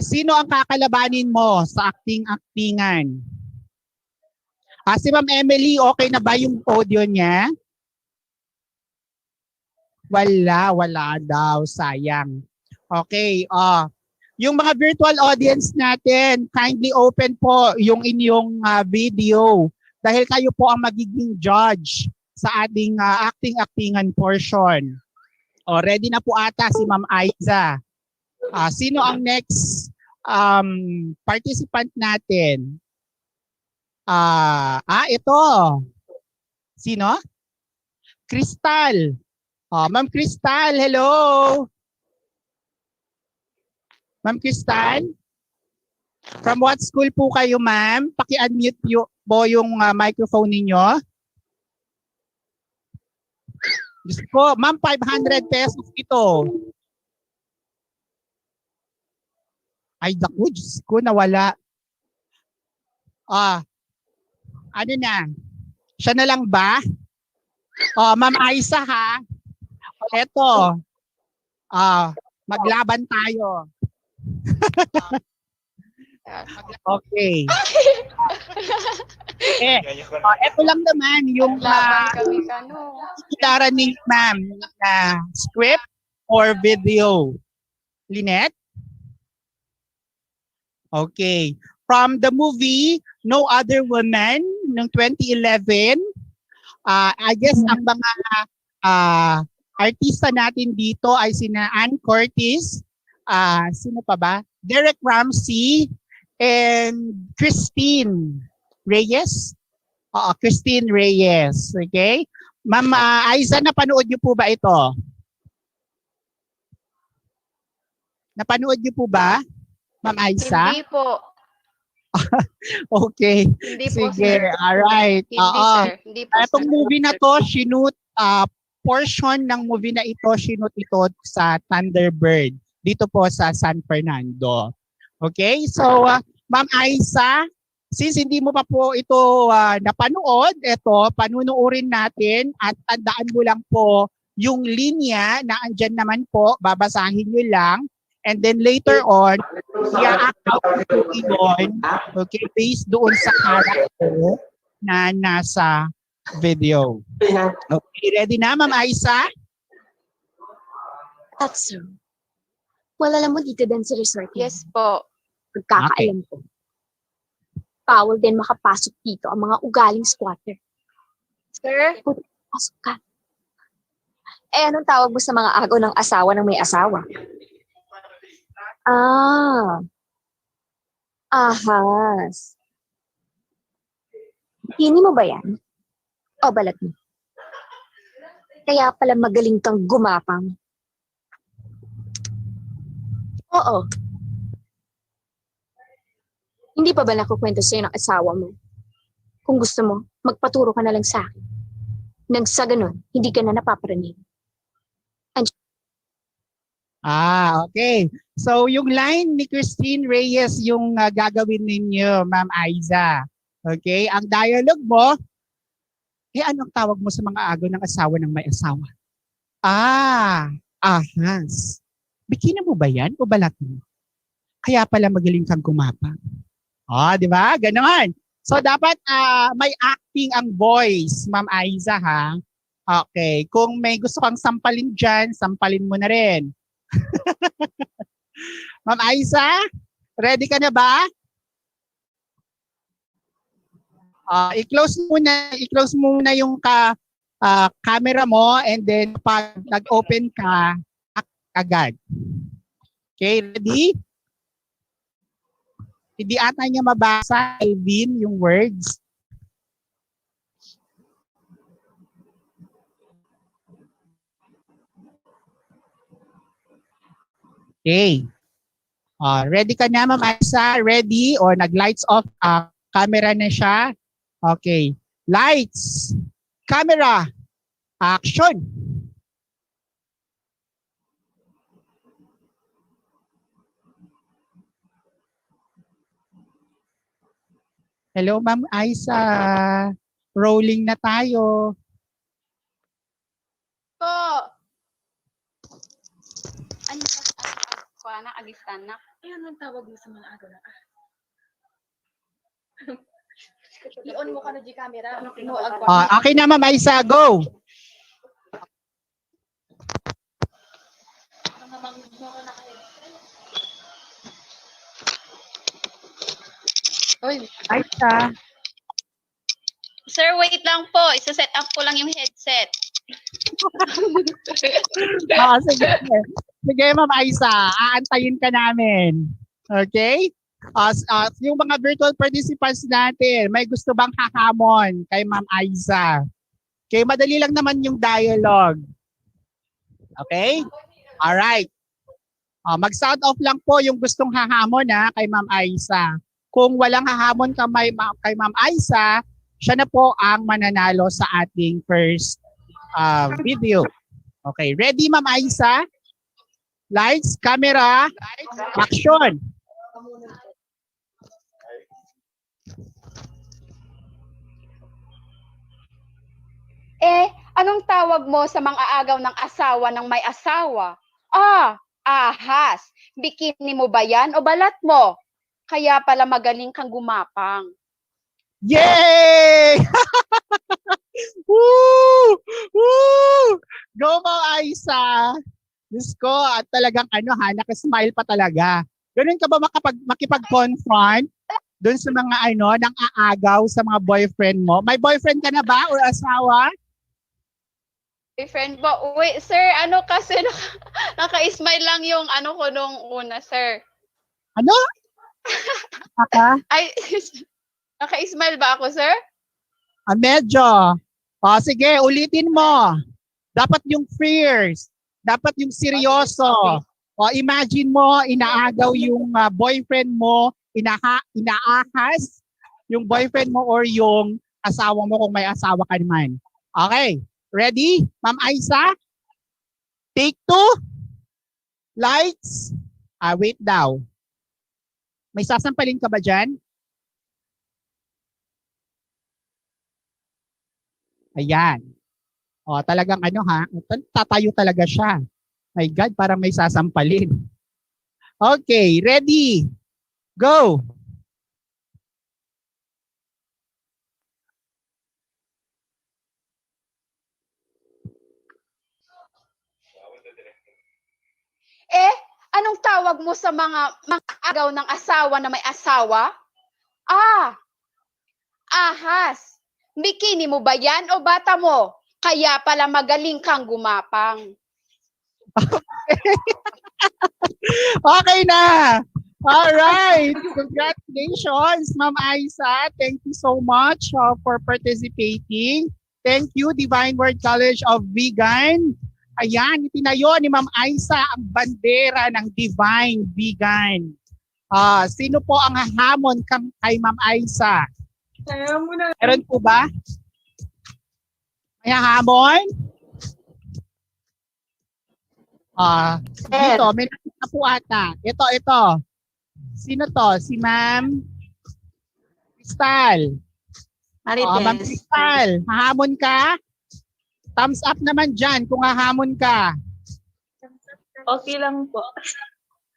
Sino ang kakalabanin mo sa acting-actingan? Si Ma'am Emily, okay na ba yung audio niya? Wala daw. Sayang. Okay. Yung mga virtual audience natin, kindly open po yung inyong video dahil kayo po ang magiging judge sa ating acting-actingan portion. Ready na po ata si Ma'am Aiza. Sino ang next participant natin? Ito. Sino? Crystal. Ma'am Crystal, hello. Ma'am Crystal? From what school po kayo, ma'am? Paki-unmute po yung microphone ninyo. Diyos ko, ma'am, 500 pesos ito. Ay, naku, Diyos ko, nawala. Ano na? Siya na lang ba? Ma'am Aisa, ha? Eto. Maglaban tayo. Okay. Ito lang naman yung Laban kami kano. ilara ni ma'am na script or video. Lynette? Okay. From the movie No Other Woman ng 2011, I guess ang mga artista natin dito ay sina Ann Curtis, sino pa ba? Derek Ramsey, and Christine Reyes. Christine Reyes. Okay? Ma'am Aiza, napanood niyo po ba ito? Napanood niyo po ba? Ma'am Aiza? Hindi po. Okay. Hindi po, Sige. sir. Alright. Hindi, sir. Hindi po, Itong sir. movie na to, portion ng movie na ito, shoot ito sa Thunderbird. Dito po sa San Fernando. Okay? So, Ma'am Aiza, since hindi mo pa po ito napanood, ito, panunuorin natin at tandaan mo lang po yung linya na andyan naman po, babasahin nyo lang. And then later on, i-act out nyo yun, okay, based doon sa character na nasa video. Okay, ready na, Ma'am Aiza? That's true. Well, alam mo, dito din sa resort. Yes po. Pagkakaalam ko. Bawal din makapasok dito ang mga ugaling squatter. Sir? Pasok ka. Eh, anong tawag mo sa mga agaw ng asawa ng may asawa? Ahas. Bikini mo ba yan? O balat mo? Kaya pala magaling kang gumapang. Oo. Hindi pa ba nakukwento sa'yo ng asawa mo? Kung gusto mo, magpaturo ka na lang sa akin. Nang sa ganun, hindi ka na napaparaning. Okay. So, yung line ni Christine Reyes yung gagawin ninyo, Ma'am Aiza. Okay? Ang dialogue mo, anong tawag mo sa mga agaw ng asawa ng may asawa? Ahas. Bikini mo ba yan o balat mo? Kaya pala magaling kang gumapang. Di ba? Ganon. So, dapat may acting ang voice, Ma'am Aiza, ha? Okay. Kung may gusto kang sampalin dyan, sampalin mo na rin. Ma'am Aiza, ready ka na ba? I-close muna yung camera mo and then pag nag-open ka, agad. Okay, ready? Hindi ata niya mabasa, Alvin, yung words. Okay. Ready ka na, Ma'am Aiza? Ready? Or nag-lights off camera na siya? Okay. Lights. Camera. Action. Hello, Ma'am Aiza. Rolling na tayo. Po. Ano Juana, agistan na. Ayan ang tawag mo sa mga agaw na. I-on mo ka na di camera. Okay na, Ma'am Aiza. Go. Uy. Aiza. Sir, wait lang po. Isa-set up ko lang yung headset. Sige. Sige, Ma'am Aiza. Aantayin ka namin. Okay? Yung mga virtual participants natin, may gusto bang hahamon kay Ma'am Aiza? Okay, madali lang naman yung dialogue. Okay? Alright. Mag-sound off lang po yung gustong hahamon kay Ma'am Aiza. Kung walang hahamon kay Ma'am Aiza, siya na po ang mananalo sa ating first video. Okay, ready, Ma'am Aiza? Lights, camera, action! Anong tawag mo sa mga agaw ng asawa ng may asawa? Ahas. Bikini mo ba yan o balat mo? Kaya pala magaling kang gumapang. Yay! Woo! Woo! Go mo, Aisa! Diyos ko, at talagang nakasmile pa talaga. Ganun ka ba makipag-confront doon sa mga nang aagaw sa mga boyfriend mo? May boyfriend ka na ba or asawa? Boyfriend ba? Wait, sir, kasi naka-smile lang yung ko nung una, sir. Ano? Ay, naka-smile ba ako, sir? Medyo. O, sige, ulitin mo. Dapat yung fierce. Dapat yung seryoso. O, imagine mo, inaagaw yung boyfriend mo, inaahas yung boyfriend mo or yung asawa mo kung may asawa ka naman. Okay. Ready? Ma'am Aisa? Take 2. Lights. Wait daw. May sasampalin ka ba dyan? Ayan. O, talagang tatayo talaga siya. My God, parang may sasampalin. Okay, ready? Go! Anong tawag mo sa mga agaw ng asawa na may asawa? Ahas. Bikini mo ba yan o bata mo? Kaya pala magaling kang gumapang. Okay na! Alright! Congratulations, Ma'am Aisa. Thank you so much for participating. Thank you, Divine Word College of Vegan. Ayan, itinayo ni Ma'am Aisa ang bandera ng Divine Vegan. Sino po ang hahamon kay Ma'am Aisa? Meron po ba? May hahamon? Dito, may nakita po ata. Ito. Sino to? Si Ma'am Crystal. Ma'am Crystal, hahamon ka? Thumbs up naman dyan kung hahamon ka. Okay lang po.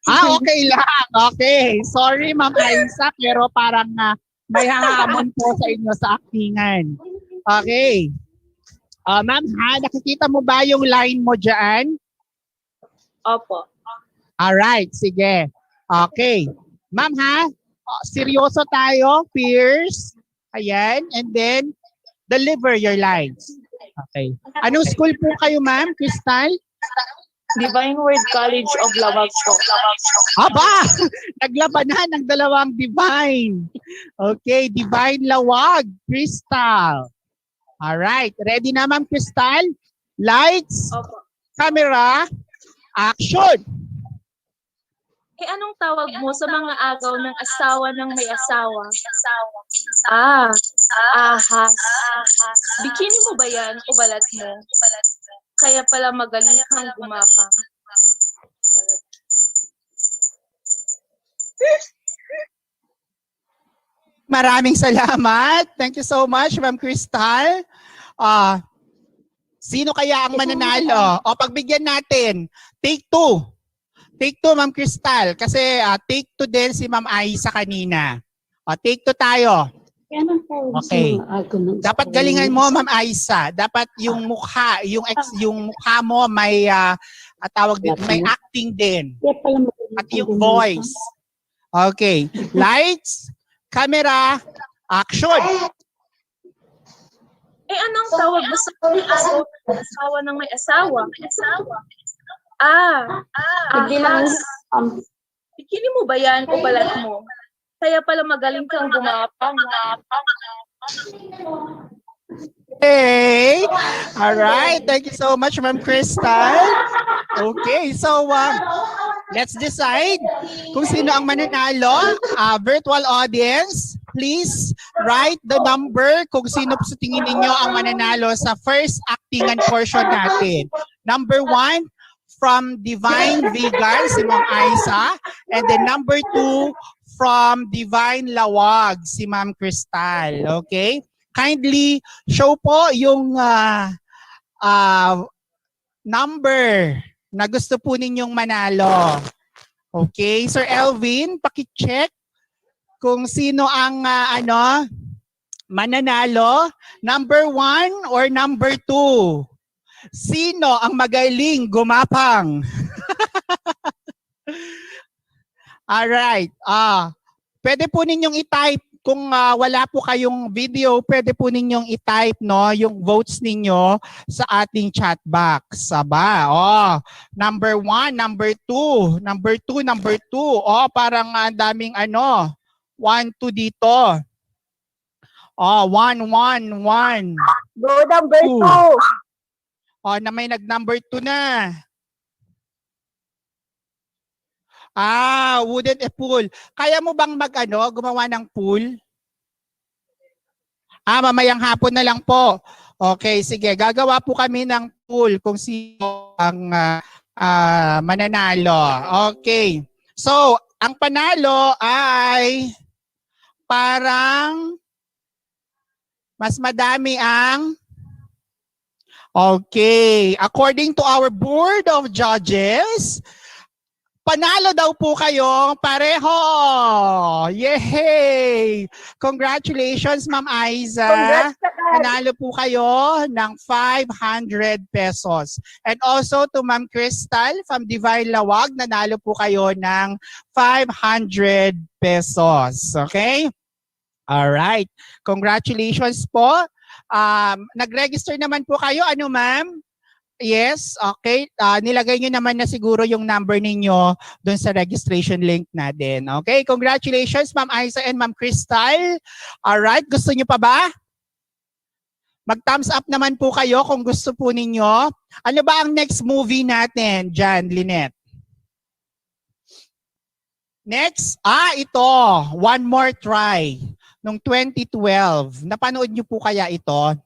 Okay lang. Okay. Sorry, Ma'am Aisa, pero parang may hahamon po sa inyo sa actingan. Okay. Ma'am, nakikita mo ba yung line mo dyan? Opo. Alright, sige. Okay. Ma'am seryoso tayo, fierce. Ayan, and then deliver your lines. Okay. Anong school po kayo, Ma'am Crystal? Divine Word College of Laban po. Aba! Naglabanan ng dalawang divine. Okay, divine lawag, Crystal. Alright, ready na, Ma'am Crystal? Lights, camera, action! Anong tawag mo sa mga agaw ng asawa ng may asawa? Ahas. Bikini mo ba yan o balat mo? Kaya pala magaling kang gumapang. Maraming salamat. Thank you so much, Ma'am Crystal. Sino kaya ang mananalo? Pagbigyan natin. Take 2. Take 2, Ma'am Crystal. Kasi take 2 din si Ma'am Aisa kanina. Take 2 tayo. Okay. Dapat galingan mo, Ma'am Aisa. Dapat yung mukha, yung mukha mo may tawag dito, may acting din. At yung voice. Okay. Lights, camera, action. Anong tawag mo sa mga agaw ng asawa ng may asawa? Ahas. Bikini mo ba yan o balat mo? Kaya pala magaling kang gumapang. Hey! Alright. Thank you so much, Ma'am Crystal. Okay. So, let's decide kung sino ang mananalo. Virtual audience, please write the number kung sino sa tingin ninyo ang mananalo sa first actingan portion natin. Number 1, from Divine Vegan, si Ma'am Aisa. And then number 2, from Divine Lawag, si Ma'am Crystal. Okay? Kindly show po yung number na gusto po ninyong manalo. Okay? Sir Elvin, paki-check kung sino ang mananalo, number 1 or number 2? Sino ang magaling gumapang? Alright. Pwede po ninyong i-type kung wala po kayong video, pwede po ninyong i-type yung votes ninyo sa ating chat box. Saba. Number 1, number 2, number 2, number 2. Parang ang daming 1, 2 dito. 1, 1, 1. Go number 2. Na may nag-number 2 na. Wooden pool. Kaya mo bang gumawa ng pool? Mamayang hapon na lang po. Okay, sige. Gagawa po kami ng pool kung sino ang mananalo. Okay. So, ang panalo ay parang mas madami ang okay. According to our board of judges, panalo daw po kayo pareho. Yay! Congratulations, Ma'am Aiza. Panalo po kayo ng 500 pesos. And also to Ma'am Crystal from Divine Lawag, nanalo po kayo ng 500 pesos. Okay? Alright. Congratulations po. Nag-register naman po kayo. Ano, ma'am? Yes, okay. Nilagay nyo naman na siguro yung number ninyo doon sa registration link natin. Okay, congratulations Ma'am Aiza and Ma'am Crystal. Alright, gusto nyo pa ba? Mag-thumbs up naman po kayo kung gusto po ninyo. Ano ba ang next movie natin dyan, Lynette? Next, ito, One More Try, nung 2012. Napanood nyo po kaya ito?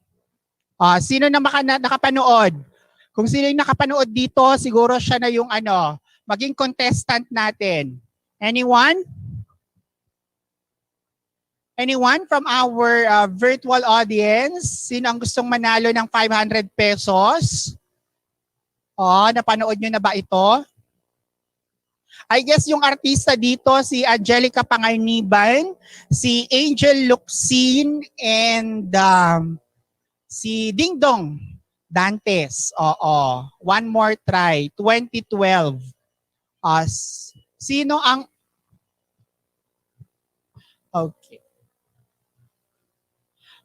Sino na nakapanood? Kung sino yung nakapanood dito, siguro siya na yung maging contestant natin. Anyone? Anyone from our virtual audience? Sino ang gustong manalo ng 500 pesos? Napanood nyo na ba ito? I guess yung artista dito, si Angelica Panganiban, si Angel Luxin, and si Ding Dong Dantes. One More Try, 2012. Sino ang... Okay.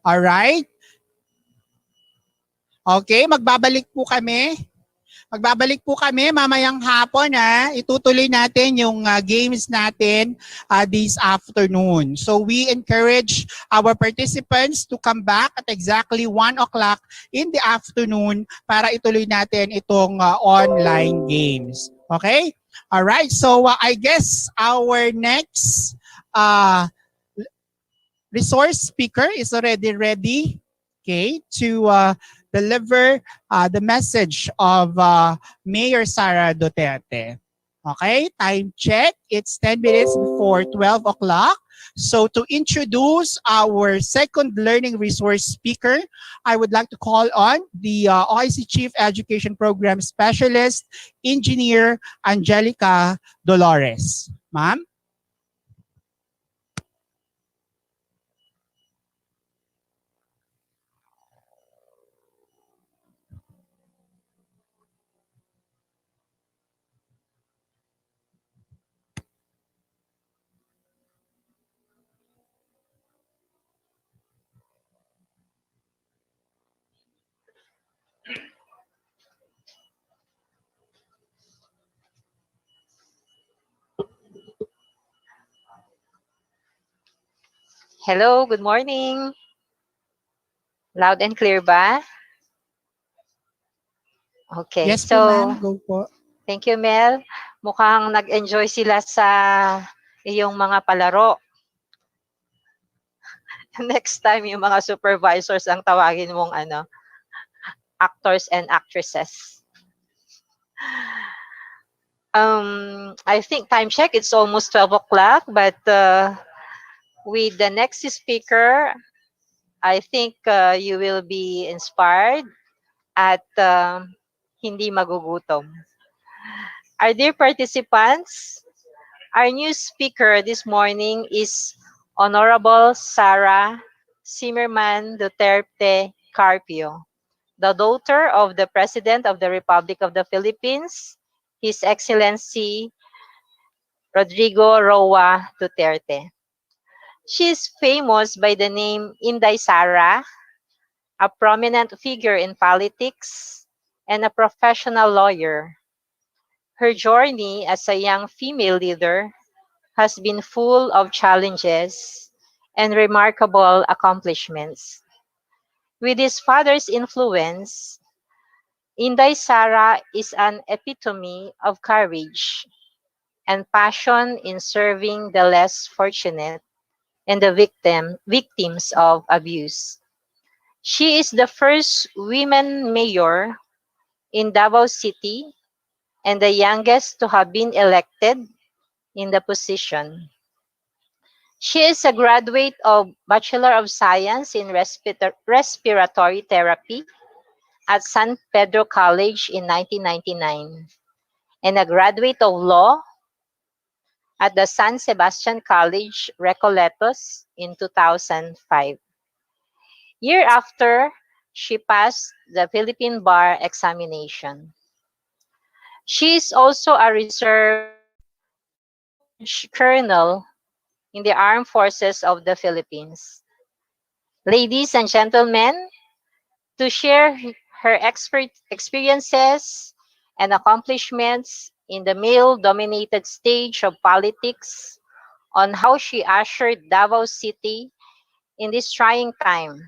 Alright. Okay, magbabalik po kami. Magbabalik po kami mamayang hapon. Itutuloy natin yung games natin this afternoon. So we encourage our participants to come back at exactly 1 o'clock in the afternoon para ituloy natin itong online games. Okay? Alright, so I guess our next resource speaker is already ready, okay, to deliver the message of Mayor Sara Duterte. Okay, time check. It's 10 minutes before 12 o'clock. So to introduce our second learning resource speaker, I would like to call on the OIC Chief Education Program Specialist, Engineer Angelica Dolores. Ma'am? Hello, good morning. Loud and clear ba? Okay, Yes po, ma'am. Go po. Thank you, Mel. Mukhang nag-enjoy sila sa iyong mga palaro. Next time, yung mga supervisors ang tawagin mong actors and actresses. I think time check, it's almost 12 o'clock, but with the next speaker, I think you will be inspired at hindi magugutom. Our dear participants, our new speaker this morning is Honorable Sara Zimmerman Duterte Carpio, the daughter of the President of the Republic of the Philippines, His Excellency Rodrigo Roa Duterte. She is famous by the name Inday Sara, a prominent figure in politics, and a professional lawyer. Her journey as a young female leader has been full of challenges and remarkable accomplishments. With his father's influence, Inday Sara is an epitome of courage and passion in serving the less fortunate and the victims of abuse. She is the first women mayor in Davao City and the youngest to have been elected in the position. She is a graduate of Bachelor of Science in Respiratory Therapy at San Pedro College in 1999 and a graduate of Law at the San Sebastian College, Recoletos in 2005. Year after, she passed the Philippine Bar examination. She is also a reserve colonel in the Armed Forces of the Philippines. Ladies and gentlemen, to share her experiences and accomplishments in the male-dominated stage of politics on how she ushered Davao City in this trying time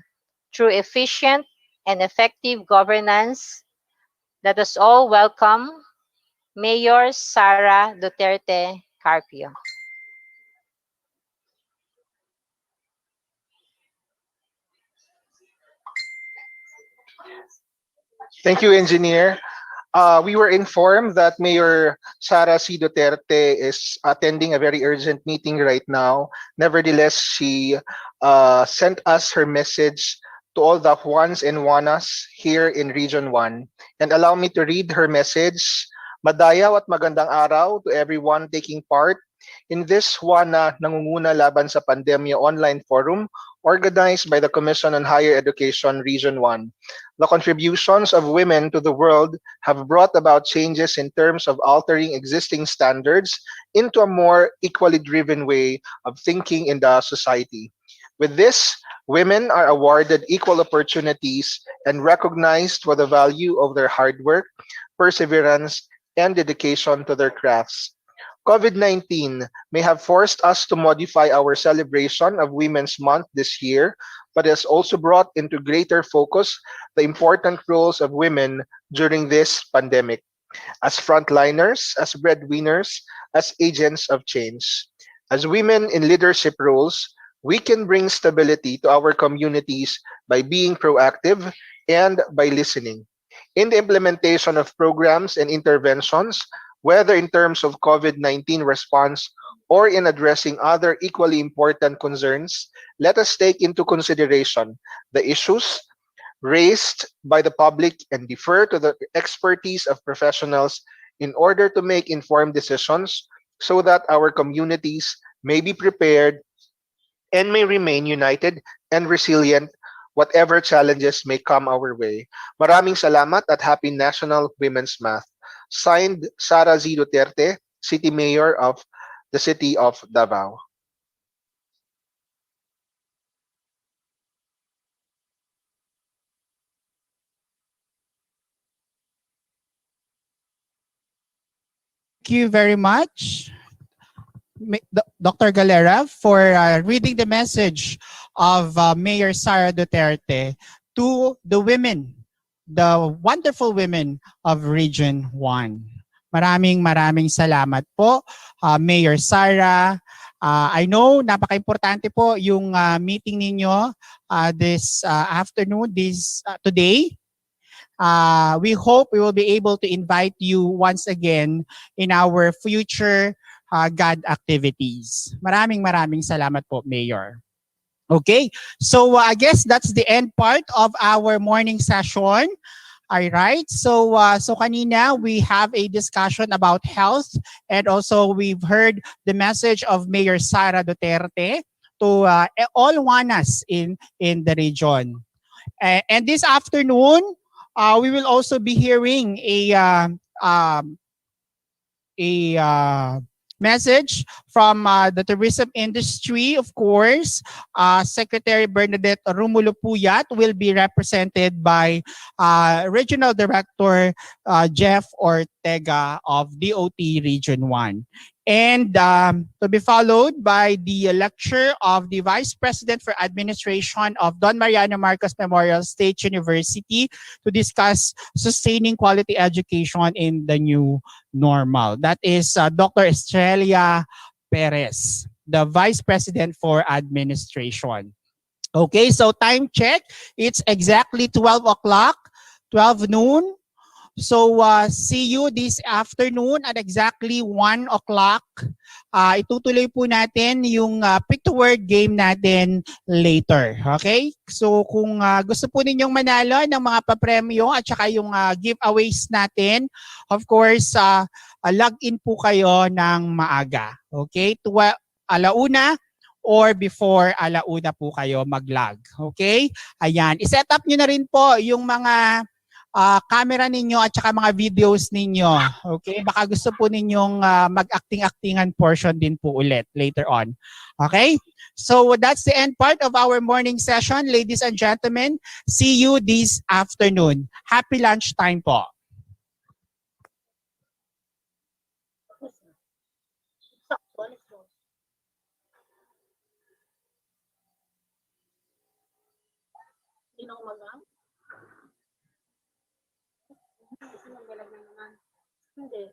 through efficient and effective governance. Let us all welcome Mayor Sara Duterte Carpio. Thank you, Engineer. We were informed that Mayor Sara C. Duterte is attending a very urgent meeting right now. Nevertheless, she sent us her message to all the Juans and Juanas here in Region 1. And allow me to read her message. Madayaw at magandang araw to everyone taking part in this Juana Nangunguna Laban sa Pandemya online forum organized by the Commission on Higher Education Region 1. The contributions of women to the world have brought about changes in terms of altering existing standards into a more equally driven way of thinking in the society. With this, women are awarded equal opportunities and recognized for the value of their hard work, perseverance, and dedication to their crafts. COVID-19 may have forced us to modify our celebration of Women's Month this year, but has also brought into greater focus the important roles of women during this pandemic as frontliners, as breadwinners, as agents of change. As women in leadership roles, we can bring stability to our communities by being proactive and by listening. In the implementation of programs and interventions, whether in terms of COVID-19 response or in addressing other equally important concerns, let us take into consideration the issues raised by the public and defer to the expertise of professionals in order to make informed decisions so that our communities may be prepared and may remain united and resilient whatever challenges may come our way. Maraming salamat at happy National Women's Month. Signed, Sara Z. Duterte, City Mayor of the City of Davao. Thank you very much, Dr. Galera, for reading the message of Mayor Sara Duterte to the women, the wonderful women of Region 1. Maraming salamat po, Mayor Sara. I know napaka-importante po yung meeting ninyo this afternoon, today. We hope we will be able to invite you once again in our future God activities. Maraming salamat po, Mayor. Okay, so I guess that's the end part of our morning session. All right, so kanina we have a discussion about health, and also we've heard the message of Mayor Sara Duterte all Juanas in the region. And this afternoon, we will also be hearing a message from the tourism industry. Of course, Secretary Bernadette Romulo Puyat will be represented by Regional Director Jeff Ortega of DOT Region 1. And to be followed by the lecture of the Vice President for Administration of Don Mariano Marcos Memorial State University to discuss sustaining quality education in the new normal. That is Dr. Estrella Perez, the Vice President for Administration. Okay, so time check. It's exactly 12 o'clock, 12 noon. So see you this afternoon at exactly 1 o'clock. Itutuloy po natin yung pick to word game natin later. Okay? So kung gusto po ninyong manalo ng mga papremyo at saka yung giveaways natin, of course, log in po kayo ng maaga. Okay? Alauna or before alauna po kayo mag-log. Okay? Ayan. I-set up nyo na rin po yung mga camera ninyo at saka mga videos ninyo. Okay? Baka gusto po ninyong mag-acting-actingan portion din po ulit later on. Okay? So that's the end part of our morning session. Ladies and gentlemen, see you this afternoon. Happy lunchtime po. Hindi.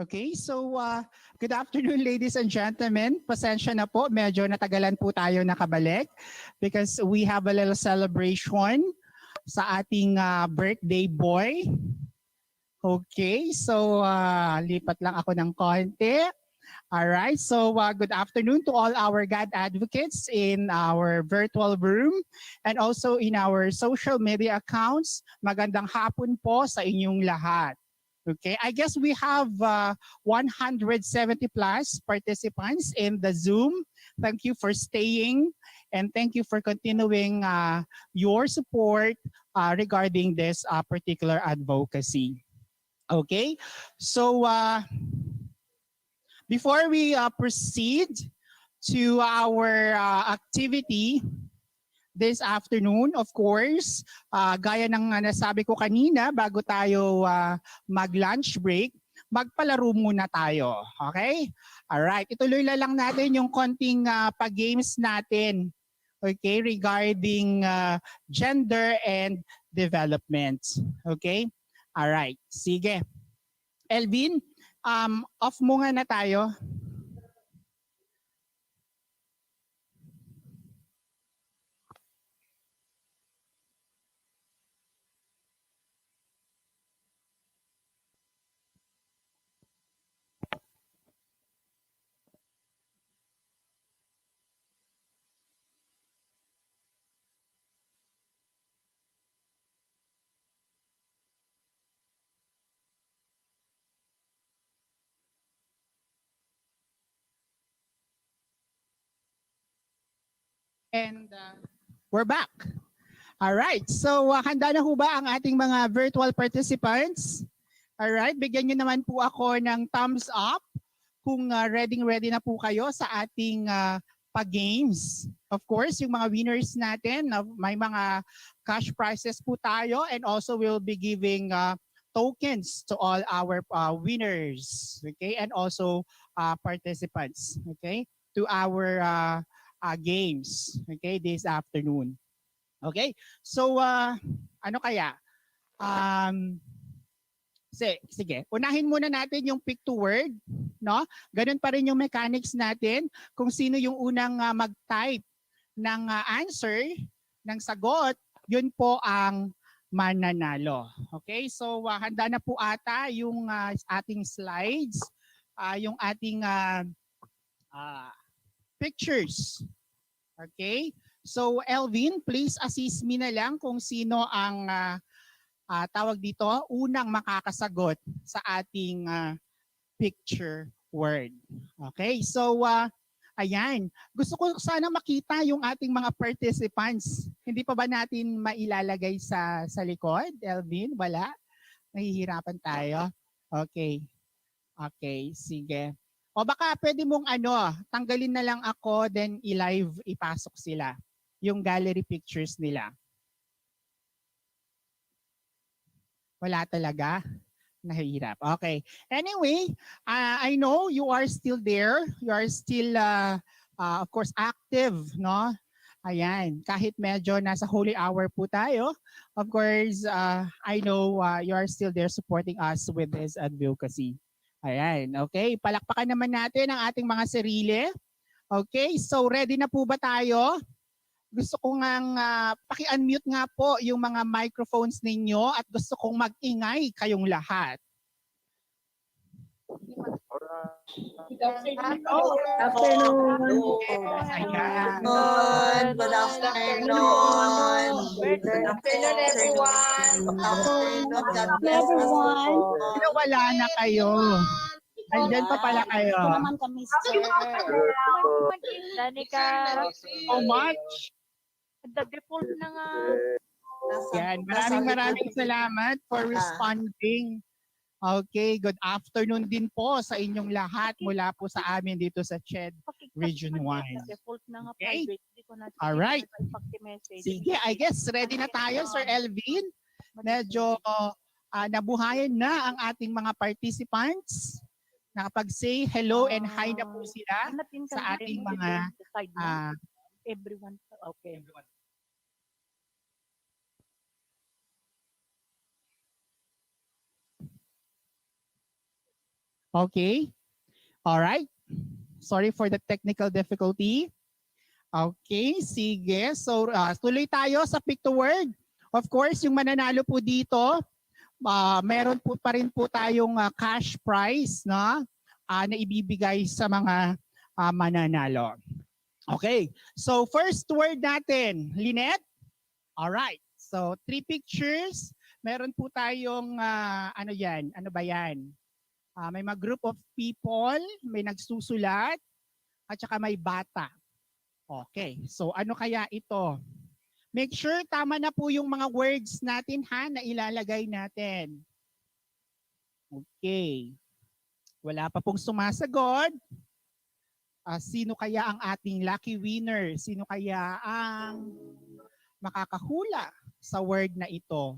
Okay, so good afternoon ladies and gentlemen. Pasensya na po, medyo natagalan po tayo nakabalik because we have a little celebration sa ating birthday boy. Okay, so lipat lang ako ng konti. All right, so good afternoon to all our God advocates in our virtual room and also in our social media accounts. Magandang hapon po sa inyong lahat. Okay, I guess we have 170 plus participants in the Zoom. Thank you for staying and thank you for continuing your support regarding this particular advocacy. Okay, so before we proceed to our activity this afternoon, of course, gaya ng nasabi ko kanina bago tayo mag-lunch break, magpalaro muna tayo. Okay? Alright, ituloy na lang natin yung konting pag-games natin. Okay, regarding gender and development. Okay? Alright, sige. Elvin, off muna na tayo. And we're back. All right. So handa na ho ba ang ating mga virtual participants? All right. Bigyan niyo naman po ako ng thumbs up kung ready na po kayo sa ating pag-games. Of course, yung mga winners natin, may mga cash prizes po tayo and also we'll be giving tokens to all our winners, okay? And also participants, okay? To our games, okay, this afternoon. Okay, so ano kaya? Sige, unahin muna natin yung pick to word, no? Ganun pa rin yung mechanics natin. Kung sino yung unang mag-type ng answer, ng sagot, yun po ang mananalo. Okay, so handa na po ata yung ating slides, yung ating pictures. Okay? So, Elvin, please assist me na lang kung sino ang tawag dito, unang makakasagot sa ating picture word. Okay? So, ayan. Gusto ko sana makita yung ating mga participants. Hindi pa ba natin mailalagay sa likod, Elvin? Wala? Nahihirapan tayo? Okay. Okay, sige. O baka pwede mong tanggalin na lang ako then i-live ipasok sila yung gallery pictures nila. Wala talaga? Nahihirap. Okay. Anyway, I know you are still there. You are still of course active, no? Ayan, kahit medyo nasa holy hour po tayo, of course, I know you are still there supporting us with this advocacy. Ayan, okay. Palakpakan naman natin ang ating mga sarili. Okay, so ready na po ba tayo? Gusto ko ngang paki-unmute nga po yung mga microphones ninyo at gusto kong mag-ingay kayong lahat. Good afternoon. Good afternoon. Good afternoon. Good afternoon, everyone. Good afternoon, everyone. Pero wala na kayo. Andyan pa pala kayo. Ito naman kami, sir. Danica. So much. The-default na nga. Yan, maraming salamat for responding. Okay, good afternoon din po sa inyong lahat mula po sa amin dito sa CHED Region 1. Default na nga Okay. private. Di ko na Alright. message. Sige, I guess ready na tayo, Sir Elvin. Medyo nabuhayan na ang ating mga participants. Nakapag-say hello and hi na po sila sa ating mga everyone. Okay. Okay? All right. Sorry for the technical difficulty. Okay, sige. So, tuloy tayo sa pick to word. Of course, yung mananalo po dito, meron po pa rin po tayong cash prize, no? Na ibibigay sa mga mananalo. Okay. So, first word natin, Lynette. All right. So, 3 pictures. Meron po tayong ano yan? Ano ba yan? May mga group of people, may nagsusulat, at saka may bata. Okay. So, ano kaya ito? Make sure tama na po yung mga words natin ha na ilalagay natin. Okay. Wala pa pong sumasagot. Sino kaya ang ating lucky winner? Sino kaya ang makakahula sa word na ito?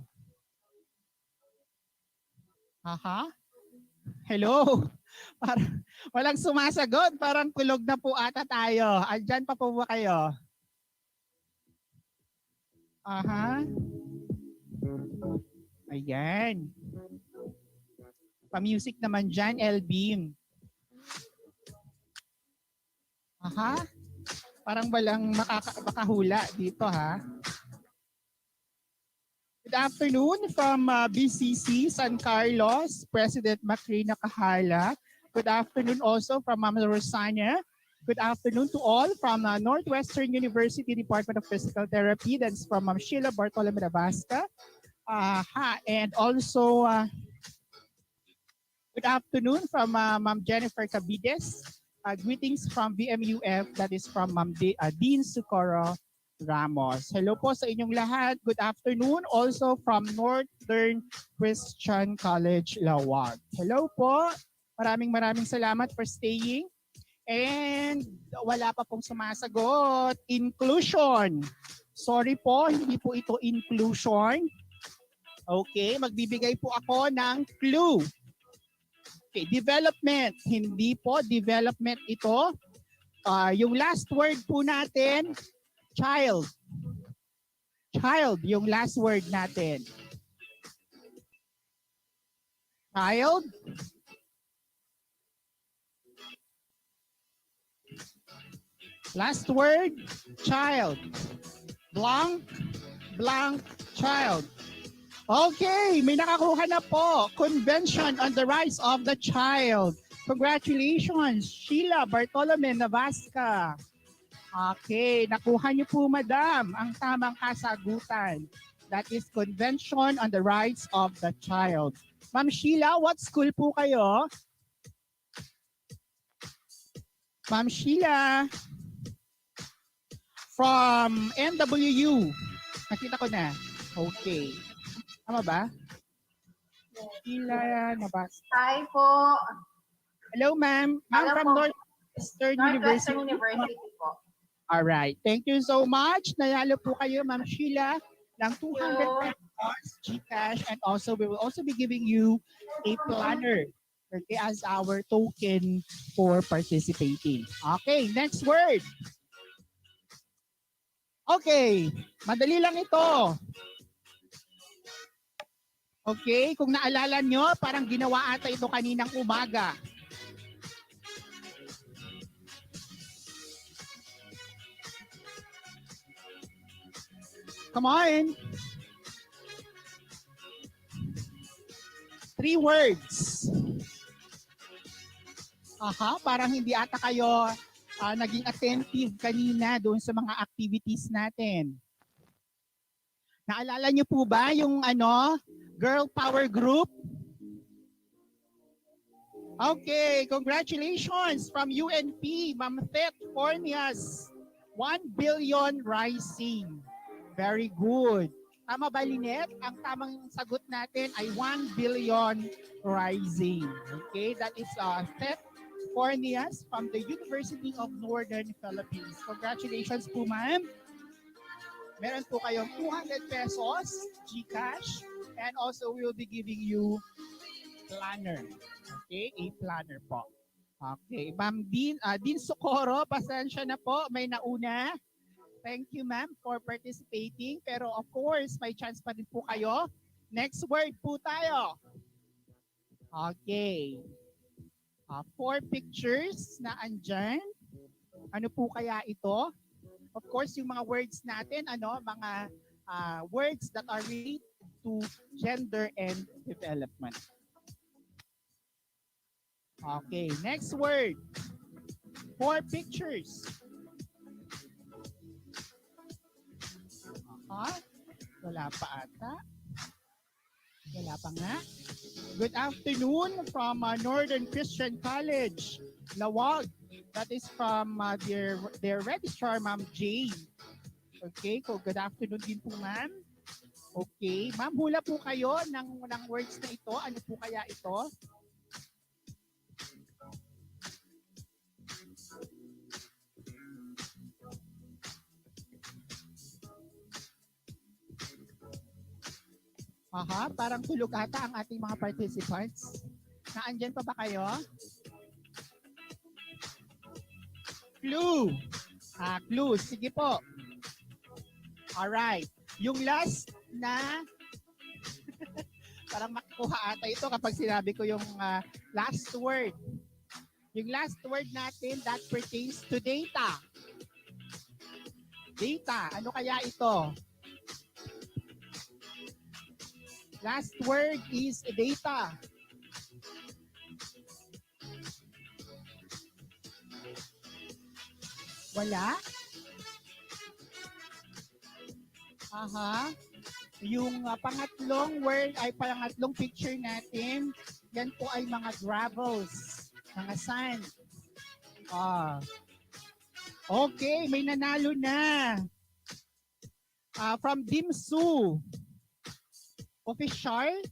Aha. Hello. Parang walang sumasagot. Parang kulog na po ata tayo. Andyan pa po ba kayo? Aha. Ayan. Pa-music naman dyan, Elbeam. Aha. Parang walang makahula dito ha. Good afternoon from BCC San Carlos, President Macrina Kahala. Good afternoon also from Ma'am Rosana. Good afternoon to all from Northwestern University Department of Physical Therapy. That's from Ma'am Sheila Bartolome Navasca. And also, good afternoon from Ma'am Jennifer Cabides. Greetings from VMUF. That is from Ma'am Dean Socorro Ramos. Hello po sa inyong lahat. Good afternoon also from Northern Christian College, Lawag. Hello po. Maraming salamat for staying. And wala pa pong sumasagot. Inclusion. Sorry po, hindi po ito inclusion. Okay, magbibigay po ako ng clue. Okay, development. Hindi po development ito. Yung last word po natin, child. Child, yung last word natin. Child. Last word, child. Blank, blank, child. Okay, may nakakuha na po. Convention on the Rights of the Child. Congratulations, Sheila Bartolome Navasca. Okay, nakuha niyo po, madam, ang tamang kasagutan. That is Convention on the Rights of the Child. Ma'am Sheila, what school po kayo? Ma'am Sheila, from NWU. Nakita ko na. Okay. Tama ba? Sheila Navasca. Hi po. Hello, ma'am. I'm from Northwestern University po. All right. Thank you so much. Nayalo po kayo, Ma'am Sheila, ng 200 pesos GCash, and also we will also be giving you a planner, okay, as our token for participating. Okay, next word. Okay, madali lang ito. Okay, kung naalala nyo, parang ginawa ata ito kaninang umaga. Come on. 3 words. Aha, parang hindi ata kayo naging attentive kanina doon sa mga activities natin. Naalala niyo po ba yung Girl Power Group? Okay, congratulations from UNP, Ma'am Thet Fornias. 1 billion rising. Very good. Tama ba, Lynette? Ang tamang sagot natin ay 1 billion rising. Okay, that is Thet Fornias from the University of Northern Philippines. Congratulations po, ma'am. Meron po kayong 200 pesos GCash, and also we will be giving you planner. Okay, a planner po. Okay, Ma'am Dean Socorro, pasensya na po, may nauna. Thank you, ma'am, for participating. Pero of course, may chance pa din po kayo. Next word po tayo. Okay. 4 pictures na andyan. Ano po kaya ito? Of course, yung mga words natin, mga words that are related to gender and development. Okay, next word. 4 pictures. Wala pa ata. Wala pa nga. Good afternoon from Northern Christian College, Lawag. That is from their registrar, Ma'am Jane. Okay, good afternoon din po, ma'am. Okay, ma'am, hula po kayo ng words na ito. Ano po kaya ito? Parang tulog ata ang ating mga participants. Naandyan pa ba kayo? Clue. Clue. Sige po. Alright. Yung last na parang makuha ata ito kapag sinabi ko yung last word. Yung last word natin that pertains to data. Data. Ano kaya ito? Last word is data. Wala? Yung pangatlong word ay pangatlong picture natin, yan po ay mga gravels, mga sand. Okay, may nanalo na. From Dimsu. Official?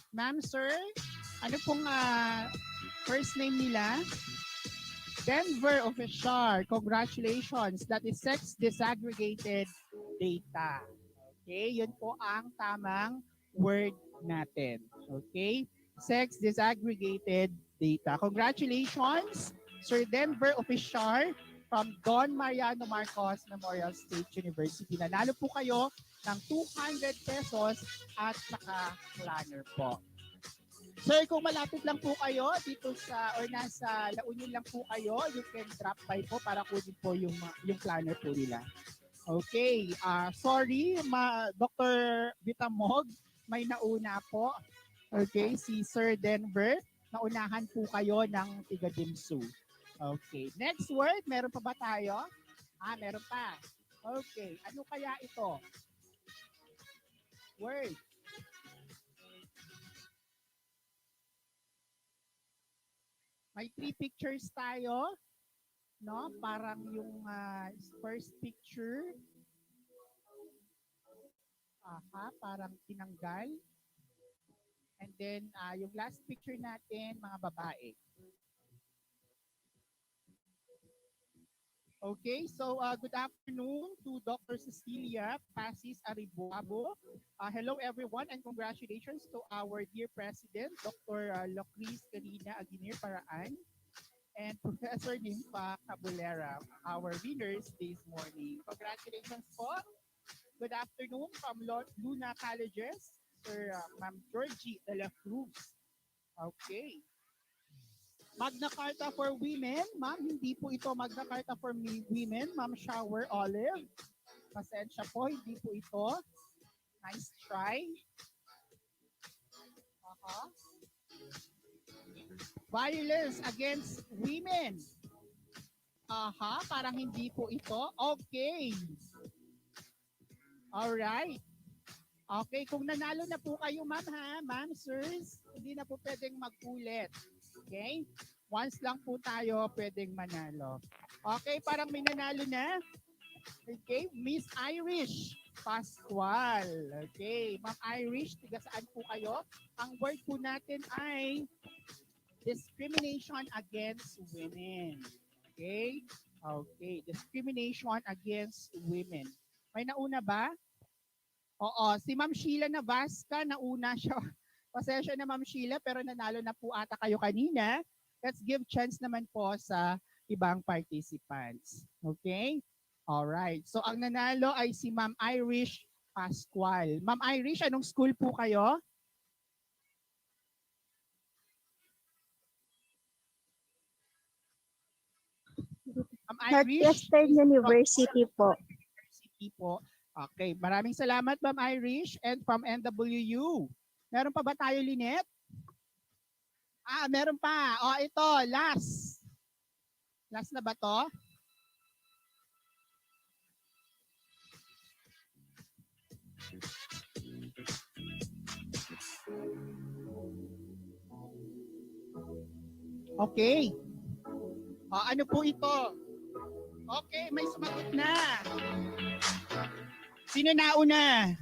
Ma'am, sir? Ano pong first name nila? Denver Official. Congratulations. That is sex disaggregated data. Okay, yun po ang tamang word natin. Okay? Sex disaggregated data. Congratulations, Sir Denver Official from Don Mariano Marcos Memorial State University. Nanalo po kayo ng 200 pesos at saka planner po. Sir, kung malapit lang po kayo dito or nasa La Union lang po kayo, you can drop by po para kunin po yung planner po nila. Okay, sorry, Dr. Vitamog, may nauna po. Okay, si Sir Denver, naunahan po kayo ng tiga-Dimsu. Okay, next word, meron pa ba tayo? Meron pa. Okay, ano kaya ito? Word. May 3 pictures tayo, no? Parang yung first picture, parang tinanggal. And then yung last picture natin, mga babae. Okay, so good afternoon to Dr. Cecilia Pasis Aribuabo. Hello everyone and congratulations to our dear President, Dr. Locris Carina Aguinir Paraan and Professor Nympha Cabulera, our winners this morning. Congratulations po. Good afternoon from Luna Colleges, Sir Ma'am Georgie de la Cruz. Okay. Magna Carta for Women. Ma'am, hindi po ito Magna Carta for Women. Ma'am Shower Olive. Pasensya po, hindi po ito. Nice try. Violence against women. Parang hindi po ito. Okay. Alright. Okay, kung nanalo na po kayo ma'am ma'am, sirs, hindi na po pwedeng mag-ulit. Okay? Once lang po tayo pwedeng manalo. Okay, parang may nanalo na. Okay, Miss Irish Pascual. Okay, Ma'am Irish, tiga saan po kayo? Ang word po natin ay discrimination against women. Okay? Okay, discrimination against women. May nauna ba? Oo, si Ma'am Sheila Navasca, nauna siya. Pasensya na Ma'am Sheila, pero nanalo na po ata kayo kanina. Let's give chance naman po sa ibang participants. Okay? Alright. So ang nanalo ay si Ma'am Irish Pascual. Ma'am Irish, anong school po kayo? Irish Northwestern University po. University po. Okay, maraming salamat Ma'am Irish and from NWU. Meron pa ba tayo, Lynette? Meron pa. Ito, last. Last na ba to? Okay. Ano po ito? Okay, may sumagot na. Sino nauna?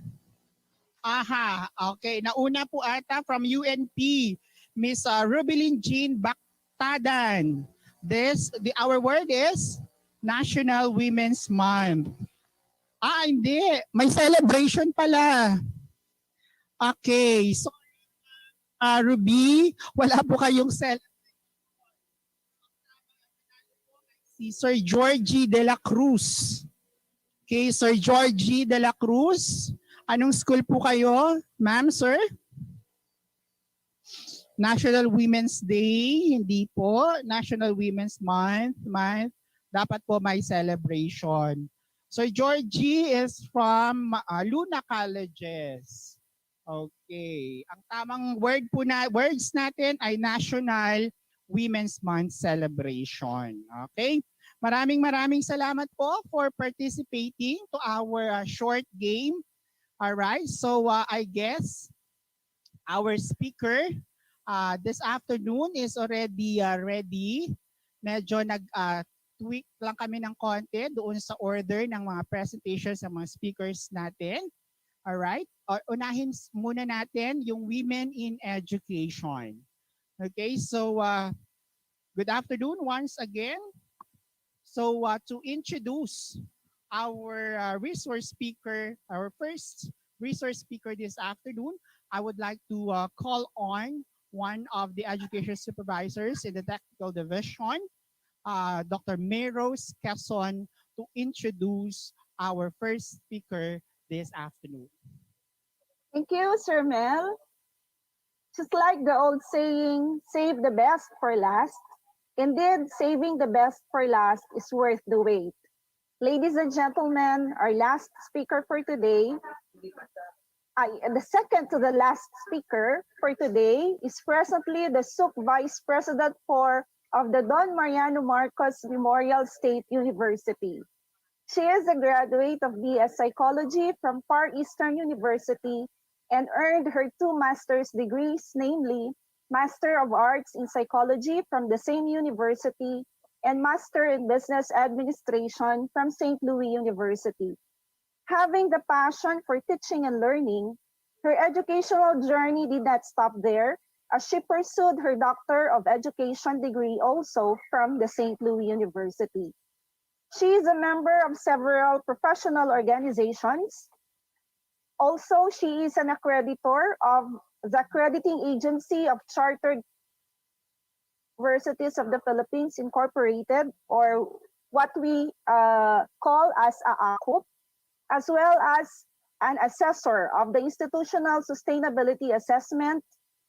Aha, okay. Nauna po ata from UNP, Miss Rubilin Jean Bactadan. Our word is National Women's Month. Hindi. May celebration pala. Okay. So, Ruby, wala po kayong si Sir Georgie de la Cruz. Okay, Sir Georgie de la Cruz. Anong school po kayo, ma'am, sir? National Women's Day, hindi po. National Women's Month. Dapat po may celebration. Sir Georgie is from Luna Colleges. Okay. Ang tamang words natin ay National Women's Month Celebration. Okay? Maraming salamat po for participating to our short game. All right. So I guess our speaker this afternoon is already ready. Medyo nag-tweak lang kami ng konti doon sa order ng mga presentations ng mga speakers natin. All right. Unahin muna natin yung Women in Education. Okay. So good afternoon once again. So to introduce our resource speaker, our first resource speaker this afternoon, I would like to call on one of the education supervisors in the technical division, Dr. Meros Quezon, to introduce our first speaker this afternoon. Thank you, Sir Mel. Just like the old saying, save the best for last. Indeed, saving the best for last is worth the wait. Ladies and gentlemen, our last speaker for today, the second to the last speaker for today is presently the SUC Vice President of the Don Mariano Marcos Memorial State University. She is a graduate of BS Psychology from Far Eastern University and earned her 2 master's degrees, namely Master of Arts in Psychology from the same university and Master in Business Administration from St. Louis University. Having the passion for teaching and learning, her educational journey did not stop there, as she pursued her Doctor of Education degree also from the St. Louis University. She is a member of several professional organizations. Also, she is an accreditor of the Accrediting Agency of Chartered Universities of the Philippines Incorporated, or what we call as AACUP, as well as an assessor of the Institutional Sustainability Assessment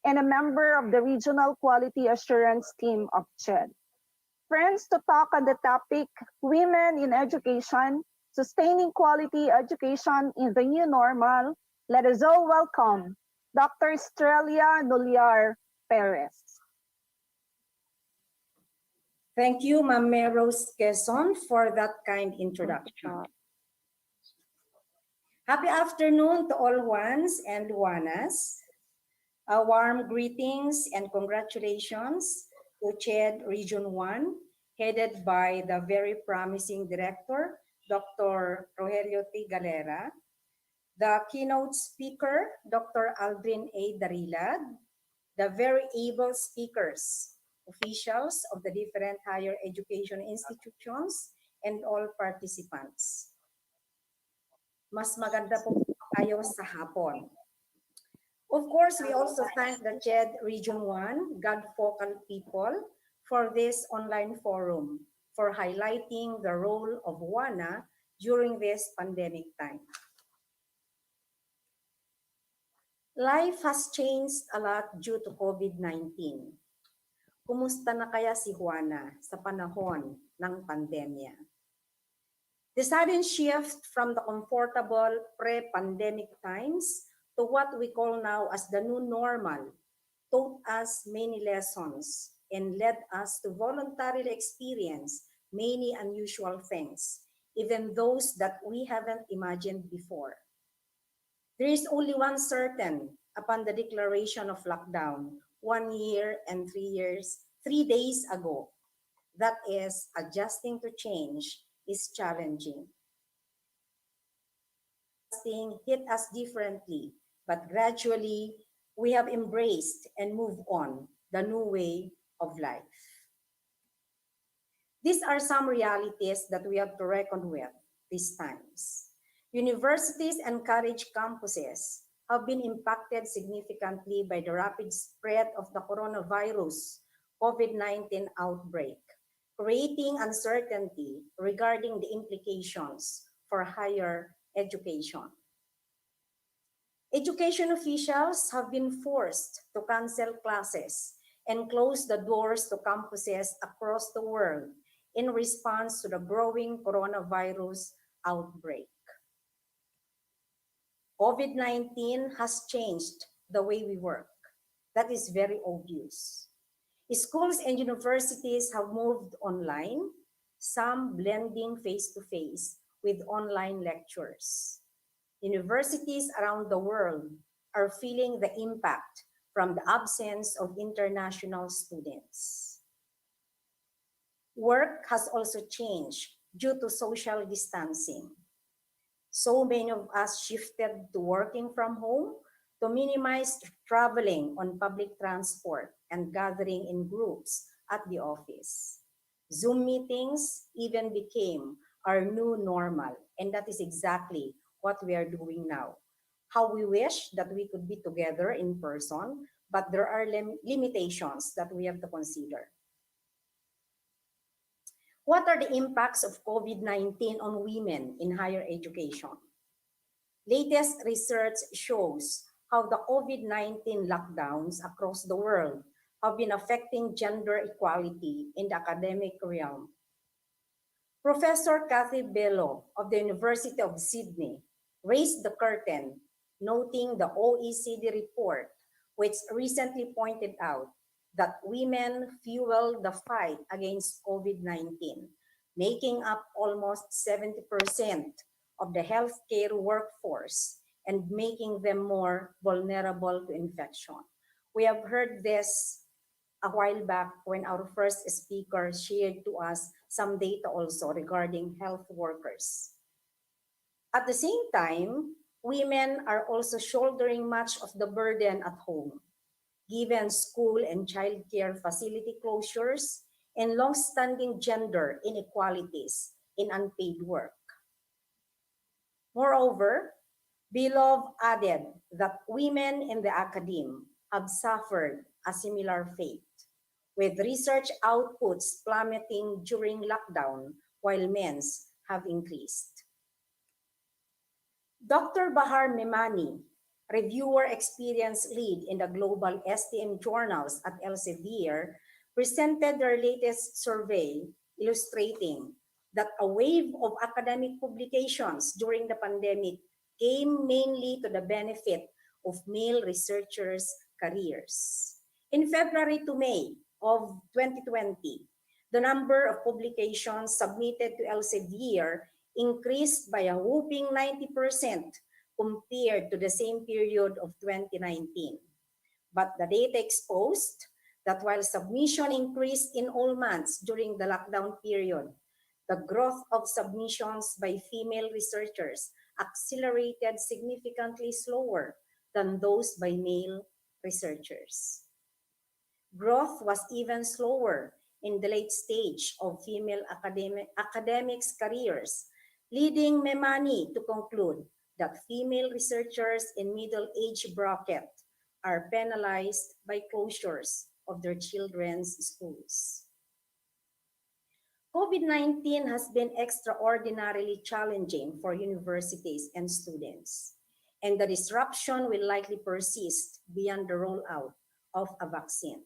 and a member of the Regional Quality Assurance Team of CHED. Friends, to talk on the topic, Women in Education, Sustaining Quality Education in the New Normal, let us all welcome Dr. Estrella Noliar Perez. Thank you, Ma'am Meros Quezon, for that kind introduction. Happy afternoon to all Juans and Juanas. Warm greetings and congratulations to CHED Region 1, headed by the very promising Director, Dr. Rogelio T. Galera, the keynote speaker, Dr. Aldrin A. Darilad, the very able speakers, officials of the different higher education institutions, and all participants. Mas maganda po tayo sa hapon. Of course, we also thank the CHED Region 1 God-Focal people for this online forum, for highlighting the role of Juana during this pandemic time. Life has changed a lot due to COVID-19. Kumusta na kaya si Juana sa panahon ng pandemya? The sudden shift from the comfortable pre-pandemic times to what we call now as the new normal taught us many lessons and led us to voluntarily experience many unusual things, even those that we haven't imagined before. There is only one certain upon the declaration of lockdown 1 year and 3 days ago. That is, adjusting to change is challenging. Adjusting hit us differently, but gradually we have embraced and moved on the new way of life. These are some realities that we have to reckon with these times. Universities and college campuses have been impacted significantly by the rapid spread of the coronavirus COVID-19 outbreak, creating uncertainty regarding the implications for higher education. Education officials have been forced to cancel classes and close the doors to campuses across the world in response to the growing coronavirus outbreak. COVID-19 has changed the way we work. That is very obvious. Schools and universities have moved online, some blending face-to-face with online lectures. Universities around the world are feeling the impact from the absence of international students. Work has also changed due to social distancing. So many of us shifted to working from home to minimize traveling on public transport and gathering in groups at the office. Zoom meetings even became our new normal, and that is exactly what we are doing now. How we wish that we could be together in person, but there are limitations that we have to consider. What are the impacts of COVID-19 on women in higher education? Latest research shows how the COVID-19 lockdowns across the world have been affecting gender equality in the academic realm. Professor Kathy Bello of the University of Sydney raised the curtain, noting the OECD report, which recently pointed out that women fuel the fight against COVID-19, making up almost 70% of the healthcare workforce and making them more vulnerable to infection. We have heard this a while back when our first speaker shared to us some data also regarding health workers. At the same time, women are also shouldering much of the burden at home, given school and childcare facility closures and long-standing gender inequalities in unpaid work. Moreover, Belov added that women in the academe have suffered a similar fate, with research outputs plummeting during lockdown while men's have increased. Dr. Bahar Memani, reviewer experience lead in the global STM journals at Elsevier, presented their latest survey illustrating that a wave of academic publications during the pandemic came mainly to the benefit of male researchers' careers. In February to May of 2020, the number of publications submitted to Elsevier increased by a whopping 90% compared to the same period of 2019. But the data exposed that while submission increased in all months during the lockdown period, the growth of submissions by female researchers accelerated significantly slower than those by male researchers. Growth was even slower in the late stage of female academics' careers, leading Memani to conclude that female researchers in middle age bracket are penalized by closures of their children's schools. COVID-19 has been extraordinarily challenging for universities and students, and the disruption will likely persist beyond the rollout of a vaccine.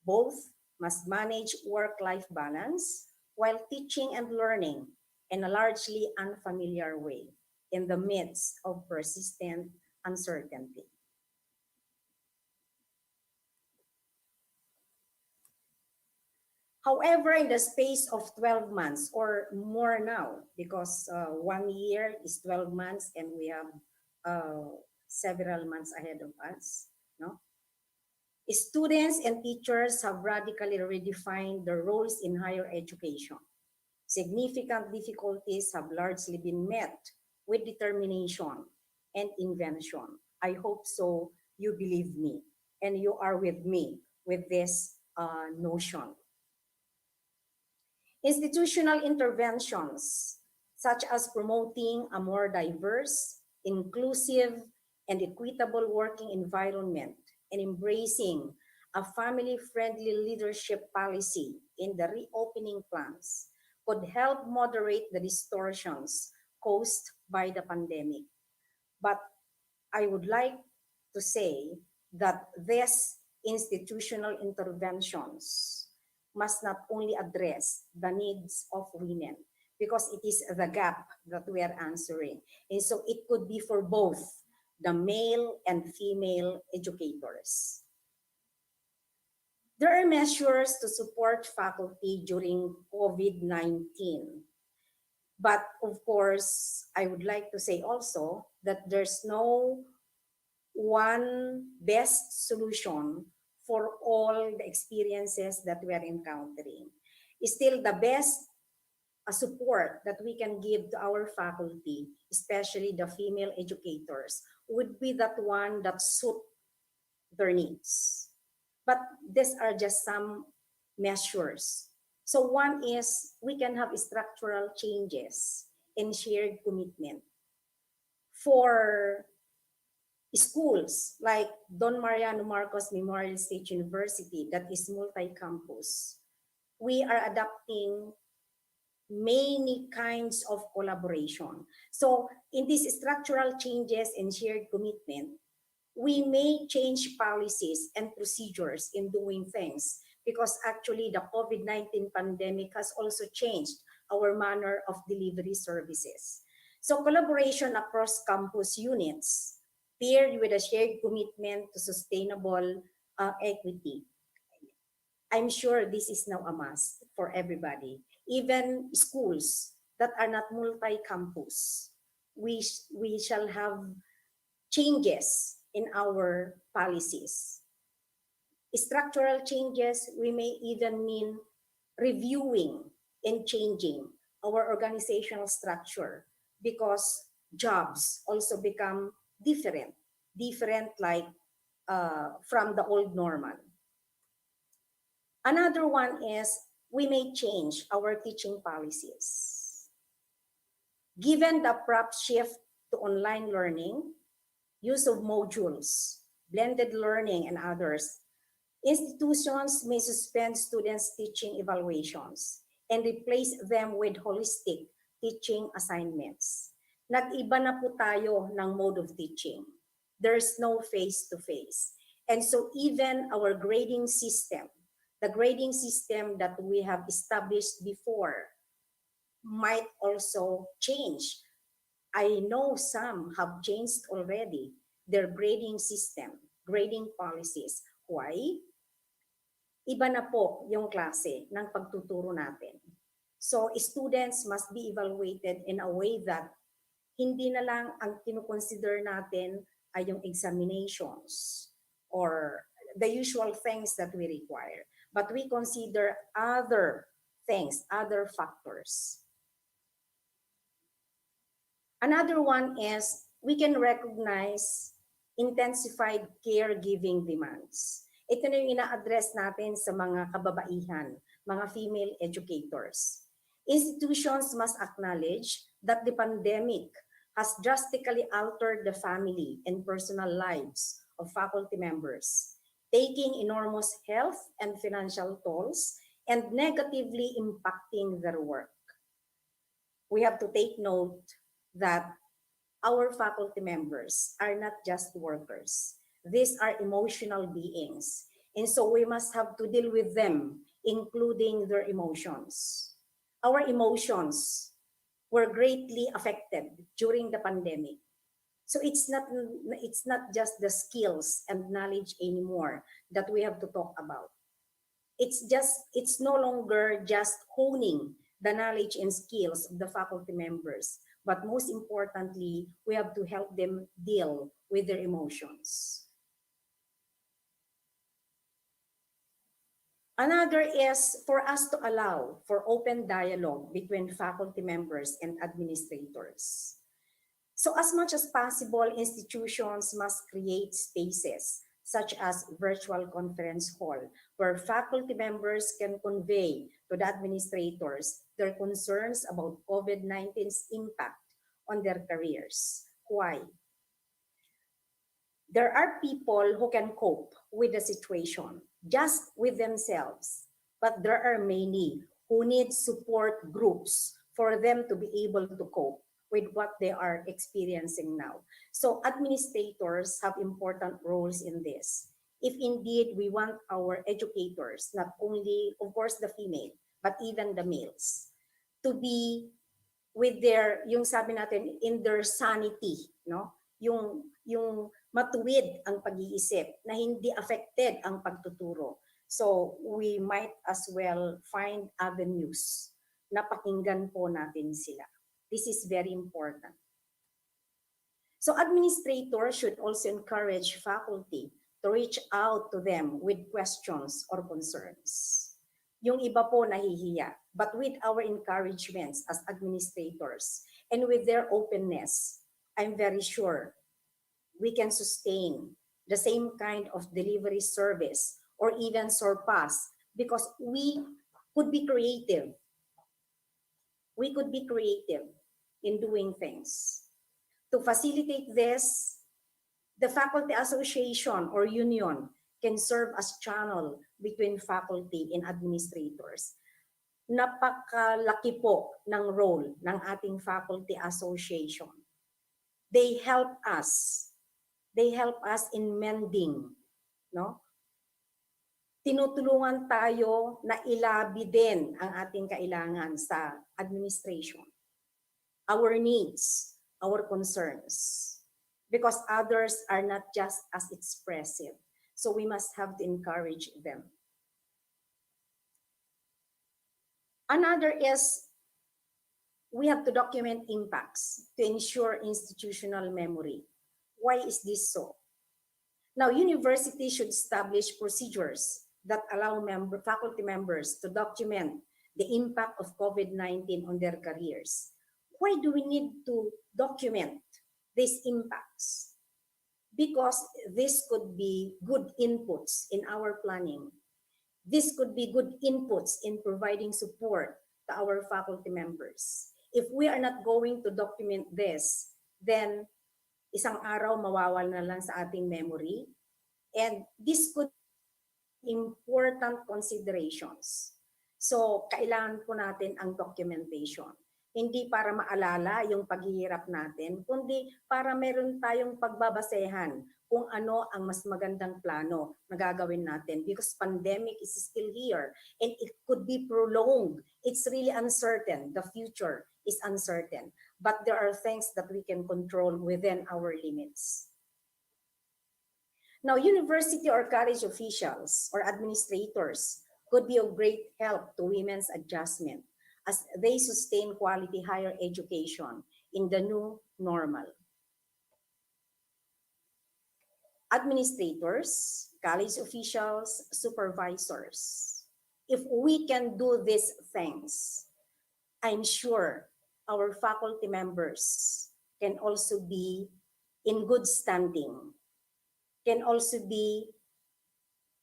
Both must manage work-life balance while teaching and learning in a largely unfamiliar way in the midst of persistent uncertainty. However, in the space of 12 months or more now, because 1 year is 12 months and we have several months ahead of us, no? Students and teachers have radically redefined their roles in higher education. Significant difficulties have largely been met with determination and invention. I hope so. You believe me and you are with me with this notion. Institutional interventions, such as promoting a more diverse, inclusive, and equitable working environment and embracing a family-friendly leadership policy in the reopening plans, could help moderate the distortions caused by the pandemic. But I would like to say that these institutional interventions must not only address the needs of women, because it is the gap that we are answering. And so it could be for both the male and female educators. There are measures to support faculty during COVID-19. But of course, I would like to say also that there's no one best solution for all the experiences that we are encountering. Still, the best support that we can give to our faculty, especially the female educators, would be that one that suit their needs. But these are just some measures. So one is we can have structural changes and shared commitment. For schools like Don Mariano Marcos Memorial State University that is multi-campus, we are adopting many kinds of collaboration. So in these structural changes and shared commitment, we may change policies and procedures in doing things because actually the COVID-19 pandemic has also changed our manner of delivery services. So collaboration across campus units paired with a shared commitment to sustainable equity. I'm sure this is now a must for everybody. Even schools that are not multi-campus, we shall have changes in our policies. Structural changes, we may even mean reviewing and changing our organizational structure because jobs also become different like from the old normal. Another one is we may change our teaching policies. Given the abrupt shift to online learning, use of modules, blended learning, and others, institutions may suspend students' teaching evaluations and replace them with holistic teaching assignments. Nag-iba na po tayo ng mode of teaching. There's no face-to-face. And so even our grading system, the grading system that we have established before might also change. I know some have changed already their grading system, grading policies. Why? Iba na po yung klase ng pagtuturo natin. So students must be evaluated in a way that hindi na lang ang kinukonsider natin ay yung examinations or the usual things that we require. But we consider other things, other factors. Another one is we can recognize intensified caregiving demands. Ito na yung ina-address natin sa mga kababaihan, mga female educators. Institutions must acknowledge that the pandemic has drastically altered the family and personal lives of faculty members, taking enormous health and financial tolls and negatively impacting their work. We have to take note that our faculty members are not just workers. These are emotional beings. And so we must have to deal with them, including their emotions. Our emotions were greatly affected during the pandemic. So it's not just the skills and knowledge anymore that we have to talk about. It's no longer just honing the knowledge and skills of the faculty members, but most importantly, we have to help them deal with their emotions. Another is for us to allow for open dialogue between faculty members and administrators. So as much as possible, institutions must create spaces such as virtual conference hall where faculty members can convey to the administrators their concerns about COVID-19's impact on their careers. Why? There are people who can cope with the situation just with themselves, but there are many who need support groups for them to be able to cope with what they are experiencing now. So administrators have important roles in this. If indeed we want our educators, not only, of course, the female, but even the males, to be with their, yung sabi natin, in their sanity, no? Yung matuwid ang pag-iisip, na hindi affected ang pagtuturo. So we might as well find avenues na pakinggan po natin sila. This is very important. So administrators should also encourage faculty to reach out to them with questions or concerns. Yung iba po nahihiya, but with our encouragements as administrators and with their openness, I'm very sure we can sustain the same kind of delivery service or even surpass because we could be creative. We could be creative in doing things. To facilitate this, the faculty association or union can serve as channel between faculty and administrators. Napakalaki po ng role ng ating faculty association. They help us in mending, no? Tinutulungan tayo na ilabi din ang ating kailangan sa administration. Our needs, our concerns, because others are not just as expressive. So we must have to encourage them. Another is we have to document impacts to ensure institutional memory. Why is this so? Now, universities should establish procedures that allow faculty members to document the impact of COVID-19 on their careers. Why do we need to document these impacts? Because this could be good inputs in our planning. This could be good inputs in providing support to our faculty members. If we are not going to document this, then isang araw mawawala na lang sa ating memory. And this could be important considerations. So, kailangan po natin ang documentation. Hindi para maalala yung paghihirap natin, kundi para meron tayong pagbabasehan kung ano ang mas magandang plano na gagawin natin because pandemic is still here and it could be prolonged. It's really uncertain. The future is uncertain. But there are things that we can control within our limits. Now, university or college officials or administrators could be of great help to women's adjustment as they sustain quality higher education in the new normal. Administrators, college officials, supervisors. If we can do these things, I'm sure our faculty members can also be in good standing, can also be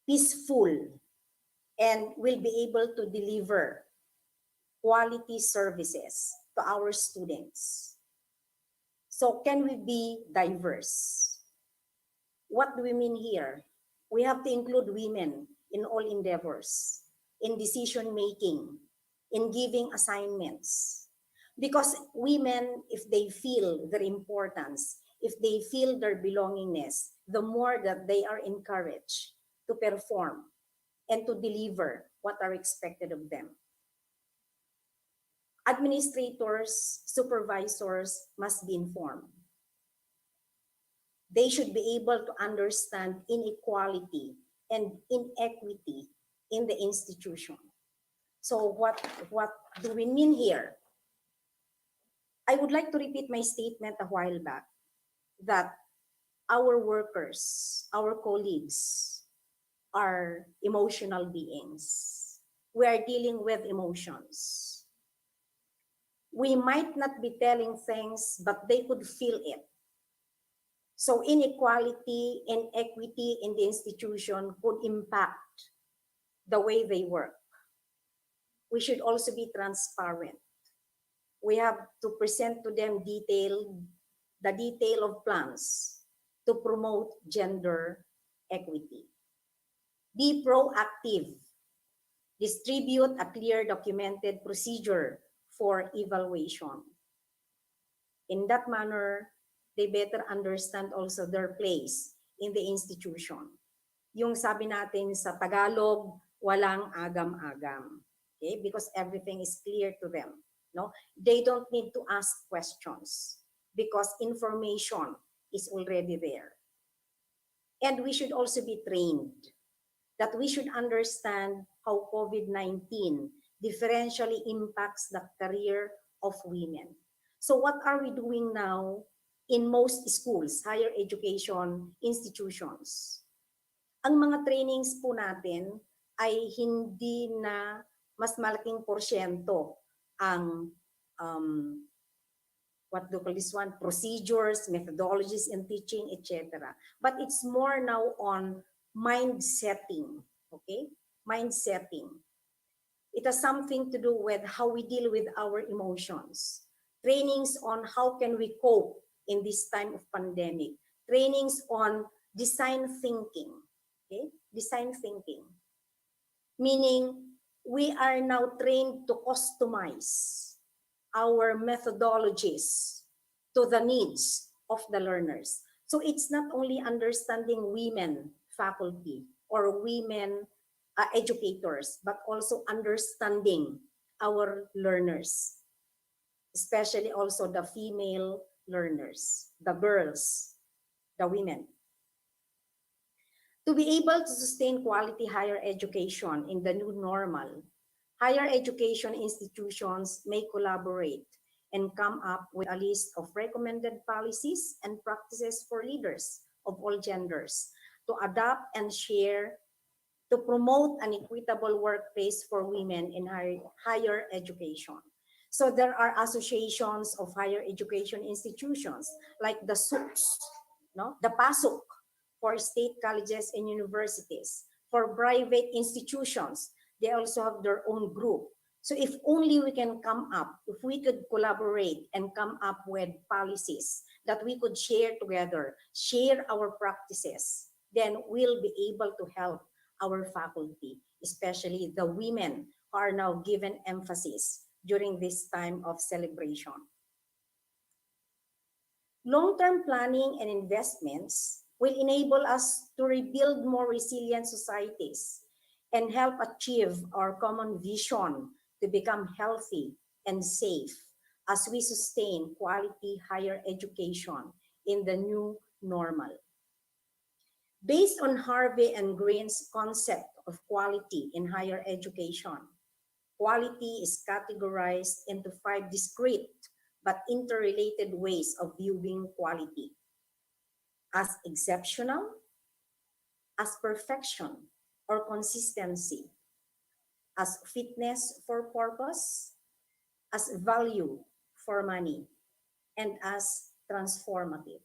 peaceful, and will be able to deliver quality services to our students. So can we be diverse? What do we mean here? We have to include women in all endeavors, in decision making, in giving assignments. Because women, if they feel their importance, if they feel their belongingness, the more that they are encouraged to perform and to deliver what are expected of them. Administrators, supervisors must be informed. They should be able to understand inequality and inequity in the institution. So what do we mean here? I would like to repeat my statement a while back that our workers, our colleagues are emotional beings. We are dealing with emotions. We might not be telling things, but they could feel it. So inequality and equity in the institution could impact the way they work. We should also be transparent. We have to present to them the detail of plans to promote gender equity. Be proactive. Distribute a clear documented procedure for evaluation. In that manner, they better understand also their place in the institution. Yung sabi natin sa Tagalog, walang agam-agam. Okay? Because everything is clear to them. No? They don't need to ask questions because information is already there. And we should also be trained that we should understand how COVID-19 differentially impacts the career of women. So what are we doing now in most schools, higher education institutions? Ang mga trainings po natin ay hindi na mas malaking porsyento ang what do you call this one? Procedures, methodologies in teaching, etc. But it's more now on mind setting, okay? Mind setting. It has something to do with how we deal with our emotions. Trainings on how can we cope in this time of pandemic. Trainings on design thinking, okay? Design thinking. Meaning, we are now trained to customize our methodologies to the needs of the learners. So it's not only understanding women faculty or women educators, but also understanding our learners, especially also the female learners, the girls, the women. To be able to sustain quality higher education in the new normal, higher education institutions may collaborate and come up with a list of recommended policies and practices for leaders of all genders to adopt and share to promote an equitable workplace for women in higher education. So there are associations of higher education institutions like the SUCs, no? The PASUC for state colleges and universities. For private institutions, they also have their own group. So if only we can come up, if we could collaborate and come up with policies that we could share together, share our practices, then we'll be able to help our faculty, especially the women who are now given emphasis during this time of celebration. Long-term planning and investments will enable us to rebuild more resilient societies and help achieve our common vision to become healthy and safe as we sustain quality higher education in the new normal. Based on Harvey and Green's concept of quality in higher education, quality is categorized into 5 discrete but interrelated ways of viewing quality: as exceptional, as perfection or consistency, as fitness for purpose, as value for money, and as transformative.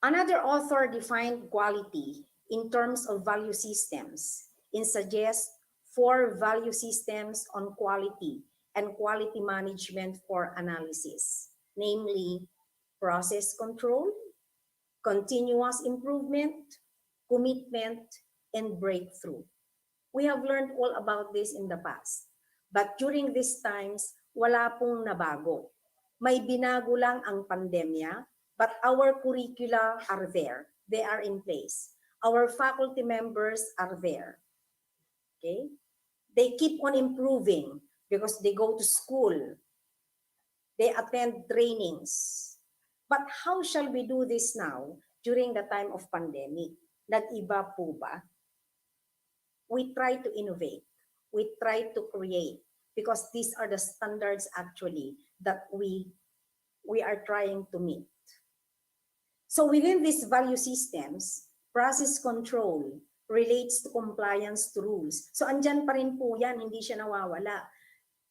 Another author defined quality in terms of value systems and suggests 4 value systems on quality and quality management for analysis, namely process control, continuous improvement, commitment, and breakthrough. We have learned all about this in the past, but during these times, wala pong nabago. May binago lang ang pandemya, But our curricula are there. They are in place. Our faculty members are there. Okay? They keep on improving because they go to school. They attend trainings. But how shall we do this now during the time of pandemic? Nag-iba po ba? We try to innovate. We try to create because these are the standards actually that we are trying to meet. So within these value systems, process control relates to compliance to rules. So andyan pa rin po yan, hindi siya nawawala.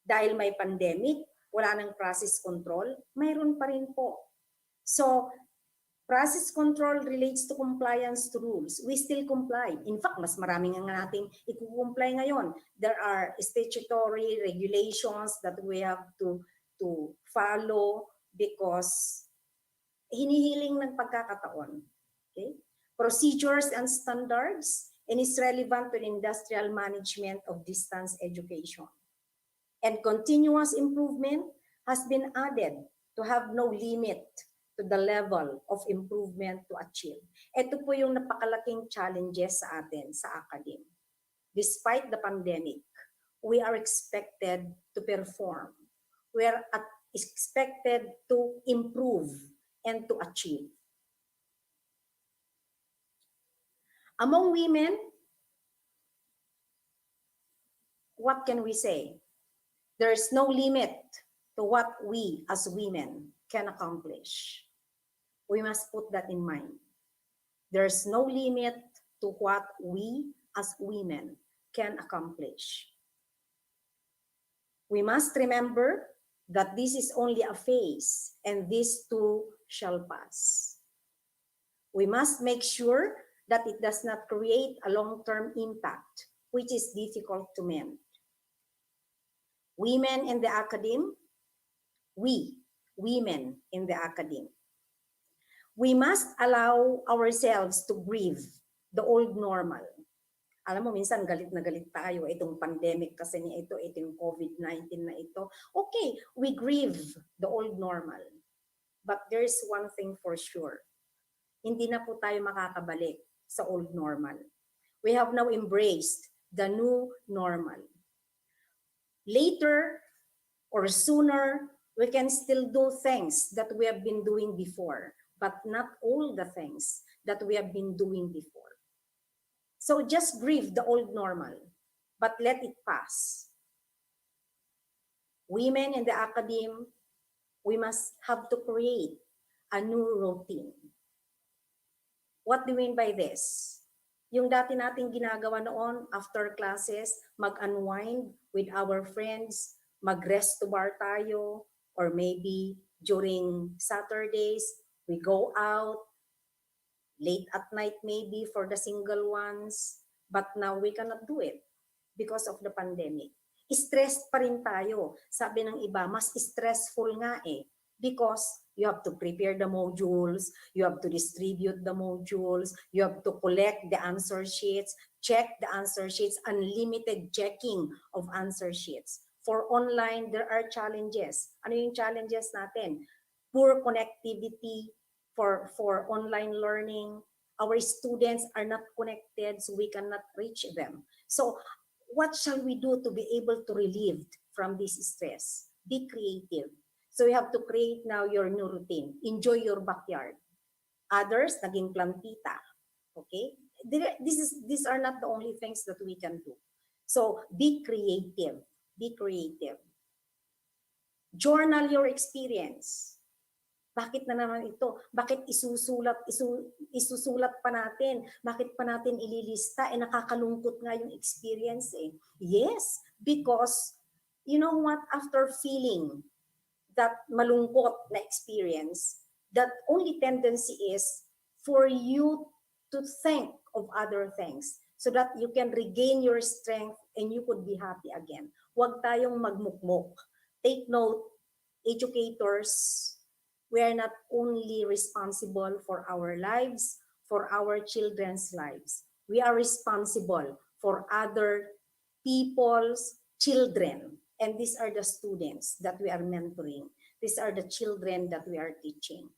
Dahil may pandemic, wala nang process control, mayroon pa rin po. So process control relates to compliance to rules. We still comply. In fact, mas maraming ang nating i-comply ngayon. There are statutory regulations that we have to follow because hinihiling ng pagkakataon. Okay? Procedures and standards, and is relevant to the industrial management of distance education. And continuous improvement has been added to have no limit to the level of improvement to achieve. Ito po yung napakalaking challenges sa atin sa academe. Despite the pandemic, we are expected to perform. We are expected to improve and to achieve. Among women, what can we say? There's no limit to what we as women can accomplish. We must put that in mind. There's no limit to what we as women can accomplish. We must remember that this is only a phase and this too shall pass. We must make sure that it does not create a long-term impact, which is difficult to mend. Women in the academe, we, women in the academe, we must allow ourselves to grieve the old normal. Alam mo, minsan galit na galit tayo, itong pandemic kasi niya ito, itong COVID-19 na ito. Okay, we grieve the old normal. But there's one thing for sure. Hindi na po tayo makakabalik sa old normal. We have now embraced the new normal. Later or sooner, we can still do things that we have been doing before, but not all the things that we have been doing before. So just grieve the old normal, but let it pass. Women in the academe, we must have to create a new routine. What do we mean by this? Yung dati nating ginagawa noon after classes, mag-unwind with our friends, mag-rest to bar tayo, or maybe during Saturdays, we go out, late at night maybe for the single ones, but now we cannot do it because of the pandemic. Stressed pa rin tayo. Sabi ng iba, mas stressful nga because you have to prepare the modules, you have to distribute the modules, you have to collect the answer sheets, check the answer sheets, unlimited checking of answer sheets. For online, there are challenges. Ano yung challenges natin? Poor connectivity for online learning. Our students are not connected, so we cannot reach them. So what shall we do to be able to relieve from this stress? Be creative. So you have to create now your new routine. Enjoy your backyard. Others, naging plantita. Okay? These are not the only things that we can do. So be creative. Be creative. Journal your experience. Bakit na naman ito? Bakit isusulat pa natin? Bakit pa natin ililista? Nakakalungkot nga yung experience Yes, because you know what? After feeling that malungkot na experience, that only tendency is for you to think of other things so that you can regain your strength and you could be happy again. Huwag tayong magmukmok. Take note, educators, we are not only responsible for our lives, for our children's lives. We are responsible for other people's children. And these are the students that we are mentoring. These are the children that we are teaching.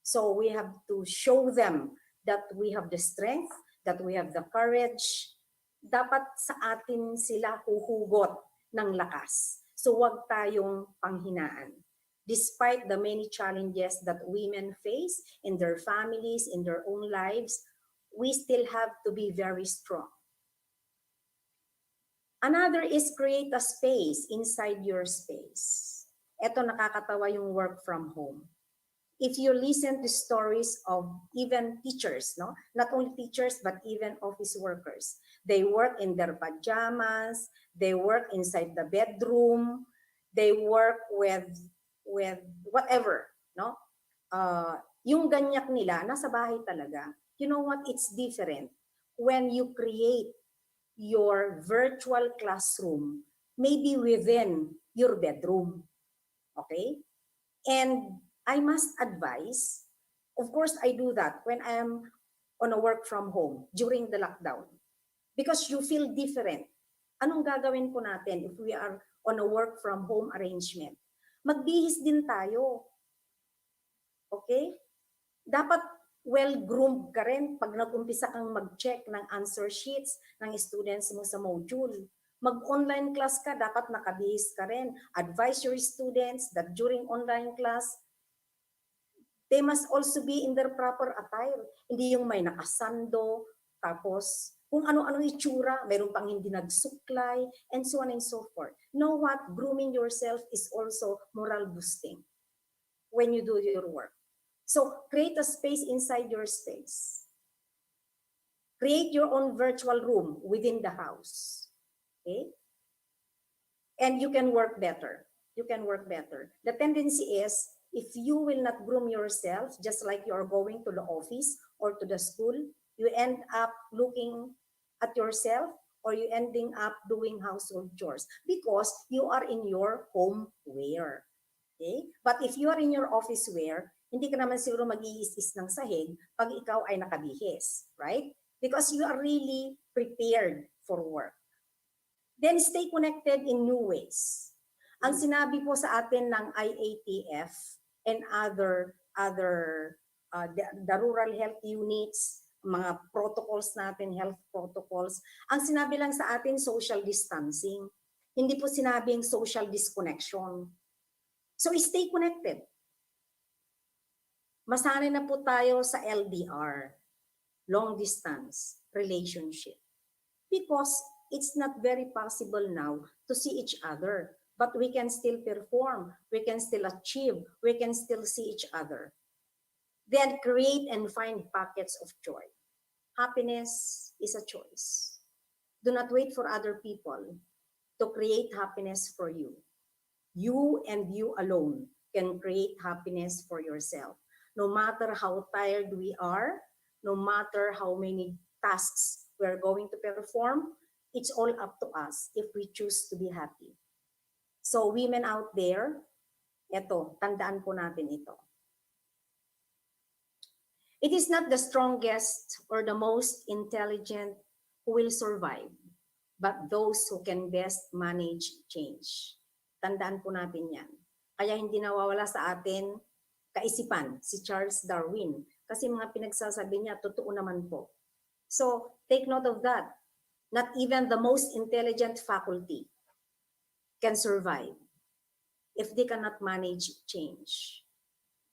So we have to show them that we have the strength, that we have the courage. Dapat sa atin sila huhugot ng lakas. So wag tayong panghinaan. Despite the many challenges that women face in their families, in their own lives, we still have to be very strong. Another is create a space inside your space. Ito nakakatawa yung work from home. If you listen to stories of even teachers, no? Not only teachers, but even office workers. They work in their pajamas, they work inside the bedroom, they work with whatever, no? Yung ganyak nila, nasa bahay talaga. You know what? It's different when you create your virtual classroom, maybe within your bedroom. Okay? And I must advise, of course, I do that when I am on a work from home during the lockdown. Because you feel different. Anong gagawin po natin if we are on a work from home arrangement? Magbihis din tayo. Okay? Dapat well-groomed ka rin pag nag-umpisa kang mag-check ng answer sheets ng students mo sa module. Mag-online class ka, dapat nakabihis ka rin. Advise your students that during online class, they must also be in their proper attire. Hindi yung may nakasando, tapos kung ano-ano itsura, mayroon pang hindi nagsuklay, and so on and so forth. Know what? Grooming yourself is also moral boosting when you do your work. So create a space inside your space. Create your own virtual room within the house. Okay? And you can work better. You can work better. The tendency is, if you will not groom yourself, just like you are going to the office or to the school, you end up looking at yourself or you ending up doing household chores because you are in your home wear. Okay? But if you are in your office wear, hindi ka naman siguro mag-iis-is ng sahig pag ikaw ay nakabihis, right? Because you are really prepared for work. Then stay connected in new ways. Ang sinabi po sa atin ng IATF and the rural health units, mga protocols natin, health protocols, ang sinabi lang sa atin social distancing. Hindi po sinabing social disconnection. So stay connected. Masanay na po tayo sa LDR, long distance relationship. Because it's not very possible now to see each other, but we can still perform, we can still achieve, we can still see each other. Then create and find pockets of joy. Happiness is a choice. Do not wait for other people to create happiness for you. You and you alone can create happiness for yourself. No matter how tired we are, no matter how many tasks we're going to perform, it's all up to us if we choose to be happy. So women out there, eto, tandaan po natin ito. It is not the strongest or the most intelligent who will survive, but those who can best manage change. Tandaan po natin yan. Kaya hindi nawawala sa atin kaisipan, si Charles Darwin. Kasi mga pinagsasabi niya, totoo naman po. So, take note of that. Not even the most intelligent faculty can survive if they cannot manage change.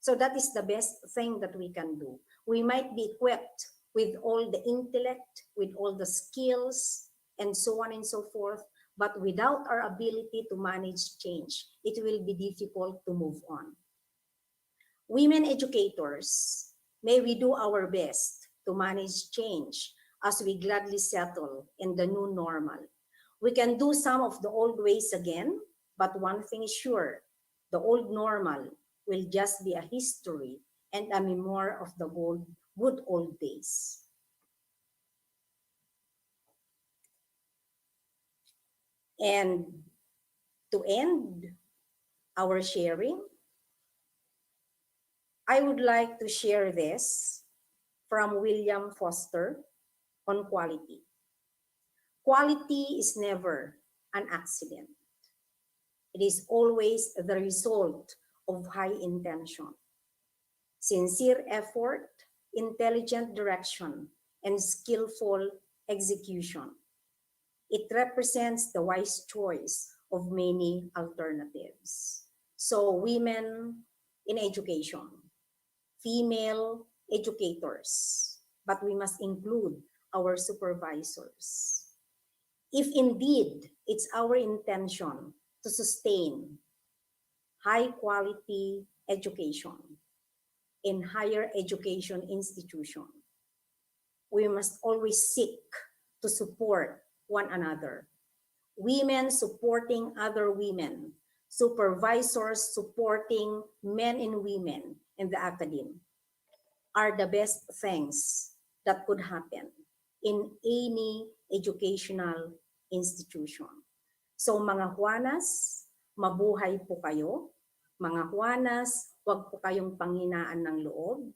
So that is the best thing that we can do. We might be equipped with all the intellect, with all the skills, and so on and so forth, but without our ability to manage change, it will be difficult to move on. Women educators, may we do our best to manage change as we gladly settle in the new normal. We can do some of the old ways again, but one thing is sure, the old normal will just be a history and a memoir of the good old days. And to end our sharing, I would like to share this from William Foster on quality. Quality is never an accident. It is always the result of high intention. sincere effort, intelligent direction, and skillful execution. It represents the wise choice of many alternatives. So women in education, female educators, but we must include our supervisors. If indeed it's our intention to sustain high quality education in higher education institution, we must always seek to support one another. Women supporting other women, supervisors supporting men and women in the academy are the best things that could happen in any educational institution. So mga Juanas, mabuhay po kayo. Mga Juanas, huwag po kayong panghinaan ng loob.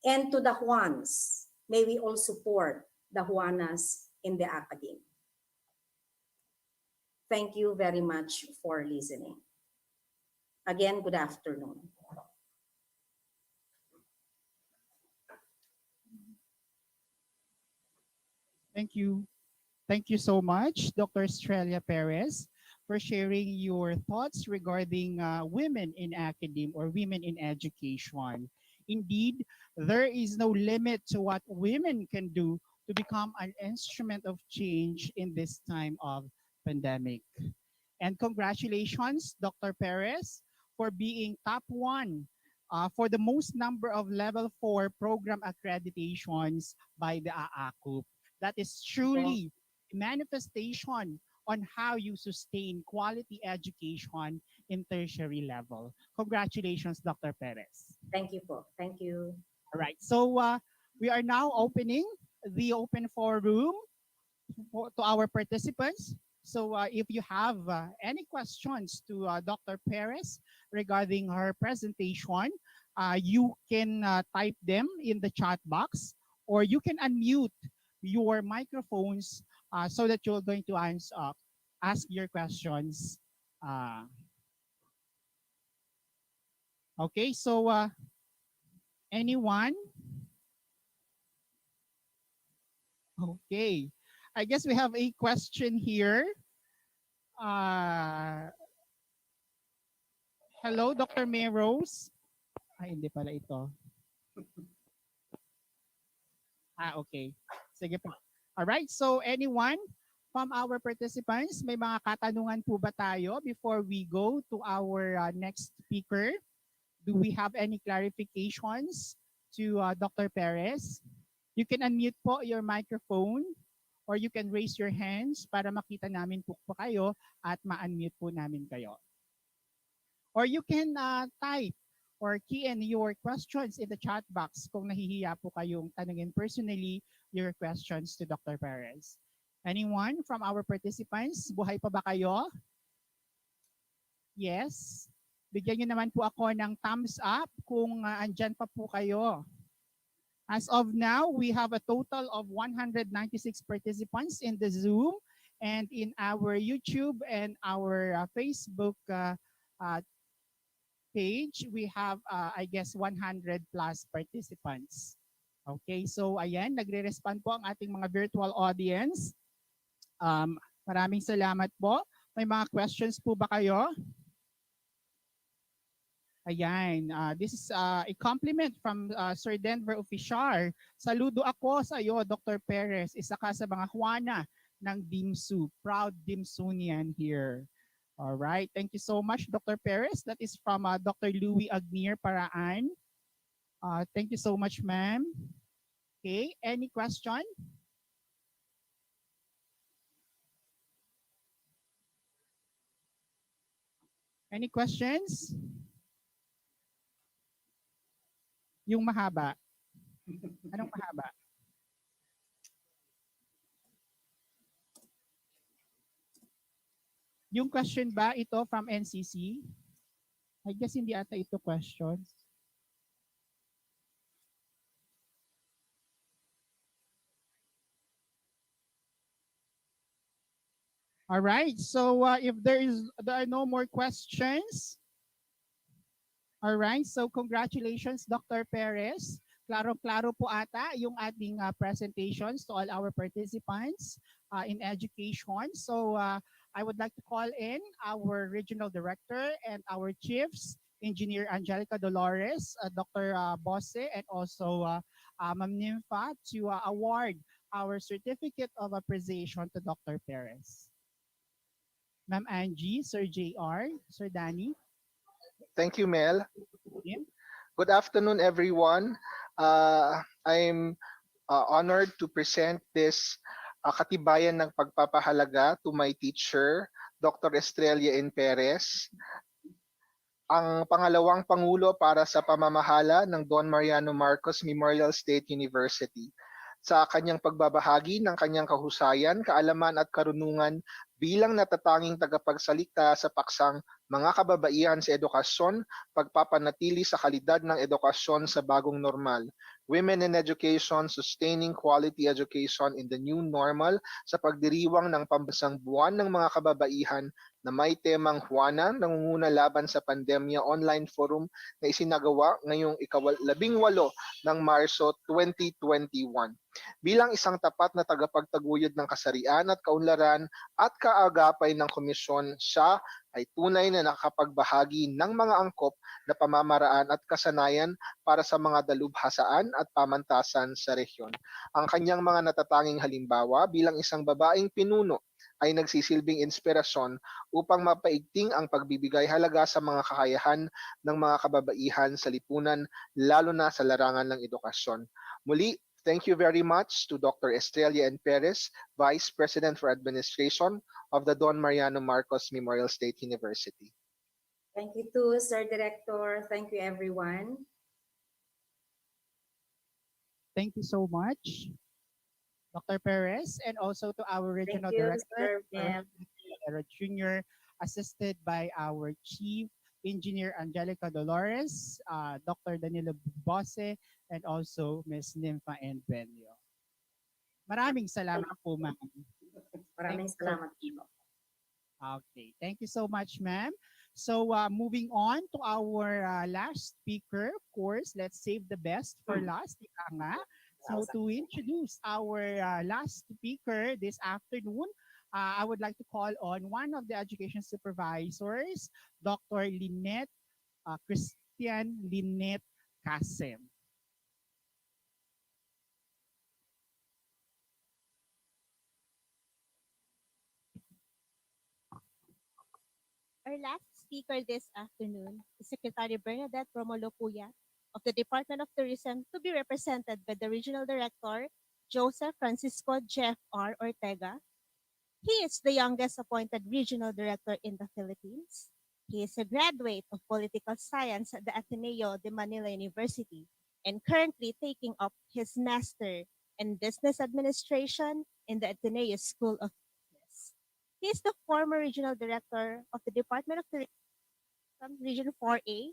And to the Juans, may we all support the Juanas in the academy. Thank you very much for listening. Again, good afternoon. Thank you. Thank you so much, Dr. Estrella Perez, for sharing your thoughts regarding women in academia or women in education. Indeed, there is no limit to what women can do to become an instrument of change in this time of pandemic. And congratulations, Dr. Perez, for being top one for the most number of level 4 program accreditations by the AACUP. That is truly a manifestation on how you sustain quality education in tertiary level. Congratulations, Dr. Perez. Thank you po. Thank you. All right. So we are now opening the open forum to our participants. So if you have any questions to Dr. Perez regarding her presentation, you can type them in the chat box, or you can unmute your microphones so that you're going to ask your questions. Okay, so anyone? Okay, I guess we have a question here. Hello, Dr. Meros. Ay, hindi pala ito. Okay. Sige po. Alright, so anyone from our participants, may mga katanungan po ba tayo before we go to our next speaker? Do we have any clarifications to Dr. Perez? You can unmute po your microphone or you can raise your hands para makita namin po kayo at ma-unmute po namin kayo. Or you can type or key in your questions in the chat box kung nahihiya po kayong tanungin personally your questions to Dr. Perez. Anyone from our participants? Buhay pa ba kayo? Yes? Bigyan nyo naman po ako ng thumbs up kung andyan pa po kayo. As of now, we have a total of 196 participants in the Zoom and in our YouTube and our Facebook page, we have, I guess, 100 plus participants. Okay, so ayan, nagre-respond po ang ating mga virtual audience. Maraming salamat po. May mga questions po ba kayo? Ayan, this is a compliment from Sir Denver Official. Saludo ako sa iyo, Dr. Perez. Isa ka sa mga Juana ng DIMSU. Proud DIMSUnian here. All right, thank you so much, Dr. Perez. That is from Dr. Louie Agnier Paraan. Thank you so much, ma'am. Okay, any question? Any questions? Yung mahaba. Anong mahaba? Yung question ba ito from NCC? I guess hindi ata ito question. All right, so if there are no more questions, Alright, so congratulations, Dr. Perez. Klaro-klaro po ata yung ating presentations to all our participants in education. So I would like to call in our regional director and our chiefs, Engineer Angelica Dolores, Dr. Bosse, and also Ma'am Nympha to award our certificate of appreciation to Dr. Perez. Ma'am Angie, Sir JR, Sir Danny. Thank you, Mel. Yeah. Good afternoon, everyone. I'm honored to present this katibayan ng pagpapahalaga to my teacher, Dr. Estrella N. Perez, ang pangalawang pangulo para sa pamamahala ng Don Mariano Marcos Memorial State University. Sa kanyang pagbabahagi ng kanyang kahusayan, kaalaman at karunungan bilang natatanging tagapagsalita sa paksang mga kababaihan sa edukasyon, pagpapanatili sa kalidad ng edukasyon sa bagong normal, women in education, sustaining quality education in the new normal sa pagdiriwang ng pambansang buwan ng mga kababaihan na may temang Juana, Nangunguna Laban sa Pandemya online forum na isinagawa ngayong 18 ng Marso 2021. Bilang isang tapat na tagapagtaguyod ng kasarian at kaunlaran at kaagapay ng komisyon, siya ay tunay na nakapagbahagi ng mga angkop na pamamaraan at kasanayan para sa mga dalubhasaan at pamantasan sa rehiyon. Ang kanyang mga natatanging halimbawa bilang isang babaeng pinuno ay nagsisilbing inspirasyon upang mapaigting ang pagbibigay halaga sa mga kakayahan ng mga kababaihan sa lipunan, lalo na sa larangan ng edukasyon. Muli, thank you very much to Dr. Estrella N. Perez, Vice President for Administration of the Don Mariano Marcos Memorial State University. Thank you too, Sir Director. Thank you, everyone. Thank you so much, Dr. Perez, and also to our regional Thank you, director, Sir Mel. Jr., assisted by our chief engineer Angelica Dolores, Dr. Danilo Bosse, and also Ms. Nympha and Benio. Maraming salamat po, ma'am. Maraming salamat po. Okay, thank you so much, ma'am. So moving on to our last speaker, of course, let's save the best for last. Ika nga. So to introduce our last speaker this afternoon, I would like to call on one of the education supervisors, Dr. Christian Lynette Kasem. Our last speaker this afternoon is Secretary Bernadette Romulo Puyat of the Department of Tourism, to be represented by the Regional Director, Joseph Francisco Jeff R. Ortega. He is the youngest appointed Regional Director in the Philippines. He is a graduate of Political Science at the Ateneo de Manila University and currently taking up his Master in Business Administration in the Ateneo School of Business. He is the former Regional Director of the Department of Tourism, Region 4A.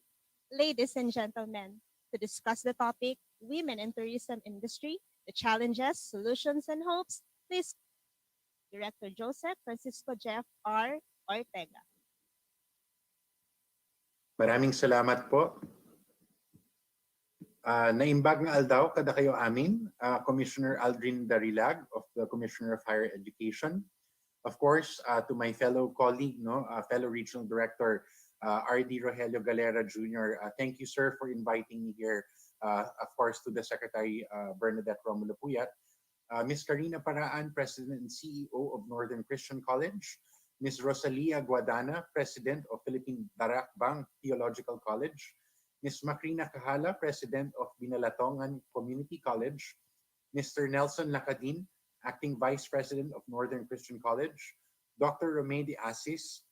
Ladies and gentlemen, to discuss the topic, Women in Tourism Industry, the Challenges, Solutions, and Hopes, please Director Joseph Francisco Jeff R. Ortega. Maraming salamat po. Naimbag nga aldaw kada kayo amin, Commissioner Aldrin Darilag of the Commissioner of Higher Education. Of course, to my fellow colleague, fellow Regional Director, R.D. Rogelio Galera Jr. Thank you, sir, for inviting me here. Of course, to the Secretary Bernadette Romulo Puyat, Ms. Karina Paraan, President and CEO of Northern Christian College, Ms. Rosalia Guadana, President of Philippine Darakbang Theological College, Ms. Macrina Kahala, President of Binalatongan Community College, Mr. Nelson Lacadin, Acting Vice President of Northern Christian College, Dr. Romay de Asis,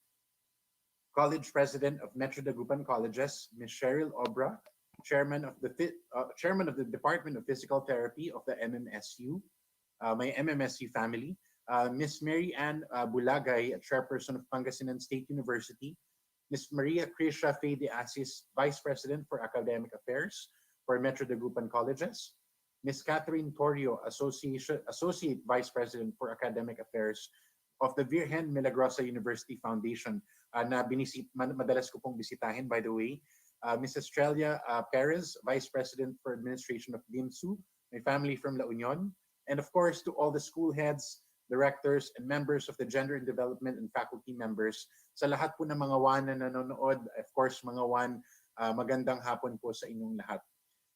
College President of Metro Dagupan Colleges, Ms. Cheryl Obra, Chairman of the Department of Physical Therapy of the MMSU, my MMSU family, Ms. Mary Ann Bulagay, Chairperson of Pangasinan State University, Ms. Maria Krisha Faye de Asis, Vice President for Academic Affairs for Metro Dagupan Colleges, Ms. Catherine Torrio, Associate Vice President for Academic Affairs of the Virgen Milagrosa University Foundation, na madalas ko pong bisitahin, by the way. Mrs. Strelia Perez, Vice President for Administration of DIMSU, my family from La Union, and of course to all the school heads, directors, and members of the Gender and Development and faculty members. Sa lahat po ng mga WAN na nanonood, of course mga WAN, magandang hapon po sa inyong lahat.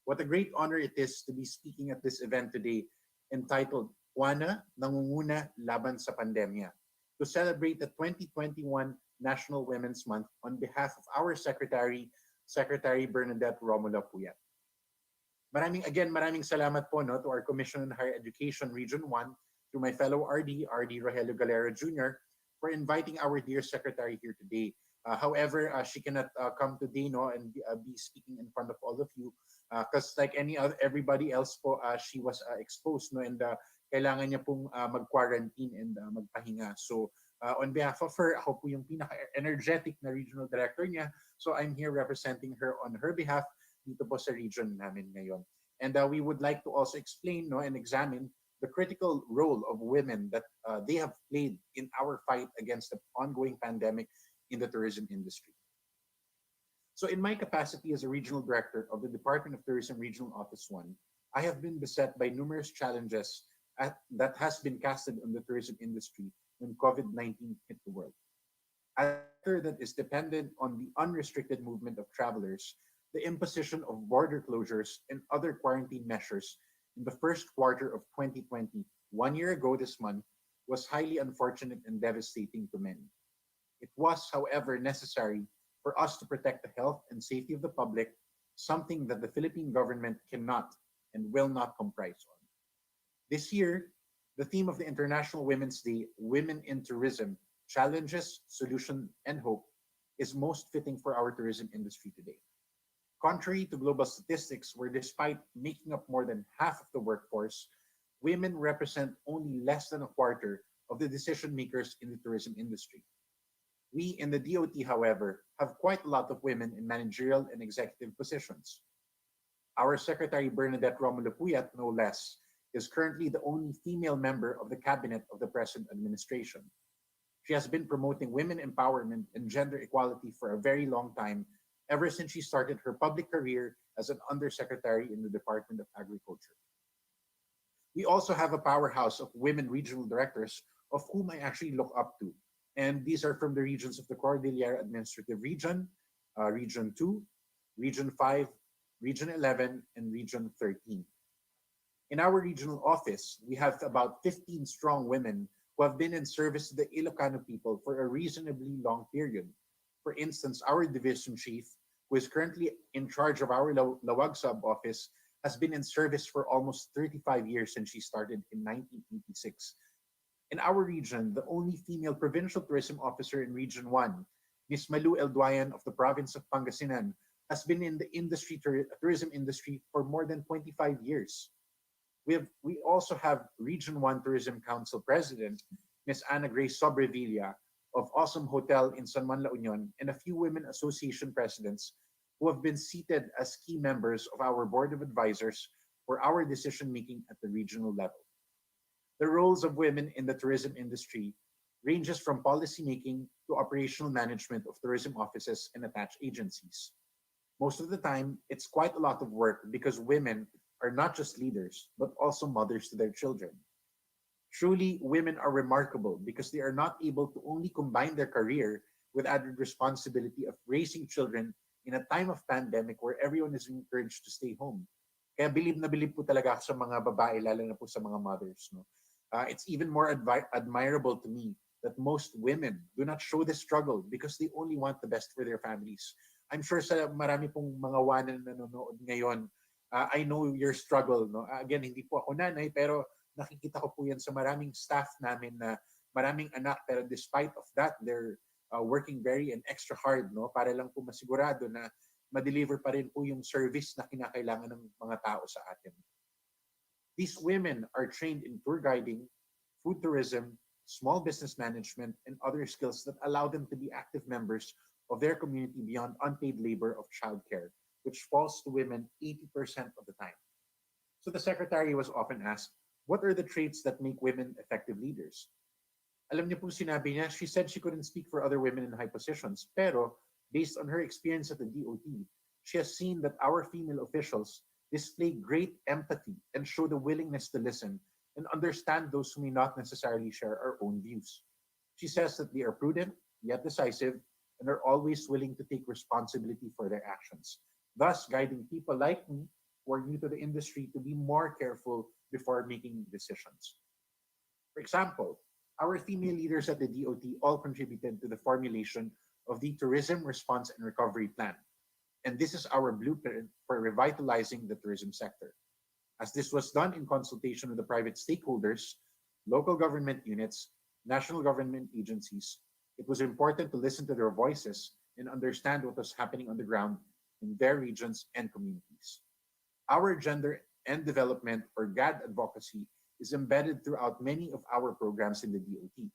What a great honor it is to be speaking at this event today entitled Juana, Nangunguna, Laban sa Pandemya, to celebrate the 2021 National Women's Month on behalf of our Secretary Bernadette Romulo Puyat. Maraming salamat po to our Commission on Higher Education Region 1, to my fellow RD Rogelio Galera Jr., for inviting our dear Secretary here today. However, she cannot come today and be speaking in front of all of you because like everybody else po, she was exposed and kailangan niya pong mag-quarantine and magpahinga. So on behalf of her, ako po yung pinaka-energetic na regional director niya. So I'm here representing her on her behalf dito po sa region namin ngayon. And we would like to also explain and examine the critical role of women that they have played in our fight against the ongoing pandemic in the tourism industry. So in my capacity as a regional director of the Department of Tourism Regional Office 1, I have been beset by numerous challenges that has been casted on the tourism industry when COVID-19 hit the world. As a sector that is dependent on the unrestricted movement of travelers, the imposition of border closures and other quarantine measures in the first quarter of 2020, 1 year ago this month, was highly unfortunate and devastating to many. It was, however, necessary for us to protect the health and safety of the public, something that the Philippine government cannot and will not compromise on. This year, the theme of the International Women's Day, Women in Tourism, Challenges, Solution, and Hope, is most fitting for our tourism industry today. Contrary to global statistics, where despite making up more than half of the workforce, women represent only less than a quarter of the decision makers in the tourism industry. We in the DOT, however, have quite a lot of women in managerial and executive positions. Our Secretary Bernadette Romulo Puyat, no less, is currently the only female member of the cabinet of the present administration. She has been promoting women empowerment and gender equality for a very long time, ever since she started her public career as an undersecretary in the Department of Agriculture. We also have a powerhouse of women regional directors, of whom I actually look up to. And these are from the regions of the Cordillera Administrative Region, Region 2, Region 5, Region 11, and Region 13. In our regional office, we have about 15 strong women who have been in service to the Ilocano people for a reasonably long period. For instance, our division chief, who is currently in charge of our Lawag sub-office, has been in service for almost 35 years since she started in 1986. In our region, the only female provincial tourism officer in Region 1, Ms. Malu Elduayan of the province of Pangasinan, has been in the tourism industry for more than 25 years. We also have Region 1 Tourism Council President, Ms. Ana Grace Sobrevilla of Awesome Hotel in San Juan, La Union, and a few women association presidents who have been seated as key members of our board of advisors for our decision-making at the regional level. The roles of women in the tourism industry ranges from policymaking to operational management of tourism offices and attached agencies. Most of the time, it's quite a lot of work because women are not just leaders, but also mothers to their children. Truly, women are remarkable because they are not able to only combine their career with added responsibility of raising children in a time of pandemic where everyone is encouraged to stay home. Kaya bilib na bilib po talaga ako sa mga babae, lalo na po sa mga mothers. No? It's even more admirable to me that most women do not show this struggle because they only want the best for their families. I'm sure sa marami pong mga Juana na nanonood ngayon, I know your struggle. No? Again, hindi po ako nanay, pero nakikita ko po yan sa maraming staff namin na maraming anak, pero despite of that, they're working very and extra hard para lang po masigurado na ma-deliver pa rin po yung service na kinakailangan ng mga tao sa atin. These women are trained in tour guiding, food tourism, small business management, and other skills that allow them to be active members of their community beyond unpaid labor of childcare, which falls to women 80% of the time. So the secretary was often asked, what are the traits that make women effective leaders? Alam niyo po sinabi niya, she said she couldn't speak for other women in high positions, pero based on her experience at the DOT, she has seen that our female officials display great empathy and show the willingness to listen and understand those who may not necessarily share our own views. She says that they are prudent, yet decisive, and are always willing to take responsibility for their actions, thus guiding people like me who are new to the industry to be more careful before making decisions. For example, our female leaders at the DOT all contributed to the formulation of the Tourism Response and Recovery Plan, and this is our blueprint for revitalizing the tourism sector. As this was done in consultation with the private stakeholders, local government units, national government agencies, it was important to listen to their voices and understand what was happening on the ground in their regions and communities. Our gender and development or GAD advocacy is embedded throughout many of our programs in the DOT,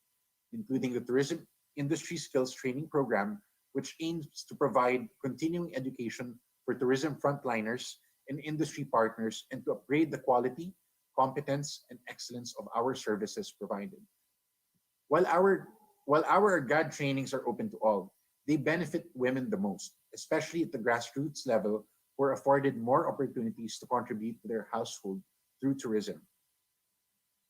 including the Tourism Industry Skills Training Program, which aims to provide continuing education for tourism frontliners and industry partners and to upgrade the quality, competence, and excellence of our services provided. While our GAD trainings are open to all, they benefit women the most, especially at the grassroots level, who are afforded more opportunities to contribute to their household through tourism.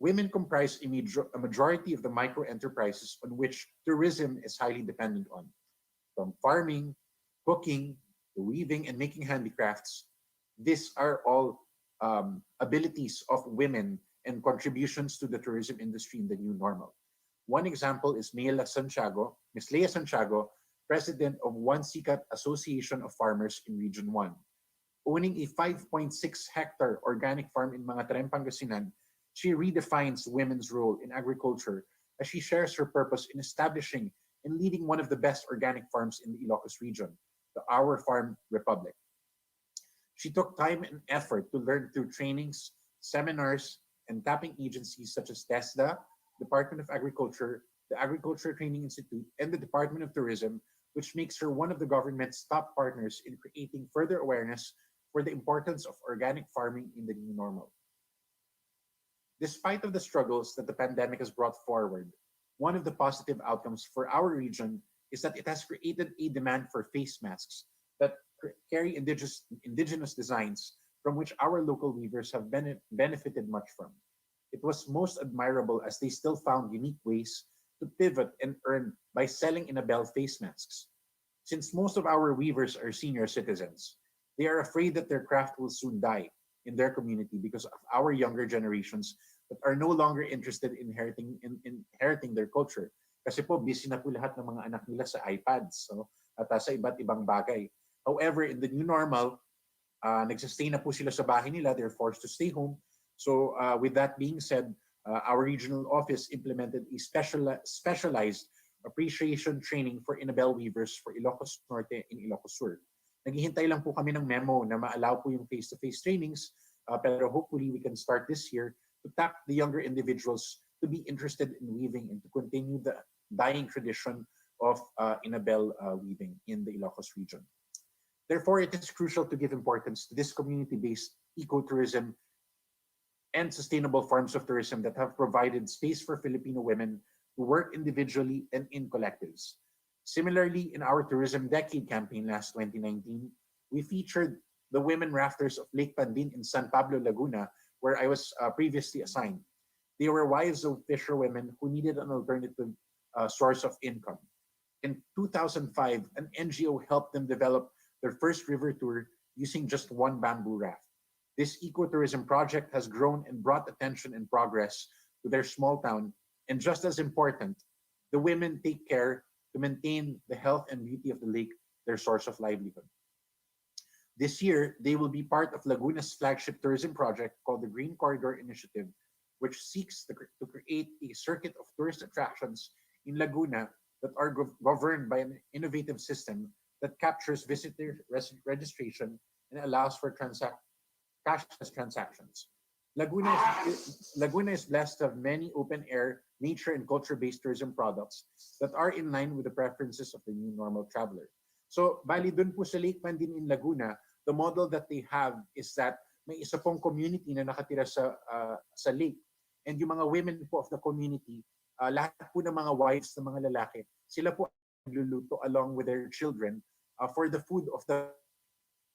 Women comprise a majority of the micro enterprises on which tourism is highly dependent on, from farming, cooking, to weaving and making handicrafts. These are all abilities of women and contributions to the tourism industry in the new normal. One example is Miss Leia Santiago, president of One Sikat Association of Farmers in Region 1. Owning a 5.6-hectare organic farm in Mangatrem, Pangasinan, she redefines women's role in agriculture as she shares her purpose in establishing and leading one of the best organic farms in the Ilocos region, the Our Farm Republic. She took time and effort to learn through trainings, seminars, and tapping agencies such as TESDA, Department of Agriculture, the Agriculture Training Institute, and the Department of Tourism, which makes her one of the government's top partners in creating further awareness for the importance of organic farming in the new normal. Despite of the struggles that the pandemic has brought forward, one of the positive outcomes for our region is that it has created a demand for face masks that carry indigenous designs from which our local weavers have benefited much from. It was most admirable as they still found unique ways to pivot and earn by selling Inabel face masks. Since most of our weavers are senior citizens, they are afraid that their craft will soon die in their community because of our younger generations that are no longer interested in inheriting their culture. Kasi po, busy na po lahat ng mga anak nila sa iPads, so, at sa iba't ibang bagay. However, in the new normal, nagsistay na po sila sa bahay nila, they're forced to stay home. So with that being said, our regional office implemented a specialized appreciation training for Inabel weavers for Ilocos Norte and Ilocos Sur. Naghihintay lang po kami ng memo na ma-allow po yung face-to-face trainings, pero hopefully we can start this year to tap the younger individuals to be interested in weaving and to continue the dying tradition of Inabel weaving in the Ilocos region. Therefore, it is crucial to give importance to this community-based ecotourism and sustainable forms of tourism that have provided space for Filipino women to work individually and in collectives. Similarly, in our Tourism Decade campaign last 2019, we featured the women rafters of Lake Pandin in San Pablo, Laguna, where I was previously assigned. They were wives of fisherwomen who needed an alternative source of income. In 2005, an NGO helped them develop their first river tour using just one bamboo raft. This ecotourism project has grown and brought attention and progress to their small town. And just as important, the women take care to maintain the health and beauty of the lake, their source of livelihood. This year, they will be part of Laguna's flagship tourism project called the Green Corridor Initiative, which seeks to create a circuit of tourist attractions in Laguna that are governed by an innovative system that captures visitor registration and allows for cashless transactions. Laguna is blessed to have many open-air, nature and culture-based tourism products that are in line with the preferences of the new normal traveler. So, bali dun po sa Lake Pandin in Laguna, the model that they have is that may isa pong community na nakatira sa lake. And yung mga women po of the community, lahat po ng mga wives ng mga lalaki, sila po nagluluto along with their children for the food of the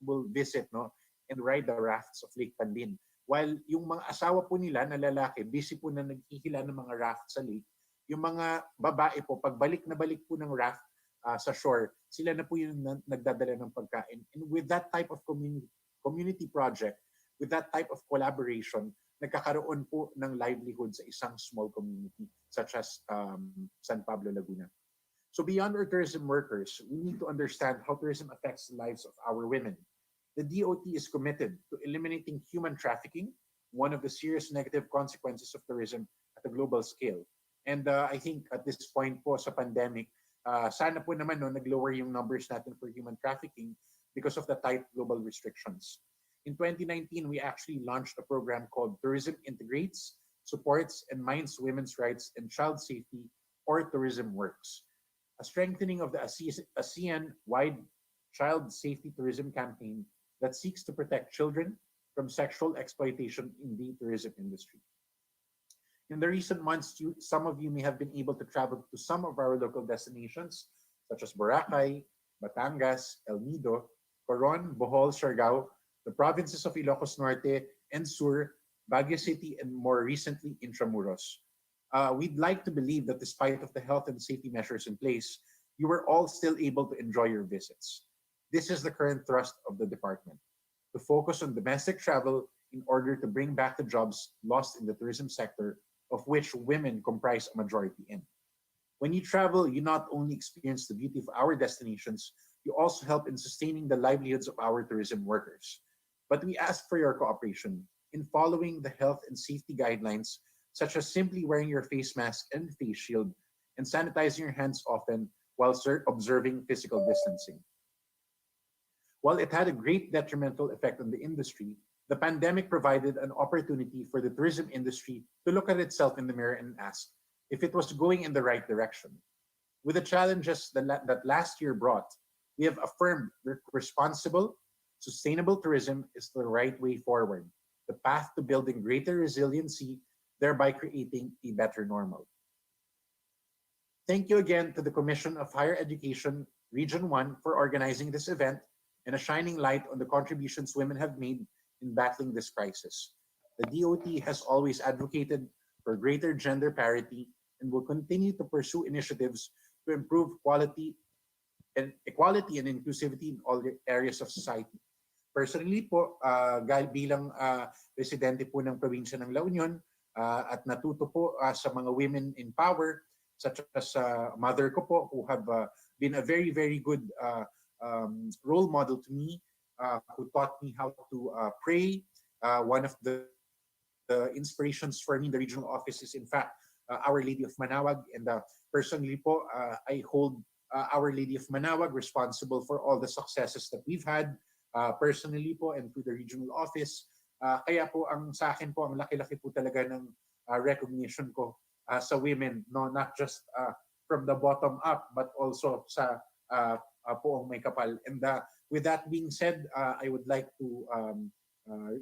will visit, no, and ride the rafts of Lake Pandin. While yung mga asawa po nila na lalaki, busy po na naghihila ng mga raft sa lake, yung mga babae po, pagbalik na balik po ng raft sa shore, sila na po yung nagdadala ng pagkain. And with that type of community project, with that type of collaboration, nagkakaroon po ng livelihood sa isang small community such as San Pablo, Laguna. So beyond our tourism workers, we need to understand how tourism affects the lives of our women. The DOT is committed to eliminating human trafficking, one of the serious negative consequences of tourism at a global scale. And I think at this point po sa pandemic, sana po naman no, nag-lower yung numbers natin for human trafficking because of the tight global restrictions. In 2019, we actually launched a program called Tourism Integrates, Supports, and Minds Women's Rights and Child Safety, or Tourism Works, a strengthening of the ASEAN-wide child safety tourism campaign that seeks to protect children from sexual exploitation in the tourism industry. In the recent months, some of you may have been able to travel to some of our local destinations, such as Boracay, Batangas, El Nido, Coron, Bohol, Siargao, the provinces of Ilocos Norte and Sur, Baguio City, and more recently, Intramuros. We'd like to believe that despite of the health and safety measures in place, you were all still able to enjoy your visits. This is the current thrust of the department, to focus on domestic travel in order to bring back the jobs lost in the tourism sector, of which women comprise a majority in. When you travel, you not only experience the beauty of our destinations, you also help in sustaining the livelihoods of our tourism workers. But we ask for your cooperation in following the health and safety guidelines, such as simply wearing your face mask and face shield and sanitizing your hands often while observing physical distancing. While it had a great detrimental effect on the industry, the pandemic provided an opportunity for the tourism industry to look at itself in the mirror and ask if it was going in the right direction. With the challenges that last year brought, we have affirmed that responsible, sustainable tourism is the right way forward, the path to building greater resiliency, thereby creating a better normal. Thank you again to the Commission of Higher Education, Region 1, for organizing this event and a shining light on the contributions women have made in battling this crisis. The DOT has always advocated for greater gender parity and will continue to pursue initiatives to improve equality and inclusivity in all areas of society. Personally po, bilang residente po ng probinsya ng La Union at natuto po sa mga women in power, such as mother ko po, who have been a very, very good role model to me, who taught me how to pray. One of the inspirations for me in the regional office is in fact Our Lady of Manawag, and personally po, I hold Our Lady of Manawag responsible for all the successes that we've had personally po and through the regional office. Kaya po ang sa akin po, ang laki-laki po talaga ng recognition ko sa women, no, not just from the bottom up, but also sa poong may kapal. And with that being said, I would like to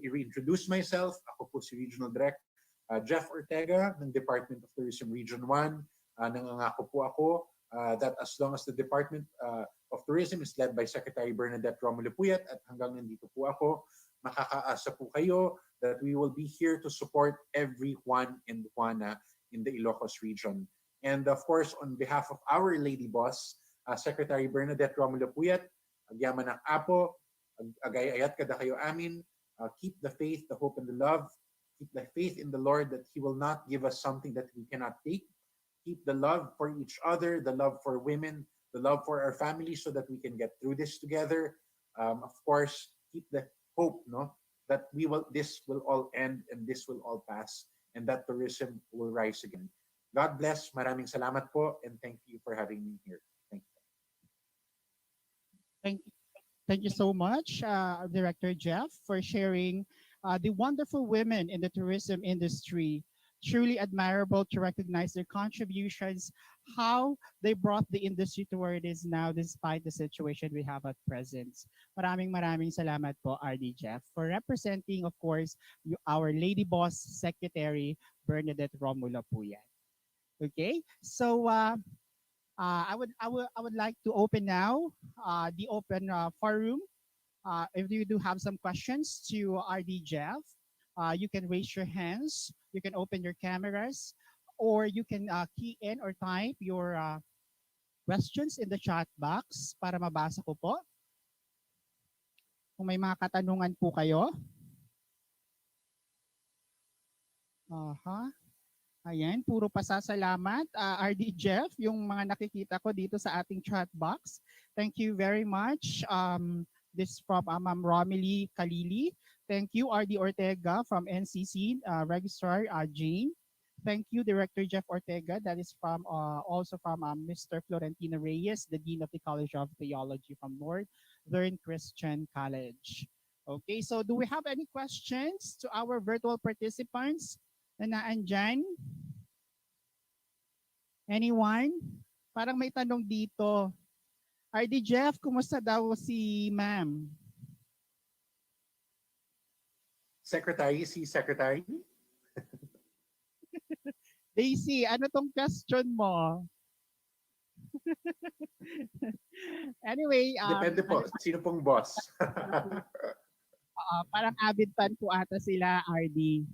reintroduce myself. Ako po si Regional Direct Jeff Ortega ng Department of Tourism Region 1. Nangangako po ako that as long as the Department of Tourism is led by Secretary Bernadette Romulo Puyat at hanggang nandito po ako, makakaasa po kayo that we will be here to support every Juan and Juana in the Ilocos region. And of course, on behalf of our Lady Boss, Secretary Bernadette Romulo Puyat, agyaman ng apo, agayayat kada kayo amin, keep the faith, the hope, and the love. Keep the faith in the Lord that He will not give us something that we cannot take. Keep the love for each other, the love for women, the love for our families so that we can get through this together. Of course, keep the hope, no, that this will all end and this will all pass and that tourism will rise again. God bless. Maraming salamat po and thank you for having me here. Thank you. Thank you so much, Director Jeff, for sharing the wonderful women in the tourism industry. Truly admirable to recognize their contributions, how they brought the industry to where it is now despite the situation we have at present. Maraming salamat po, RD Jeff, for representing, of course, our Lady Boss Secretary, Bernadette Romulo Puyat. Okay, so I would like to open now the open forum If you do have some questions to RD Jeff, you can raise your hands, you can open your cameras, or you can key in or type your questions in the chat box para mabasa ko po. Kung may mga katanungan po kayo. Aha. Ayan, puro pasasalamat. RD Jeff, yung mga nakikita ko dito sa ating chat box. Thank you very much. This from Ma'am Romilly Kalili. Thank you, RD Ortega from NCC, Registrar Jane. Thank you, Director Jeff Ortega. That is from also from Mr. Florentino Reyes, the Dean of the College of Theology from Northern Christian College. Okay, so do we have any questions to our virtual participants na naandyan? Anyone? Parang may tanong dito. RD Jeff, kumusta daw si ma'am? Secretary, si Secretary. Daisy, ano tong question mo? Anyway, Depende po, sino pong boss? Parang avid fan po ata sila, RD.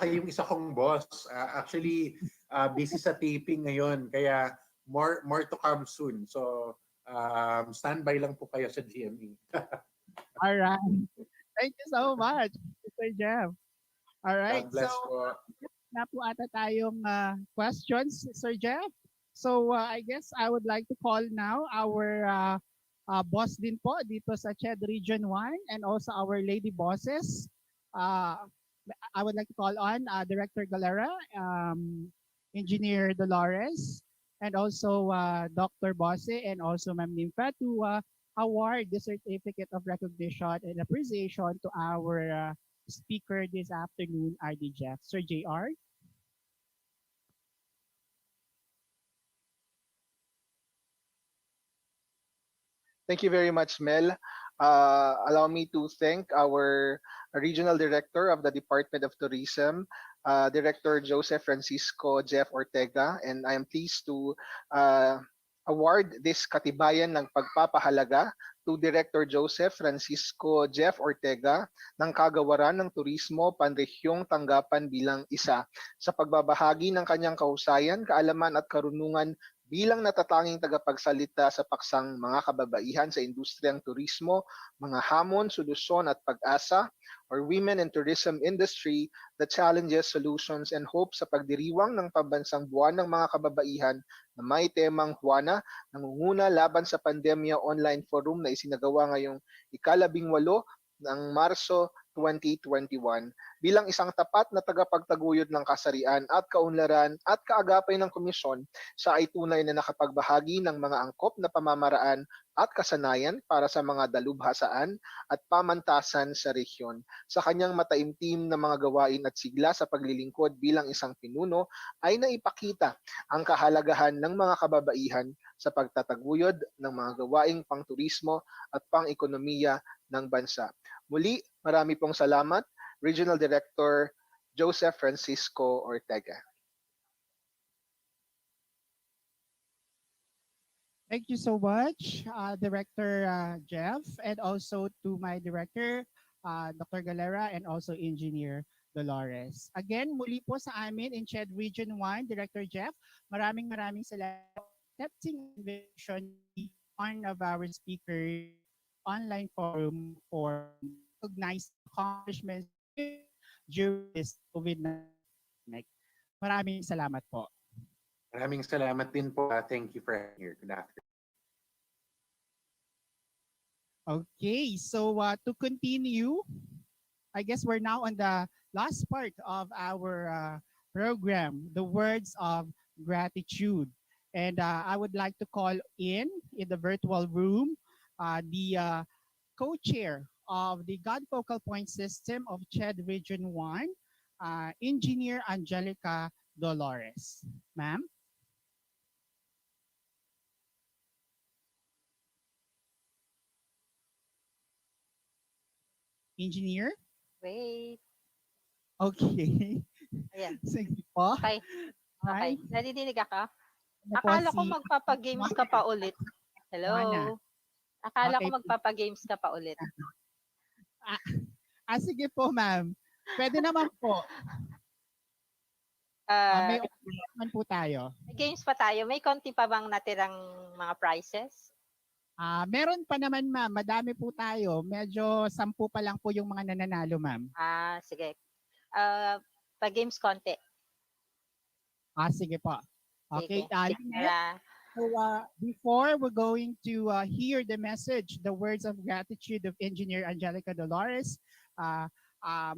Yung isa kong boss. Actually, busy sa taping ngayon, kaya more to come soon. So, standby lang po kayo sa GME. All right. Thank you so much, Mr. Jeff. All right. God bless so, po. na po ata tayong questions, Sir Jeff. So, I guess I would like to call now our boss din po dito sa CHED Region 1 and also our lady bosses. I would like to call on Director Galera, Engineer Dolores, and also Dr. Bosse and also Ma'am Nympha to award the certificate of recognition and appreciation to our speaker this afternoon, RD Jeff. Sir JR. Thank you very much, Mel. Allow me to thank our Regional Director of the Department of Tourism, Director Joseph Francisco Jeff Ortega, and I am pleased to award this katibayan ng pagpapahalaga to Director Joseph Francisco Jeff Ortega ng Kagawaran ng Turismo Panrehiyong Tanggapan bilang isa sa pagbabahagi ng kanyang kahusayan, kaalaman at karunungan bilang natatanging tagapagsalita sa paksang mga kababaihan sa industriyang turismo, mga hamon, solusyon at pag-asa, or Women in Tourism Industry, the challenges, solutions, and hopes sa pagdiriwang ng pambansang buwan ng mga kababaihan na may temang Juana, Nangunguna, Laban sa Pandemya online forum na isinagawa ngayong ika-18 ng Marso 2021 bilang isang tapat na tagapagtaguyod ng kasarian at kaunlaran at kaagapay ng komisyon sa ay tunay na nakapagbahagi ng mga angkop na pamamaraan at kasanayan para sa mga dalubhasaan at pamantasan sa rehiyon. Sa kanyang mataimtim na mga gawain at sigla sa paglilingkod bilang isang pinuno ay naipakita ang kahalagahan ng mga kababaihan sa pagtataguyod ng mga gawaing pangturismo at pang-ekonomiya ng bansa. Muli, marami pong salamat, Regional Director Joseph Francisco Ortega. Thank you so much, Director Jeff, and also to my director, Dr. Galera, and also Engineer Dolores. Again, muli po sa amin in CHED Region 1, Director Jeff, maraming salamat for accepting invitation one of our speakers online forum for recognize accomplishments during this COVID-19 pandemic. Maraming salamat po. Maraming salamat din po. Thank you for having here. Good afternoon. Okay, so to continue, I guess we're now on the last part of our program, the words of gratitude. And I would like to call in the virtual room the co-chair of the God Focal Point System of CHED Region 1, Engineer Angelica Dolores. Ma'am? Engineer? Wait. Okay. Ayan. Sige po. Okay. Okay. Hi. Nadidinig ako? Ano po Akala ko si magpapagames ka pa ulit. Hello? Juana. Akala Okay. ko magpapagames ka pa ulit. Sige po, ma'am. Pwede naman po. May option naman po tayo. May games pa tayo. May konti pa bang natirang mga prizes? Meron pa naman, ma'am. Madami po tayo. Medyo 10 pa lang po yung mga nananalo, ma'am. Sige. Pa-games konti. Sige po. Okay. Sige. So before we're going to hear the message, the words of gratitude of Engineer Angelica Dolores,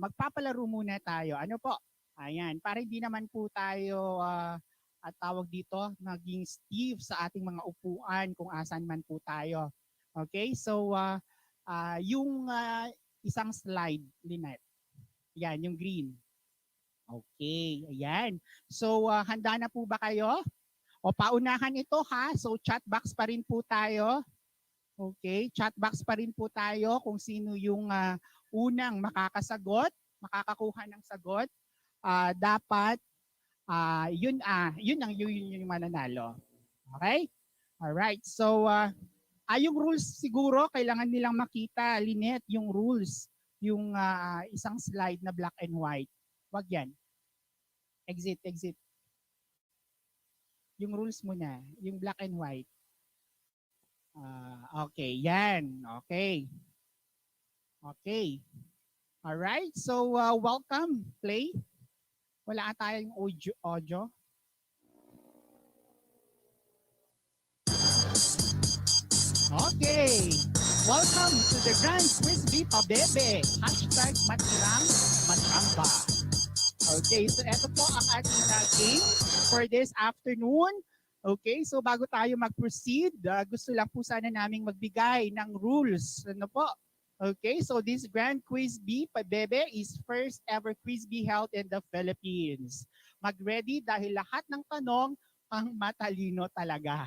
magpapalaro muna tayo. Ano po? Ayan. Para hindi naman po tayo at tawag dito, maging stiff sa ating mga upuan kung asan man po tayo. Okay? So yung isang slide, Lynette. Yan, yung green. Okay, ayan. So handa na po ba kayo? O paunahan ito ha. So chat box pa rin po tayo. Okay, chat box pa rin po tayo kung sino yung unang makakasagot, makakakuha ng sagot. Dapat yun yung mananalo. Okay? All right. So yung rules siguro kailangan nilang makita, Lynette, yung rules, yung isang slide na black and white. Wag yan. Exit. Yung rules muna, yung black and white. Okay, yan. Okay. Alright, so welcome. Play. Wala tayong audio. Okay. Welcome to the Grand Frisbee Pabebe. #matirang matramba. Okay, so ito po ang ating game for this afternoon. Okay, so bago tayo mag-proceed, gusto lang po sana naming magbigay ng rules. Ano po? Okay, so this Grand Quiz Bee Pabebe is first ever quiz bee held in the Philippines. Mag-ready dahil lahat ng tanong ang matalino talaga.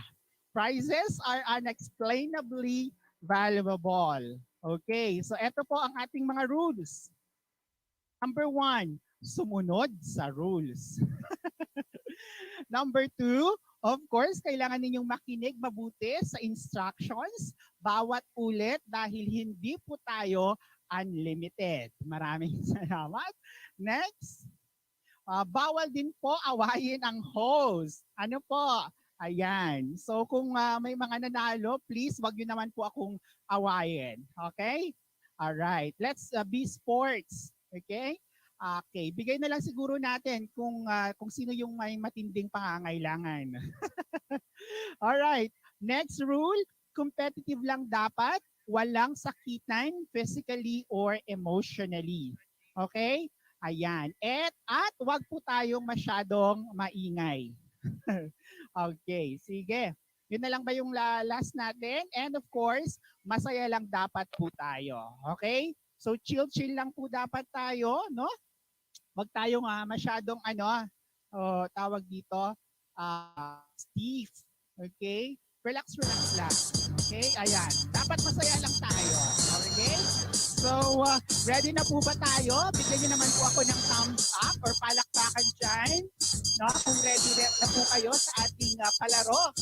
Prizes are unexplainably valuable. Okay, so ito po ang ating mga rules. Number 1, sumunod sa rules. Number 2, of course, kailangan ninyong makinig mabuti sa instructions bawat ulit dahil hindi po tayo unlimited. Maraming salamat. Next, bawal din po awayin ang host. Ano po? Ayan. So kung may mga nanalo, please wag nyo naman po akong awayin. Okay? Alright. Let's be sports. Okay? Okay. Bigay na lang siguro natin kung sino yung may matinding pangangailangan. Alright. Next rule, competitive lang dapat. Walang sakitan physically or emotionally. Okay? Ayan. At wag po tayong masyadong maingay. Okay. Sige. Yun na lang ba yung last natin? And of course, masaya lang dapat po tayo. Okay? So chill lang po dapat tayo, no? Wag tayong masyadong tawag dito, stiff. Okay? Relax lang. Okay? Ayan. Dapat masaya lang tayo. Okay? So, ready na po ba tayo? Bigyan niyo naman po ako ng thumbs up or palakpakan dyan. No? Kung ready na po kayo sa ating palaro.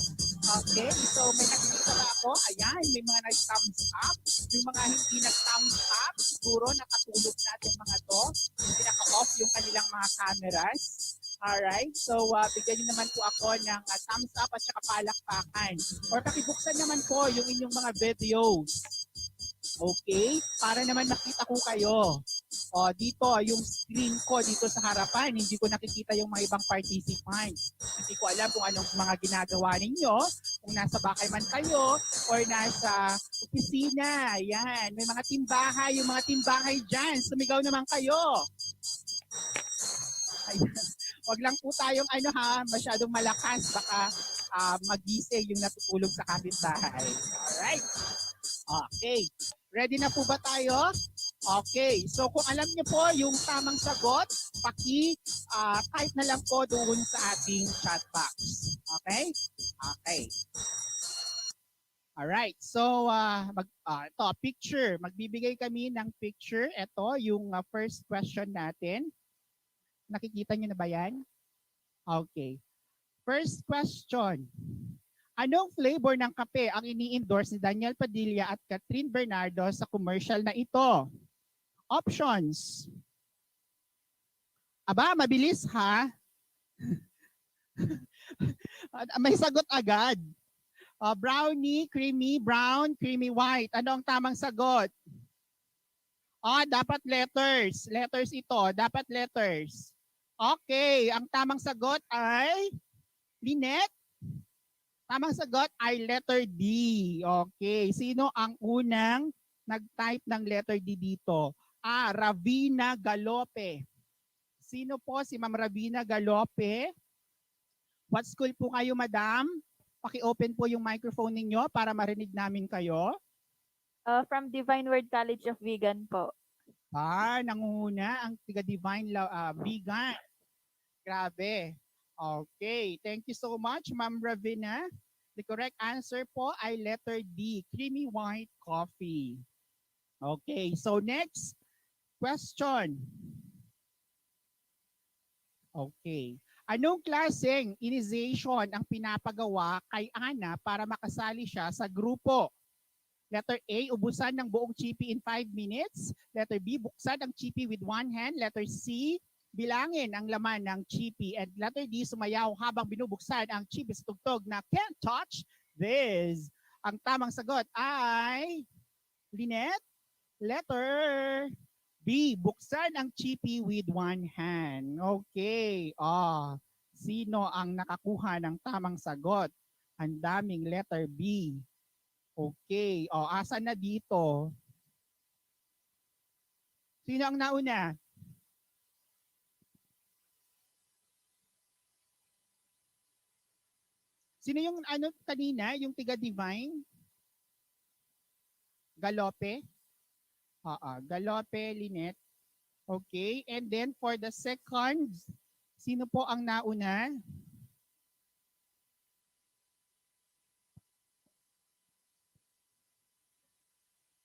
Okay? So, may nakikita ba ako? Ayan, may mga nag-thumbs up. Yung mga hindi nag-thumbs up, siguro nakatulog natin mga to. Hindi naka-off yung kanilang mga cameras. Alright, so bigyan niyo naman po ako ng thumbs up at saka palakpakan. Or pakibuksan naman po yung inyong mga videos. Okay? Para naman makita ko kayo. O, dito, yung screen ko dito sa harapan, hindi ko nakikita yung mga ibang participants. Hindi ko alam kung anong mga ginagawa ninyo, kung nasa bahay man kayo, or nasa opisina. Ayan, may mga timbahay, yung mga timbahay dyan, sumigaw naman kayo. Ayan. Wag lang po tayong masyadong malakas, baka magising yung natutulog sa kapitbahay. Alright? Okay. Ready na po ba tayo? Okay. So kung alam niyo po yung tamang sagot, type na lang po doon sa ating chat box. Okay? Okay. Alright. So ito, picture. Magbibigay kami ng picture. Ito yung first question natin. Nakikita niyo na ba yan? Okay. First question. Anong flavor ng kape ang ini-endorse ni Daniel Padilla at Catherine Bernardo sa commercial na ito? Options. Aba, mabilis ha. May sagot agad. Brownie, creamy brown, creamy white. Ano ang tamang sagot? Dapat letters. Letters ito. Dapat letters. Okay. Ang tamang sagot ay Lynette. Tamang sagot ay letter D. Okay. Sino ang unang nag-type ng letter D dito? Ravina Galope. Sino po si Ma'am Ravina Galope? What school po kayo, madam? Paki-open po yung microphone ninyo para marinig namin kayo. From Divine Word College of Vegan po. Nangunguna ang tiga Divine Vegan. Grabe. Okay. Thank you so much, Ma'am Ravina. The correct answer po ay letter D, creamy white coffee. Okay. So next question. Okay. Anong klaseng initiation ang pinapagawa kay Ana para makasali siya sa grupo? Letter A, ubusan ng buong chipi in 5 minutes. Letter B, buksan ang chipi with one hand. Letter C, bilangin ang laman ng chipi. And letter D, sumayaw habang binubuksan ang chipi sa tugtog na can't touch this. Ang tamang sagot ay Lynette, letter B, buksan ang chipi with one hand. Okay. Sino ang nakakuha ng tamang sagot? Ang daming letter B. Okay. Asan na dito? Sino ang nauna? Sino yung kanina? Yung tiga Divine? Galope? Galope, Lynette. Okay. And then for the second, sino po ang nauna?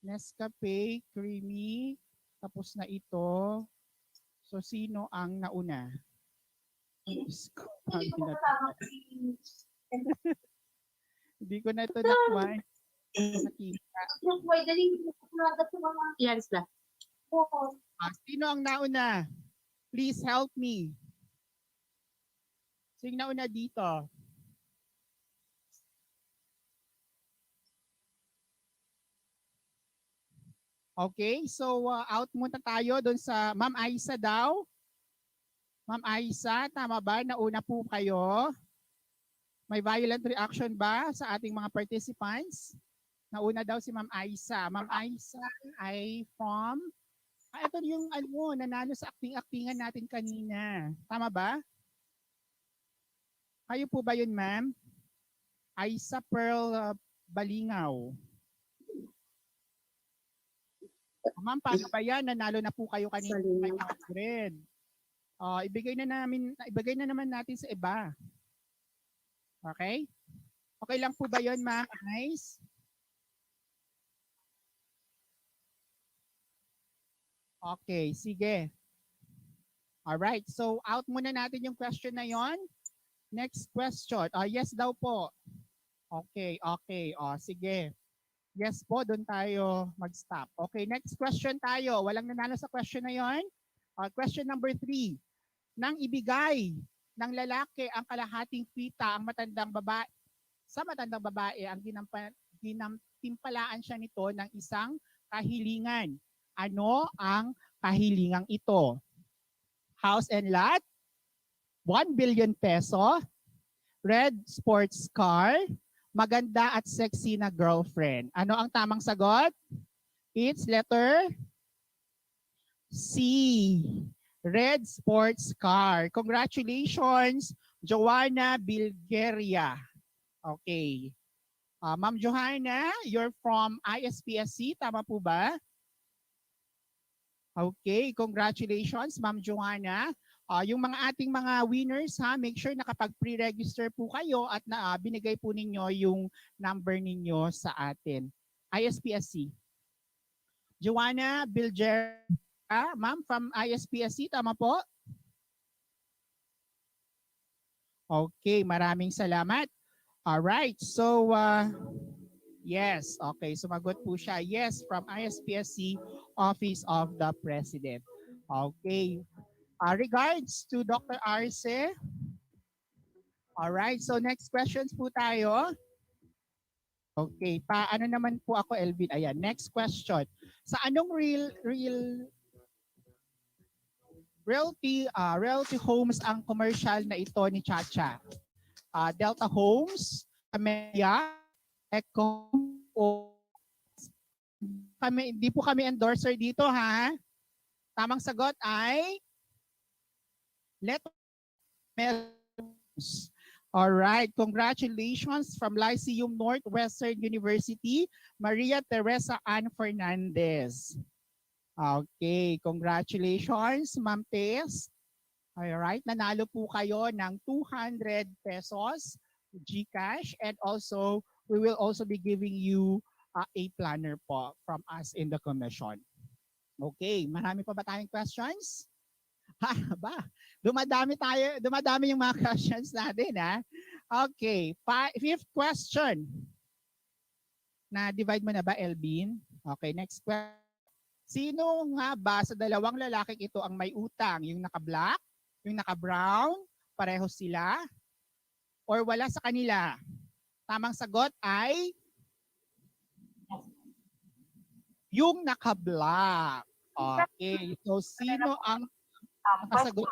Nescafe, creamy. Tapos na ito. So, sino ang nauna? Hindi ko na ito nakuha. Yes, na. Sino ang nauna? Please help me. Sino nauna dito? Okay, so out muna tayo doon sa Ma'am Aisa daw. Ma'am Aisa, tama ba? Nauna po kayo. May violent reaction ba sa ating mga participants? Nauna daw si Ma'am Aisa. Ma'am Aisa ay from... ito yung nanalo sa acting-actingan natin kanina. Tama ba? Kayo po ba yun, ma'am? Aisa Pearl Balingaw. Ma'am, paano ba yan? Nanalo na po kayo kanina. 500. Ibigay na naman natin sa iba. Okay? Okay lang po ba yun, ma'am? Nice. Okay, sige. Alright, so out muna natin yung question na yon. Next question. Yes daw po. Okay. Sige. Yes po, doon tayo mag-stop. Okay, next question tayo. Walang nanalo sa question na yon. Question number 3. Nang ibigay ng lalaki ang kalahating kita ang matandang babae, sa matandang babae, ang ginamtimpalaan siya nito ng isang kahilingan. Ano ang kahilingang ito? House and lot, 1 billion peso, red sports car, maganda at sexy na girlfriend. Ano ang tamang sagot? It's letter C, red sports car. Congratulations, Joana Bilgeria. Okay. Ma'am Johanna, you're from ISPSC, tama po ba? Okay, congratulations, Ma'am Joanna. Yung mga ating mga winners, make sure nakapag-pre-register po kayo at binigay po ninyo yung number ninyo sa atin. ISPSC. Joanna Bilger, ma'am, from ISPSC, tama po? Okay, maraming salamat. All right. So, yes. Okay. Sumagot po siya. Yes, from ISPSC, Office of the President. Okay. Regards to Dr. Arce. All right. So, next questions po tayo. Okay. Paano naman po ako, Elvin? Ayan. Next question. Sa anong realty homes ang commercial na ito ni Chacha? Delta Homes, Pandemya, Echo, o hindi po kami endorser dito, ha? Tamang sagot ay All right, congratulations from Lyceum Northwestern University, Maria Teresa Ann Fernandez. Okay, congratulations, Ma'am Tess. All right, nanalo po kayo ng 200 pesos GCash, and also we will also be giving you a planner po from us in the commission. Okay, marami pa ba tayong questions? Ba, dumadami yung mga questions natin, ha? Okay, fifth question. Na-divide mo na ba, Elvin? Okay, next question. Sino nga ba sa dalawang lalaking ito ang may utang? Yung naka-black, yung naka-brown, pareho sila, or wala sa kanila? Tamang sagot ay yung naka-black. Okay, so sino ang nakasagot?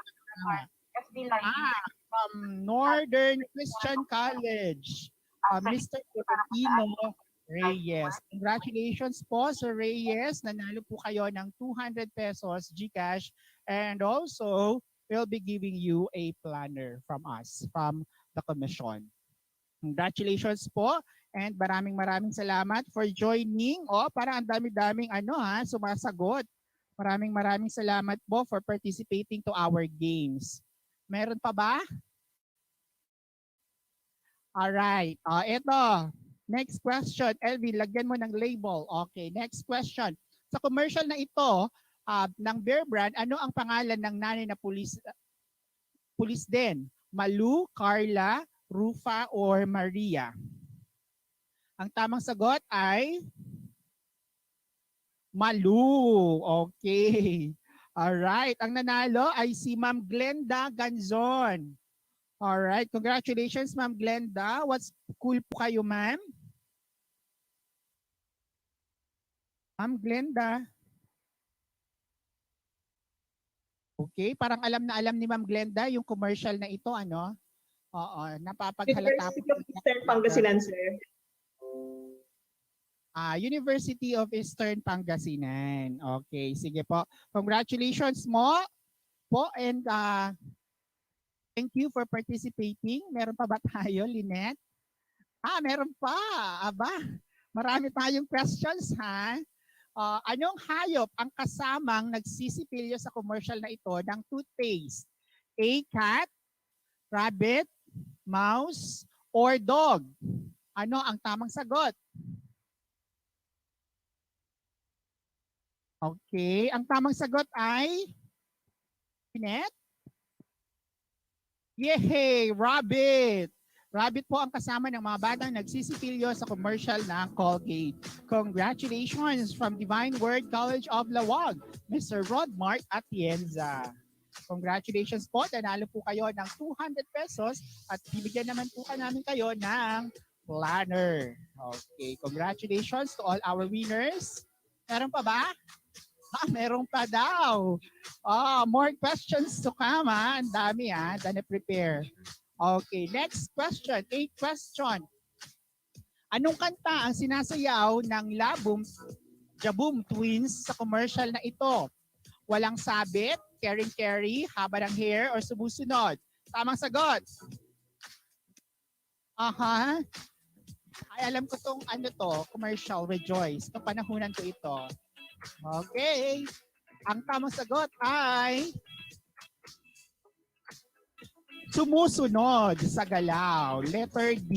From Northern Christian College, Mr. Filipino Reyes. Congratulations po, Sir Reyes. Nanalo po kayo ng 200 pesos GCash, and also we'll be giving you a planner from us, from the commission. Congratulations po, and maraming salamat for joining. Parang ang dami-daming sumasagot. Maraming salamat po for participating to our games. Meron pa ba? Alright. Ito. Next question. Elvin, lagyan mo ng label. Okay, next question. Sa commercial na ito, ng Bear Brand, ano ang pangalan ng nanay na pulis din? Malu, Carla, Rufa, or Maria? Ang tamang sagot ay Malu. Okay. Alright. Ang nanalo ay si Ma'am Glenda Ganzon. Alright. Congratulations, Ma'am Glenda. What's cool po kayo, ma'am? Ma'am Glenda. Okay. Parang alam na alam ni Ma'am Glenda yung commercial na ito, ano? Oo. Napapaghalata po. University of Eastern Pangasinan, sir. University of Eastern Pangasinan. Okay, sige po. Congratulations mo po, and thank you for participating. Meron pa ba tayo, Lynette? Meron pa. Aba, marami tayong questions, ha? Anong hayop ang kasamang nagsisipilyo sa commercial na ito ng toothpaste? A, cat, rabbit, mouse, or dog? Ano ang tamang sagot? Okay, ang tamang sagot ay Lynette? Yay! Rabbit! Rabbit po ang kasama ng mga batang nagsisipilyo sa commercial ng Colgate. Congratulations from Divine Word College of Lawag, Mr. Rodmark Atienza. Congratulations po, nanalo po kayo ng 200 pesos at bibigyan naman po namin kayo ng planner. Okay, congratulations to all our winners. Meron pa ba? Meron pa daw. More questions to come, ha? Ang dami, ha? Dami prepare. Okay, next question. 8th question. Anong kanta ang sinasayaw ng Jabum Twins sa commercial na ito? Walang sabit, caring carry, haba ng hair, or sumusunod? Tamang sagot. Ay, alam ko tong commercial, Rejoice. Itong panahunan ko ito. Okay. Ang tamang sagot ay sumusunod sa galaw. Letter D.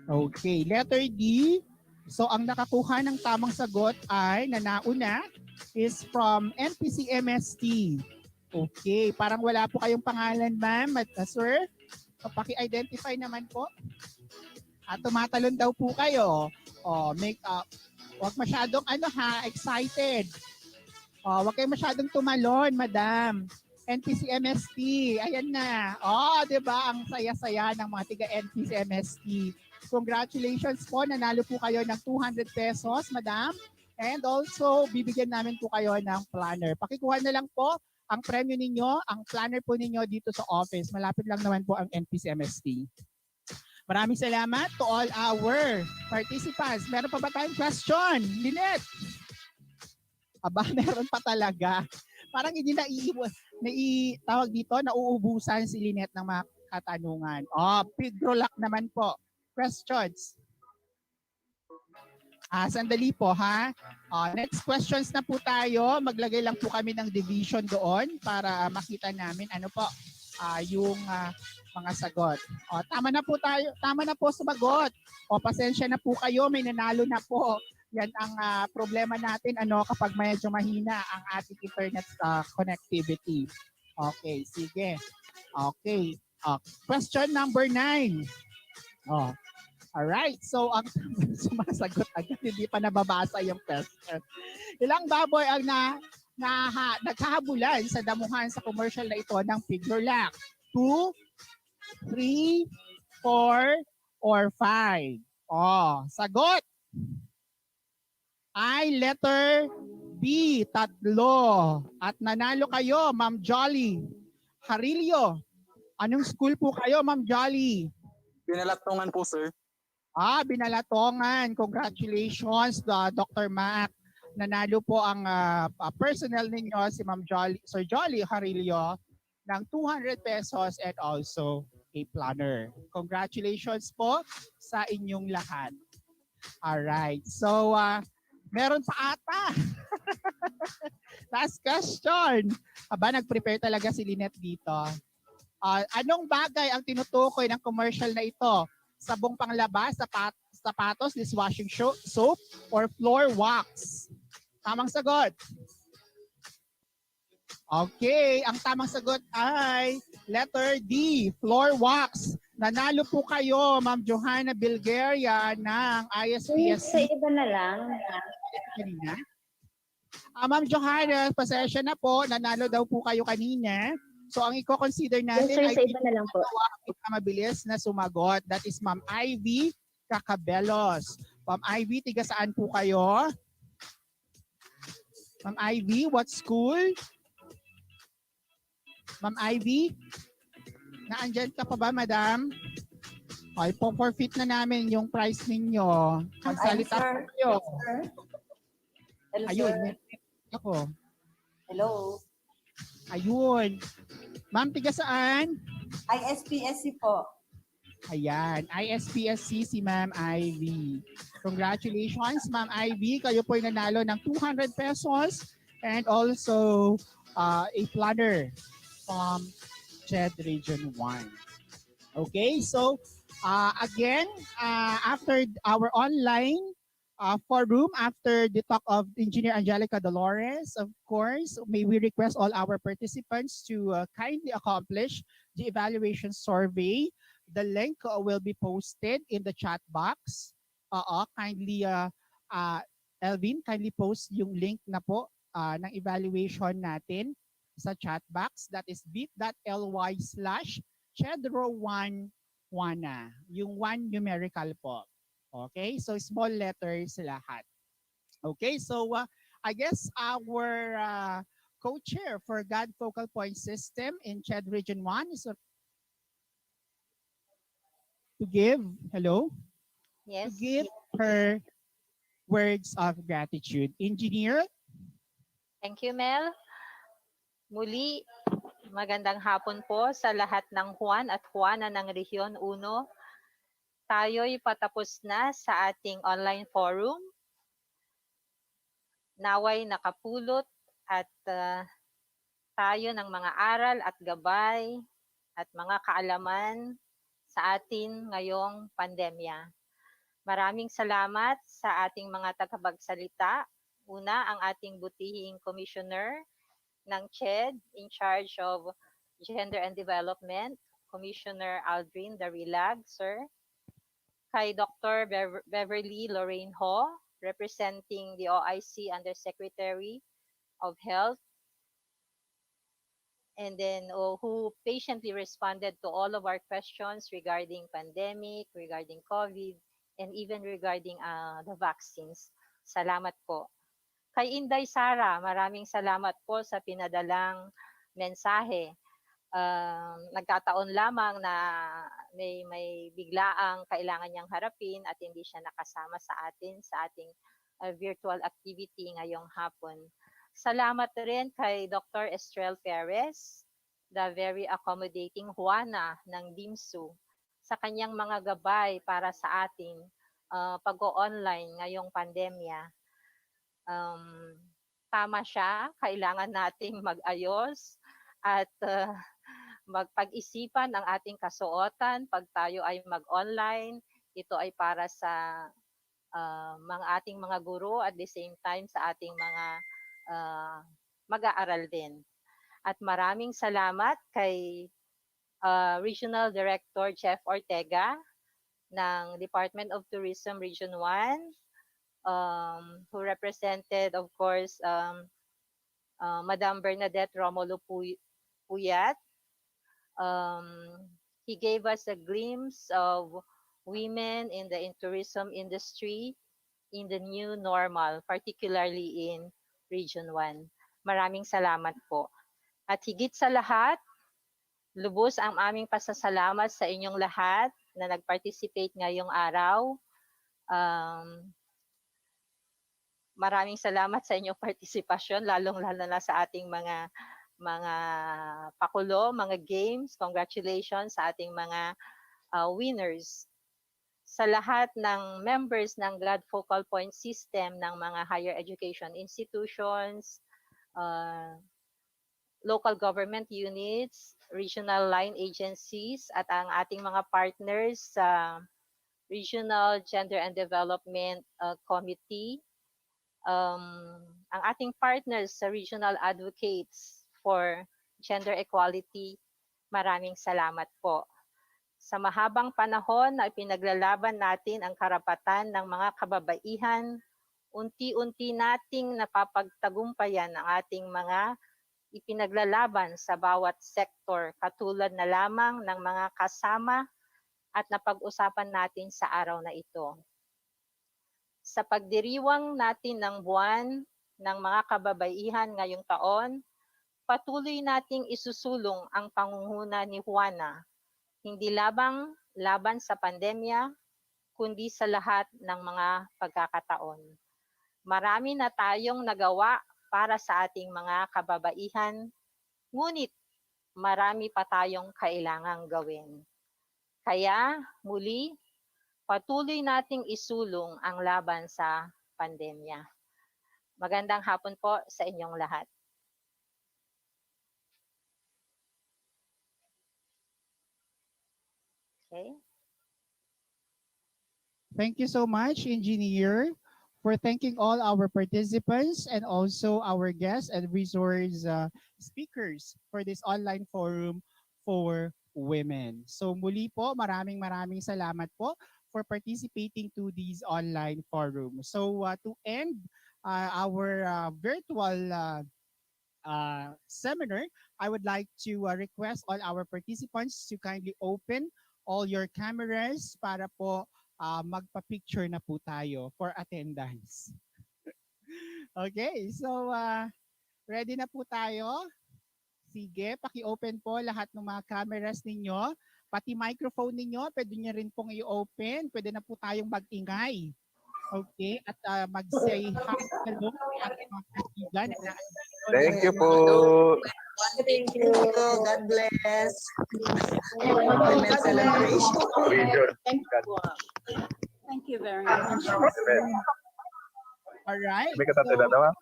Okay, letter D. So ang nakakuha ng tamang sagot ay nauna is from NPC-MST. Okay, parang wala po kayong pangalan, ma'am at sir. Paki-identify naman po. At tumatalon daw po kayo. Make up. Huwag masyadong excited. Huwag kayo masyadong tumalon, madam. NPCMST, ayan na. 'di ba? Ang saya-saya ng mga tiga NPCMST. Congratulations po, nanalo po kayo ng 200 pesos, madam. And also, bibigyan namin po kayo ng planner. Pakikuha na lang po ang premyo ninyo, ang planner po ninyo dito sa office. Malapit lang naman po ang NPCMST. Maraming salamat to all our participants. Meron pa ba tayong question? Lynette? Aba, meron pa talaga. Parang hindi tawag dito, nauubusan si Lynette ng mga katanungan. Pedro Lac naman po. Questions? Sandali po ha. Next questions na po tayo. Maglagay lang po kami ng division doon para makita namin ano po yung mga sagot. Tama na po tayo. Tama na po sumagot. Pasensya na po kayo. May nanalo na po. Yan ang problema natin kapag medyo mahina ang ating internet connectivity. Okay, sige. Okay. Question number 9. Alright, so ang sumasagot agad, hindi pa nababasa yung question. Ilang baboy ang naghahabulan sa damuhan sa commercial na ito ng figure lock? 2, 3, 4, or 5? Sagot! Ay letter B, 3. At nanalo kayo, Ma'am Jolly. Harilio, anong school po kayo, Ma'am Jolly? Binalatongan po, sir. Binalatongan. Congratulations, Dr. Mac. Nanalo po ang personnel ninyo, si Ma'am Jolly, Sir Jolly Harilio, ng 200 pesos and also a planner. Congratulations po sa inyong lahat. Alright, so meron pa ata. Last question. Nag-prepare talaga si Lynette dito. Anong bagay ang tinutukoy ng commercial na ito? Sabong panglabas, sapatos, dishwashing soap, or floor wax? Tamang sagot. Okay, ang tamang sagot ay letter D, floor wax. Nanalo po kayo, Ma'am Johanna Bilgeria ng ISPSC. Sa iba na lang. Kanina. Ma'am Johanna, pasensya na po, nanalo daw po kayo kanina. So ang i-consider natin Yes, sir, ay sa iba na lang po. mabilis na sumagot. That is Ma'am Ivy Cacabelos. Ma'am Ivy, tiga saan po kayo? Ma'am Ivy, what school? Ma'am Ivy? Naandyan ka pa ba, madam? Okay, forfeit na namin yung price ninyo. Magsalita po kayo. Hello, Ayun, sir. ako. Hello. Ayun. Ma'am, tiga saan? ISPSC po. Ayan, ISPSC si Ma'am Ivy. Congratulations, Ma'am Ivy. Kayo po ay nanalo ng 200 pesos and also a planner from CHED Region 1. Okay, so again, after our online forum, after the talk of Engineer Angelica Dolores, of course, may we request all our participants to kindly accomplish the evaluation survey. The link will be posted in the chat box. Kindly, Elvin, kindly post yung link na po ng evaluation natin sa chat box. That is bit.ly/Chedro1 Juana. Yung 1 numerical po. Okay, so small letters lahat. Okay, so I guess our co-chair for God Focal Point System in CHED Region 1 is to give, hello? Yes. To give her words of gratitude. Engineer? Thank you, Mel. Muli, magandang hapon po sa lahat ng Juan at Juana ng Rehiyon 1. Tayo'y patapos na sa ating online forum. Naway nakapulot at tayo ng mga aral at gabay at mga kaalaman sa atin ngayong pandemya. Maraming salamat sa ating mga tagapagsalita. Una, ang ating butihing commissioner ng CHED in charge of Gender and Development, Commissioner Aldrin Darilag, sir. kay Dr. Beverly Lorraine Ho, representing the OIC Undersecretary of Health, and then who patiently responded to all of our questions regarding pandemic, regarding COVID, and even regarding the vaccines. Salamat po. Kay Inday Sara, maraming salamat po sa pinadalang mensahe. Nagkataon lamang na may biglaang kailangan niyang harapin at hindi siya nakasama sa atin sa ating virtual activity ngayong hapon. Salamat rin kay Dr. Estrel Perez, the very accommodating Juana ng DIMSU, sa kanyang mga gabay para sa ating pag-online ngayong pandemya. Tama siya, kailangan nating mag-ayos at magpag-isipan ang ating kasuotan pag tayo ay mag-online. Ito ay para sa ating mga guro at the same time sa ating mga mag-aaral din. At maraming salamat kay Regional Director Jeff Ortega ng Department of Tourism Region 1, who represented, of course, Madam Bernadette Romulo Puyat. He gave us a glimpse of women in the tourism industry in the new normal, particularly in Region 1. Maraming salamat po. At higit sa lahat, lubos ang aming pasasalamat sa inyong lahat na nag-participate ngayong araw. Maraming salamat sa inyong partisipasyon, lalong-lalo na sa ating mga pakulo, mga games. Congratulations sa ating mga winners. Sa lahat ng members ng GLAD Focal Point System ng mga higher education institutions, local government units, regional line agencies, at ang ating mga partners sa Regional Gender and Development Committee, ang ating partners sa Regional Advocates for Gender Equality, maraming salamat po. Sa mahabang panahon na ipinaglalaban natin ang karapatan ng mga kababaihan, unti-unti nating napapagtagumpayan ang ating mga ipinaglalaban sa bawat sektor, katulad na lamang ng mga kasama at napag-usapan natin sa araw na ito. Sa pagdiriwang natin ng buwan ng mga kababaihan ngayong taon, patuloy nating isusulong ang pangunguna ni Juana, hindi laban sa pandemya, kundi sa lahat ng mga pagkakataon. Marami na tayong nagawa para sa ating mga kababaihan, ngunit marami pa tayong kailangang gawin. Kaya muli, patuloy nating isulong ang laban sa pandemya. Magandang hapon po sa inyong lahat. Okay. Thank you so much, Engineer, for thanking all our participants and also our guests and resource speakers for this online forum for women. So muli po, maraming salamat po for participating to these online forum. So to end our virtual seminar, I would like to request all our participants to kindly open all your cameras para po magpa-picture na po tayo for attendance. Okay, so ready na po tayo? Sige, paki-open po lahat ng mga cameras ninyo. Pati microphone ninyo, pwede nyo rin pong i-open. Pwede na po tayong mag-ingay. Okay, at mag-say hi, hello sa ating mga kaibigan. Thank you po. Thank you. God bless. Women's celebration. Thank you very much. Alright. May katatila So, daw.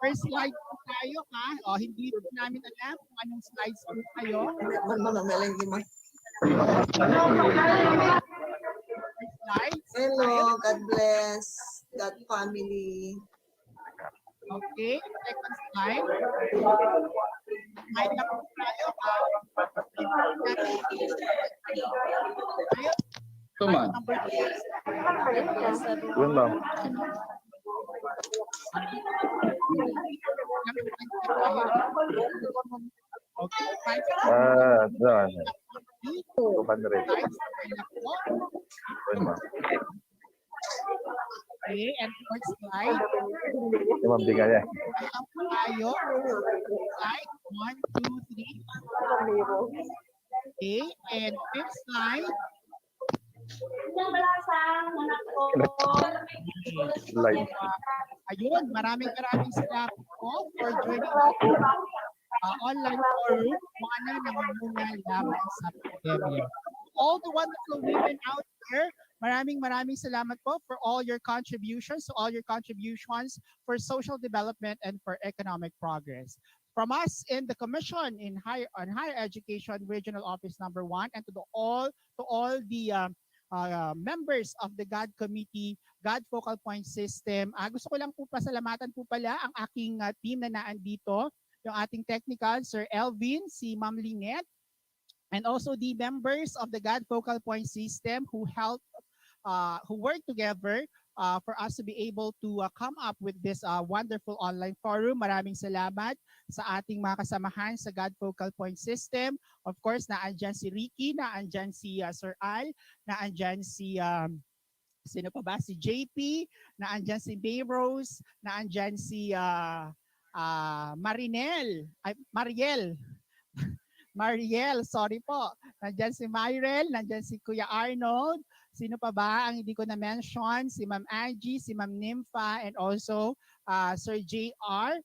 first slide po tayo ha. O, hindi po namin alam kung anong slides po kayo. First slides. Hello, God bless. God family. Okay, second slide. Slide na po tayo ha. Slide number 2. Yun, ma'am. Okay, Doon. 200. Yun, ma'am. Okay, and fourth slide. Yung ma'am, di kaya. Ang tayo. Slide, 1, 2, 3. Okay, and fifth slide. Like. Ayun, maraming salamat po for joining online forum, Juana, Nangunguna, Laban sa Pandemya. All the wonderful women out there, maraming salamat po for all your contributions, for social development and for economic progress. From us in the Commission on Higher Education Regional Office Number 1 and to all the members of the GOD Committee, GOD Focal Point System. Gusto ko lang po pasalamatan po pala ang aking team na naandito, yung ating technical, Sir Elvin, si Ma'am Lynette, and also the members of the GOD Focal Point System who work together for us to be able to come up with this wonderful online forum. Maraming salamat sa ating mga kasamahan sa GOD Focal Point System. Of course, naandyan si Ricky, naandyan si Sir Al, naandyan si sino pa ba? Si JP, naandyan si May Rose, naandyan si Mariel, sorry po. Nandyan si Myrel, nandyan si Kuya Arnold. Sino pa ba ang hindi ko na-mention? Si Ma'am Angie, si Ma'am Nympha, and also Sir JR.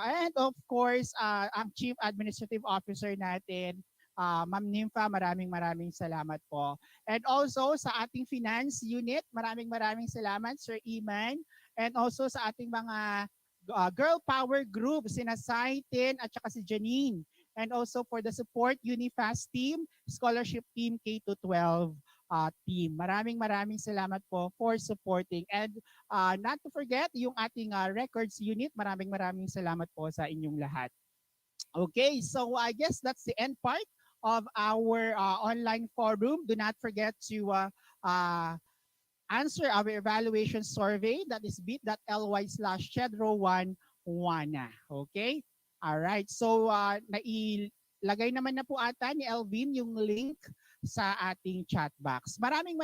And of course, ang Chief Administrative Officer natin, Ma'am Nympha, maraming salamat po. And also sa ating finance unit, maraming salamat, Sir Iman. And also sa ating mga girl power group, sina Saitin at saka si Janine. And also for the support Unifast team, scholarship team K-12 team. Maraming salamat po for supporting. And not to forget yung ating records unit, maraming salamat po sa inyong lahat. Okay, so I guess that's the end part of our online forum. Do not forget to answer our evaluation survey, that is bit.ly/chedro1 Juana. Okay? All right. So nailagay naman na po ata ni Elvin yung link sa ating chat box. Maraming